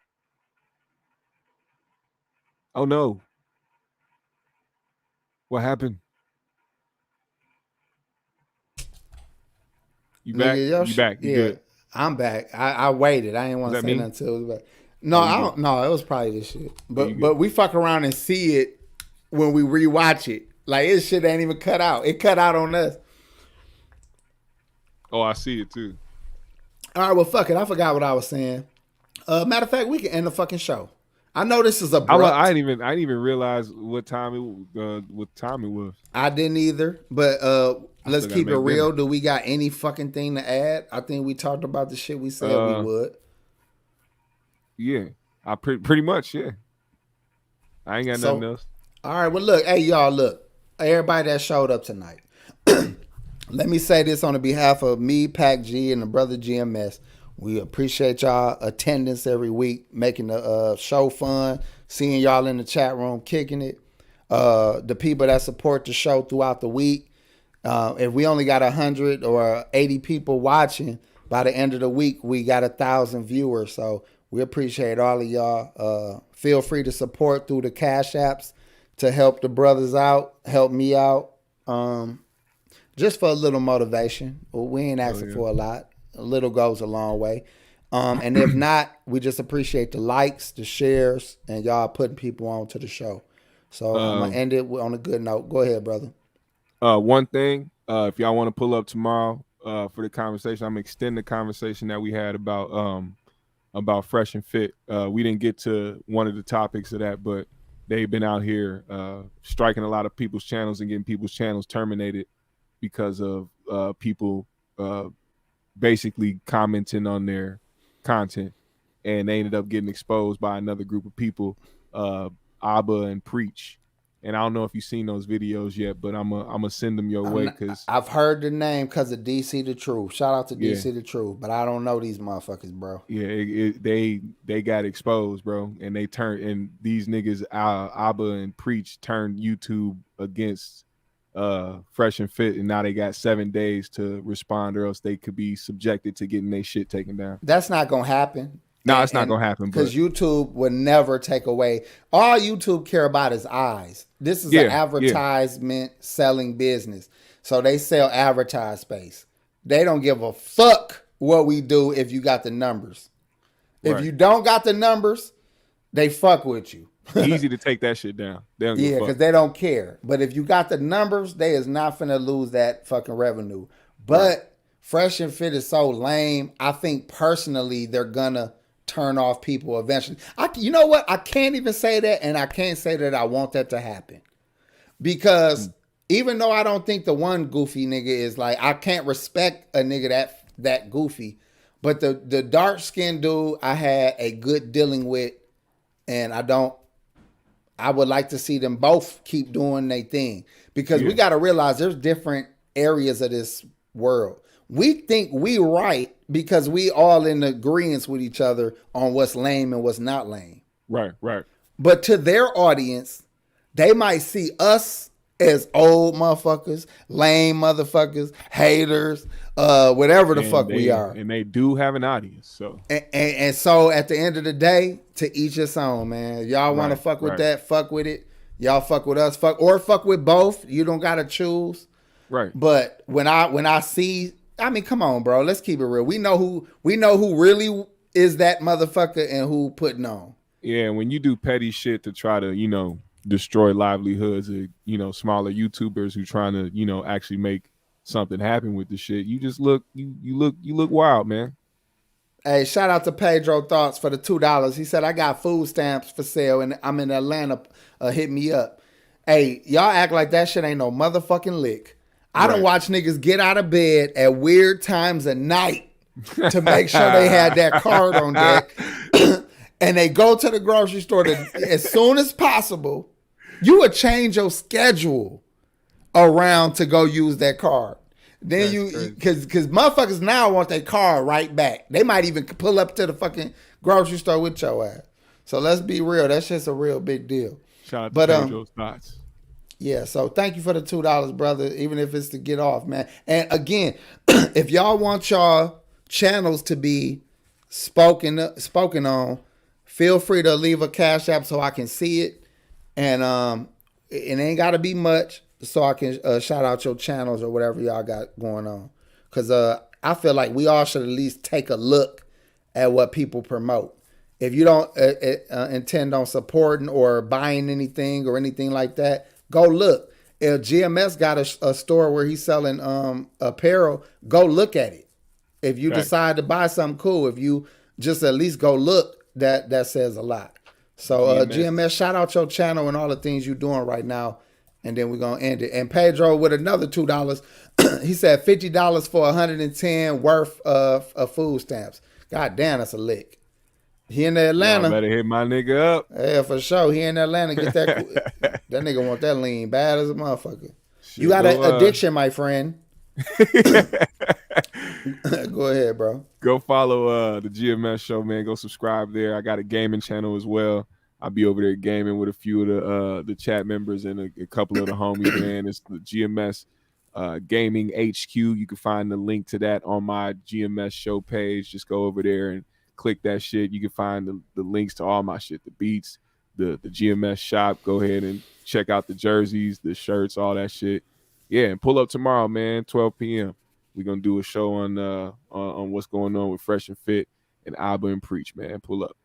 Speaker 5: Oh no! What happened? You back? You back? You good?
Speaker 4: I'm back. I waited. I didn't want to say nothing until it was back. No, I don't. No, it was probably this shit. But we fuck around and see it when we rewatch it. Like, this shit ain't even cut out. It cut out on us.
Speaker 5: Oh, I see it too.
Speaker 4: All right, well, fuck it. I forgot what I was saying. Matter of fact, we can end the fucking show. I know this is abrupt.
Speaker 5: I didn't even realize what time it was.
Speaker 4: I didn't either. But let's keep it real. Do we got any fucking thing to add? I think we talked about the shit we said we would.
Speaker 5: Yeah, I pretty much, yeah. I ain't got nothing else.
Speaker 4: All right, well, look, hey, y'all, look. Everybody that showed up tonight. Let me say this on the behalf of me, Pac G, and the brother GMS. We appreciate y'all attendance every week, making the show fun, seeing y'all in the chat room, kicking it. The people that support the show throughout the week. If we only got 100 or 80 people watching, by the end of the week, we got 1,000 viewers. So we appreciate all of y'all. Feel free to support through the Cash Apps to help the brothers out, help me out. Just for a little motivation. We ain't asking for a lot. A little goes a long way. And if not, we just appreciate the likes, the shares, and y'all putting people on to the show. So I'm going to end it on a good note. Go ahead, brother.
Speaker 5: One thing, if y'all want to pull up tomorrow for the conversation, I'm extending the conversation that we had about Fresh and Fit. We didn't get to one of the topics of that, but they've been out here striking a lot of people's channels and getting people's channels terminated because of people basically commenting on their content, and they ended up getting exposed by another group of people, Abba and Preach. And I don't know if you've seen those videos yet, but I'm gonna send them your way because
Speaker 4: I've heard the name because of DC the Truth. Shout out to DC the Truth, but I don't know these motherfuckers, bro.
Speaker 5: Yeah, they got exposed, bro, and they turned, and these niggas, Abba and Preach, turned YouTube against Fresh and Fit, and now they got 7 days to respond, or else they could be subjected to getting their shit taken down.
Speaker 4: That's not gonna happen.
Speaker 5: No, it's not gonna happen
Speaker 4: because YouTube would never take away. All YouTube care about is eyes. This is an advertisement selling business, so they sell advertised space. They don't give a fuck what we do if you got the numbers. If you don't got the numbers, they fuck with you.
Speaker 5: Easy to take that shit down. They don't give a fuck.
Speaker 4: Because they don't care. But if you got the numbers, they is not finna lose that fucking revenue. But Fresh and Fit is so lame. I think personally they're gonna turn off people eventually. You know what? I can't even say that, and I can't say that I want that to happen. Because even though I don't think the one goofy nigga is like, I can't respect a nigga that goofy. But the dark-skinned dude I had a good dealing with, and I would like to see them both keep doing their thing. Because we got to realize there's different areas of this world. We think we right because we all in agreement with each other on what's lame and what's not lame.
Speaker 5: Right.
Speaker 4: But to their audience, they might see us as old motherfuckers, lame motherfuckers, haters, whatever the fuck we are.
Speaker 5: And they do have an audience. So
Speaker 4: and so at the end of the day, to each its own, man. Y'all want to fuck with that, fuck with it. Y'all fuck with us, fuck with both. You don't gotta choose.
Speaker 5: Right.
Speaker 4: But when I see, I mean, come on, bro. Let's keep it real. We know who really is that motherfucker and who putting on.
Speaker 5: Yeah, when you do petty shit to try to, destroy livelihoods of, smaller YouTubers who trying to, actually make something happen with the shit, you just look wild, man.
Speaker 4: Hey, shout out to Pedro Thoughts for the $2. He said, I got food stamps for sale and I'm in Atlanta. Hit me up. Hey, y'all act like that shit ain't no motherfucking lick. I done watch niggas get out of bed at weird times of night to make sure they had that card on deck. And they go to the grocery store as soon as possible. You would change your schedule around to go use that card. Then because motherfuckers now want their card right back. They might even pull up to the fucking grocery store with your ass. So let's be real. That's just a real big deal.
Speaker 5: Shout out to Pedro's Thoughts.
Speaker 4: Yeah, so thank you for the $2, brother, even if it's to get off, man. And again, if y'all want y'all channels to be spoken on, feel free to leave a Cash App so I can see it. And it ain't got to be much so I can shout out your channels or whatever y'all got going on. Because I feel like we all should at least take a look at what people promote. If you don't intend on supporting or buying anything or anything like that, go look. If GMS got a store where he's selling apparel, go look at it. If you decide to buy something cool, if you just at least go look, that says a lot. So GMS, shout out your channel and all the things you're doing right now. And then we're going to end it. And Pedro with another $2. He said $50 for 110 worth of food stamps. God damn, that's a lick. He in Atlanta.
Speaker 5: Y'all better hit my nigga up.
Speaker 4: Yeah, for sure. He in Atlanta. Get that. That nigga want that lean bad as a motherfucker. You got an addiction, my friend. Go ahead, bro.
Speaker 5: Go follow the GMS show, man. Go subscribe there. I got a gaming channel as well. I'll be over there gaming with a few of the chat members and a couple of the homies, man. It's the GMS Gaming HQ. You can find the link to that on my GMS show page. Just go over there and click that shit. You can find the links to all my shit, the beats, the GMS shop. Go ahead and check out the jerseys, the shirts, all that shit. Yeah, and pull up tomorrow, man, 12 p.m. We're going to do a show on what's going on with Fresh and Fit and Abba and Preach, man. Pull up.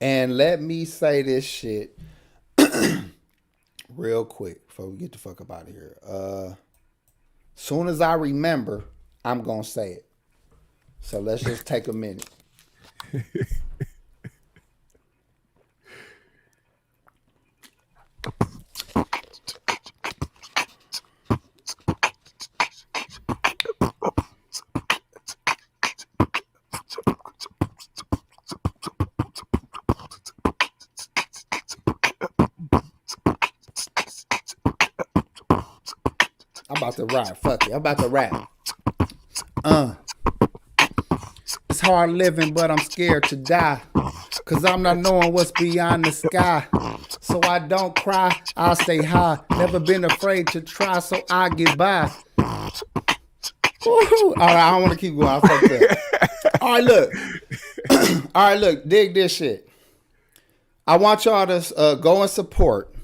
Speaker 4: And let me say this shit real quick before we get the fuck up out of here. Soon as I remember, I'm going to say it. So let's just take a minute. I'm about to rap. Fuck it. I'm about to rap. It's hard living, but I'm scared to die. Cause I'm not knowing what's beyond the sky. So I don't cry, I stay high. Never been afraid to try, so I get by. Woo-hoo. All right, I don't want to keep going. I fucked up. All right, look. All right, look. Dig this shit. I want y'all to go and support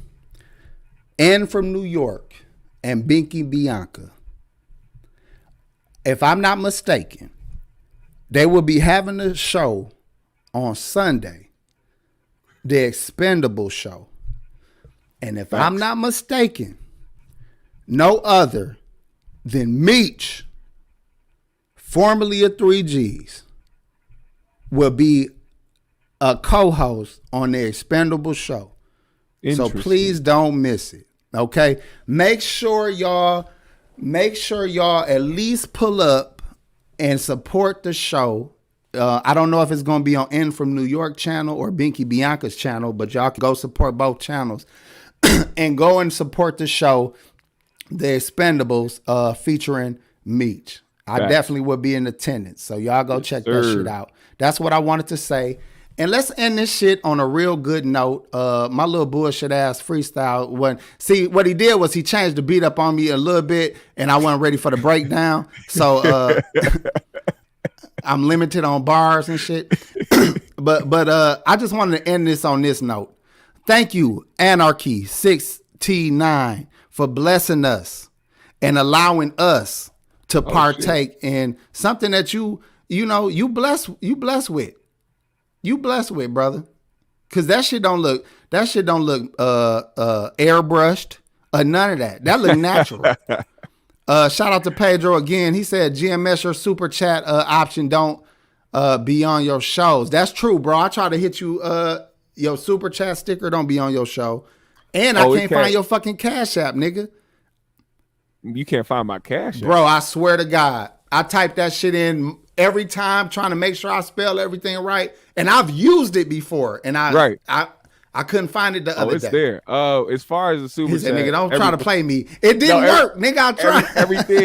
Speaker 4: Ann from New York and Binky Bianca. If I'm not mistaken, they will be having a show on Sunday, the Expendable show. And if I'm not mistaken, no other than Meech, formerly of 3G's, will be a co-host on the Expendable show. So please don't miss it. Okay? Make sure y'all at least pull up and support the show. I don't know if it's going to be on N from New York channel or Binky Bianca's channel, but y'all can go support both channels and go and support the show, The Expendables, featuring Meech. I definitely will be in attendance. So y'all go check that shit out. That's what I wanted to say. And let's end this shit on a real good note. My little bullshit ass freestyle. See, what he did was he changed the beat up on me a little bit, and I wasn't ready for the breakdown. So I'm limited on bars and shit. but I just wanted to end this on this note. Thank you, Anarchy 6T9, for blessing us and allowing us to partake in something that you blessed with. You blessed with, brother. Cause that shit don't look airbrushed or none of that. That look natural. Shout out to Pedro again. He said GMS your super chat option don't be on your shows. That's true, bro. I try to hit you your super chat sticker don't be on your show. And I can't find your fucking Cash App, nigga.
Speaker 5: You can't find my Cash App.
Speaker 4: Bro, I swear to God. I type that shit in every time trying to make sure I spell everything right. And I've used it before. And I couldn't find it the other day.
Speaker 5: It's there. As far as the super chat,
Speaker 4: nigga, don't try to play me. It didn't work, nigga. I tried.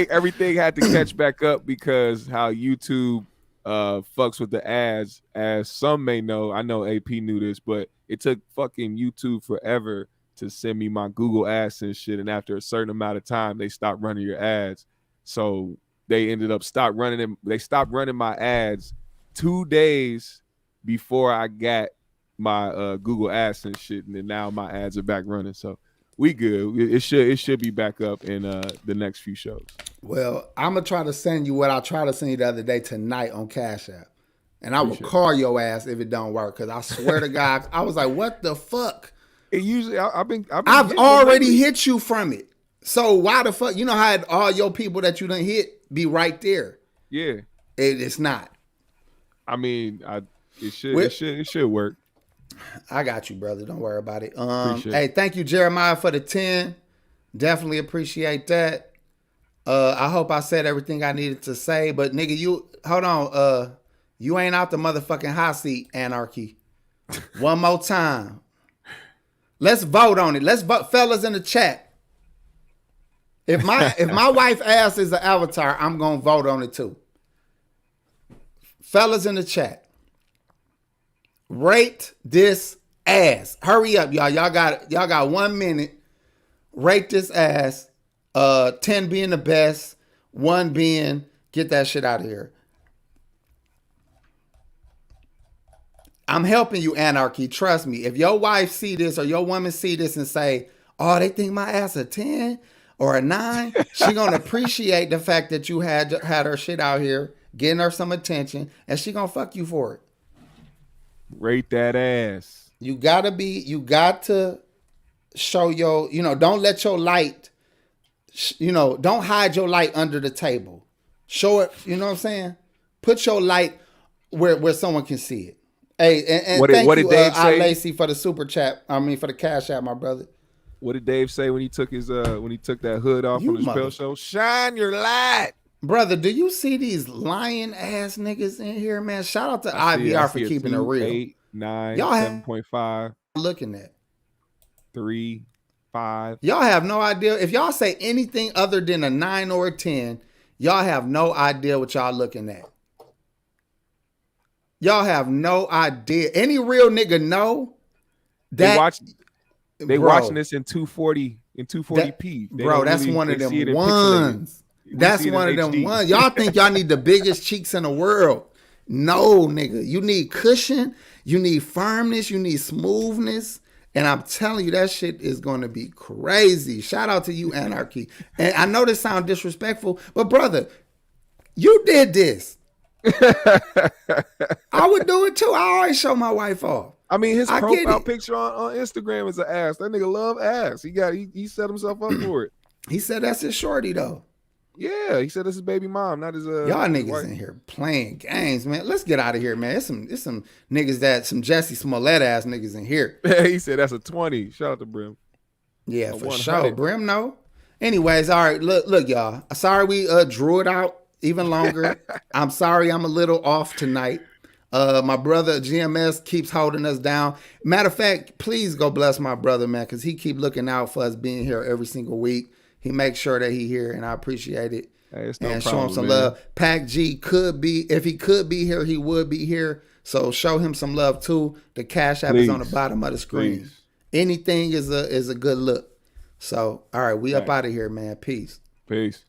Speaker 5: Everything had to catch back up because how YouTube fucks with the ads, as some may know. I know AP knew this, but it took fucking YouTube forever to send me my Google AdSense shit, and after a certain amount of time, they stopped running your ads. So they ended up stopped running them. They stopped running my ads 2 days before I got my Google AdSense shit, and then now my ads are back running. So we good. It should be back up in the next few shows.
Speaker 4: Well, I'm gonna try to send you what I tried to send you the other day tonight on Cash App, and I will call your ass if it don't work. Because I swear to God, I was like, "What the fuck?"
Speaker 5: It usually
Speaker 4: I've already hit you from it. So why the fuck? You know how all your people that you done hit be right there.
Speaker 5: Yeah,
Speaker 4: it's not.
Speaker 5: I mean, it should work.
Speaker 4: I got you, brother. Don't worry about it. Hey, thank you, Jeremiah, for the 10. Definitely appreciate that. I hope I said everything I needed to say, but nigga, you hold on. You ain't out the motherfucking hot seat, Anarchy. One more time. Let's vote on it. Let's vote, fellas in the chat. If my wife ass is an avatar, I'm gonna vote on it too. Fellas in the chat, rate this ass. Hurry up, y'all. Y'all got 1 minute. Rate this ass. 10 being the best, 1 being get that shit out of here. I'm helping you, Anarchy. Trust me. If your wife see this or your woman see this and say, "Oh, they think my ass a 10 or a 9," she gonna appreciate the fact that you had her shit out here, getting her some attention, and she gonna fuck you for it.
Speaker 5: Rate that ass.
Speaker 4: You got to show don't let your light, don't hide your light under the table. Show it, you know what I'm saying? Put your light where someone can see it. Hey, and
Speaker 5: what
Speaker 4: thank
Speaker 5: did
Speaker 4: you,
Speaker 5: Dave say?
Speaker 4: Lacey, for the super chat. I mean, for the Cash App, my brother.
Speaker 5: What did Dave say when he took that hood off on his Chappelle show? Shine your light.
Speaker 4: Brother, do you see these lying ass niggas in here, man? Shout out to IVR for keeping it real.
Speaker 5: 8, 9,
Speaker 4: y'all
Speaker 5: 7.5.
Speaker 4: Looking at
Speaker 5: 3, 5.
Speaker 4: Y'all have no idea. If y'all say anything other than a 9 or a 10, y'all have no idea what y'all looking at. Y'all have no idea. Any real nigga know that
Speaker 5: they watching this in 240 in 240p.
Speaker 4: Bro, that's really, one of them ones. That's one of them ones. Y'all think y'all need the biggest cheeks in the world. No, nigga. You need cushion. You need firmness. You need smoothness. And I'm telling you, that shit is going to be crazy. Shout out to you, Anarchy. And I know this sounds disrespectful, but brother, you did this. I would do it too. I always show my wife off.
Speaker 5: I mean, his profile picture on Instagram is an ass. That nigga love ass. He set himself up for it.
Speaker 4: He said that's his shorty though.
Speaker 5: Yeah, he said that's his baby mom, not his
Speaker 4: y'all niggas wife. In here playing games, man. Let's get out of here, man. It's some niggas some Jussie Smollett ass niggas in here.
Speaker 5: He said that's a 20. Shout out to Brim.
Speaker 4: Yeah, for sure. Brim, no. Anyways, all right. Look, y'all. Sorry we drew it out even longer. I'm sorry I'm a little off tonight. My brother GMS keeps holding us down. Matter of fact, please go bless my brother, man, because he keep looking out for us being here every single week. He makes sure that he here, and I appreciate it.
Speaker 5: Hey,
Speaker 4: and show him some love. Pac G if he could be here, he would be here. So show him some love too. The Cash App is on the bottom of the screen. Please. Anything is a good look. So all right, we up out of here, man. Peace.
Speaker 5: Peace.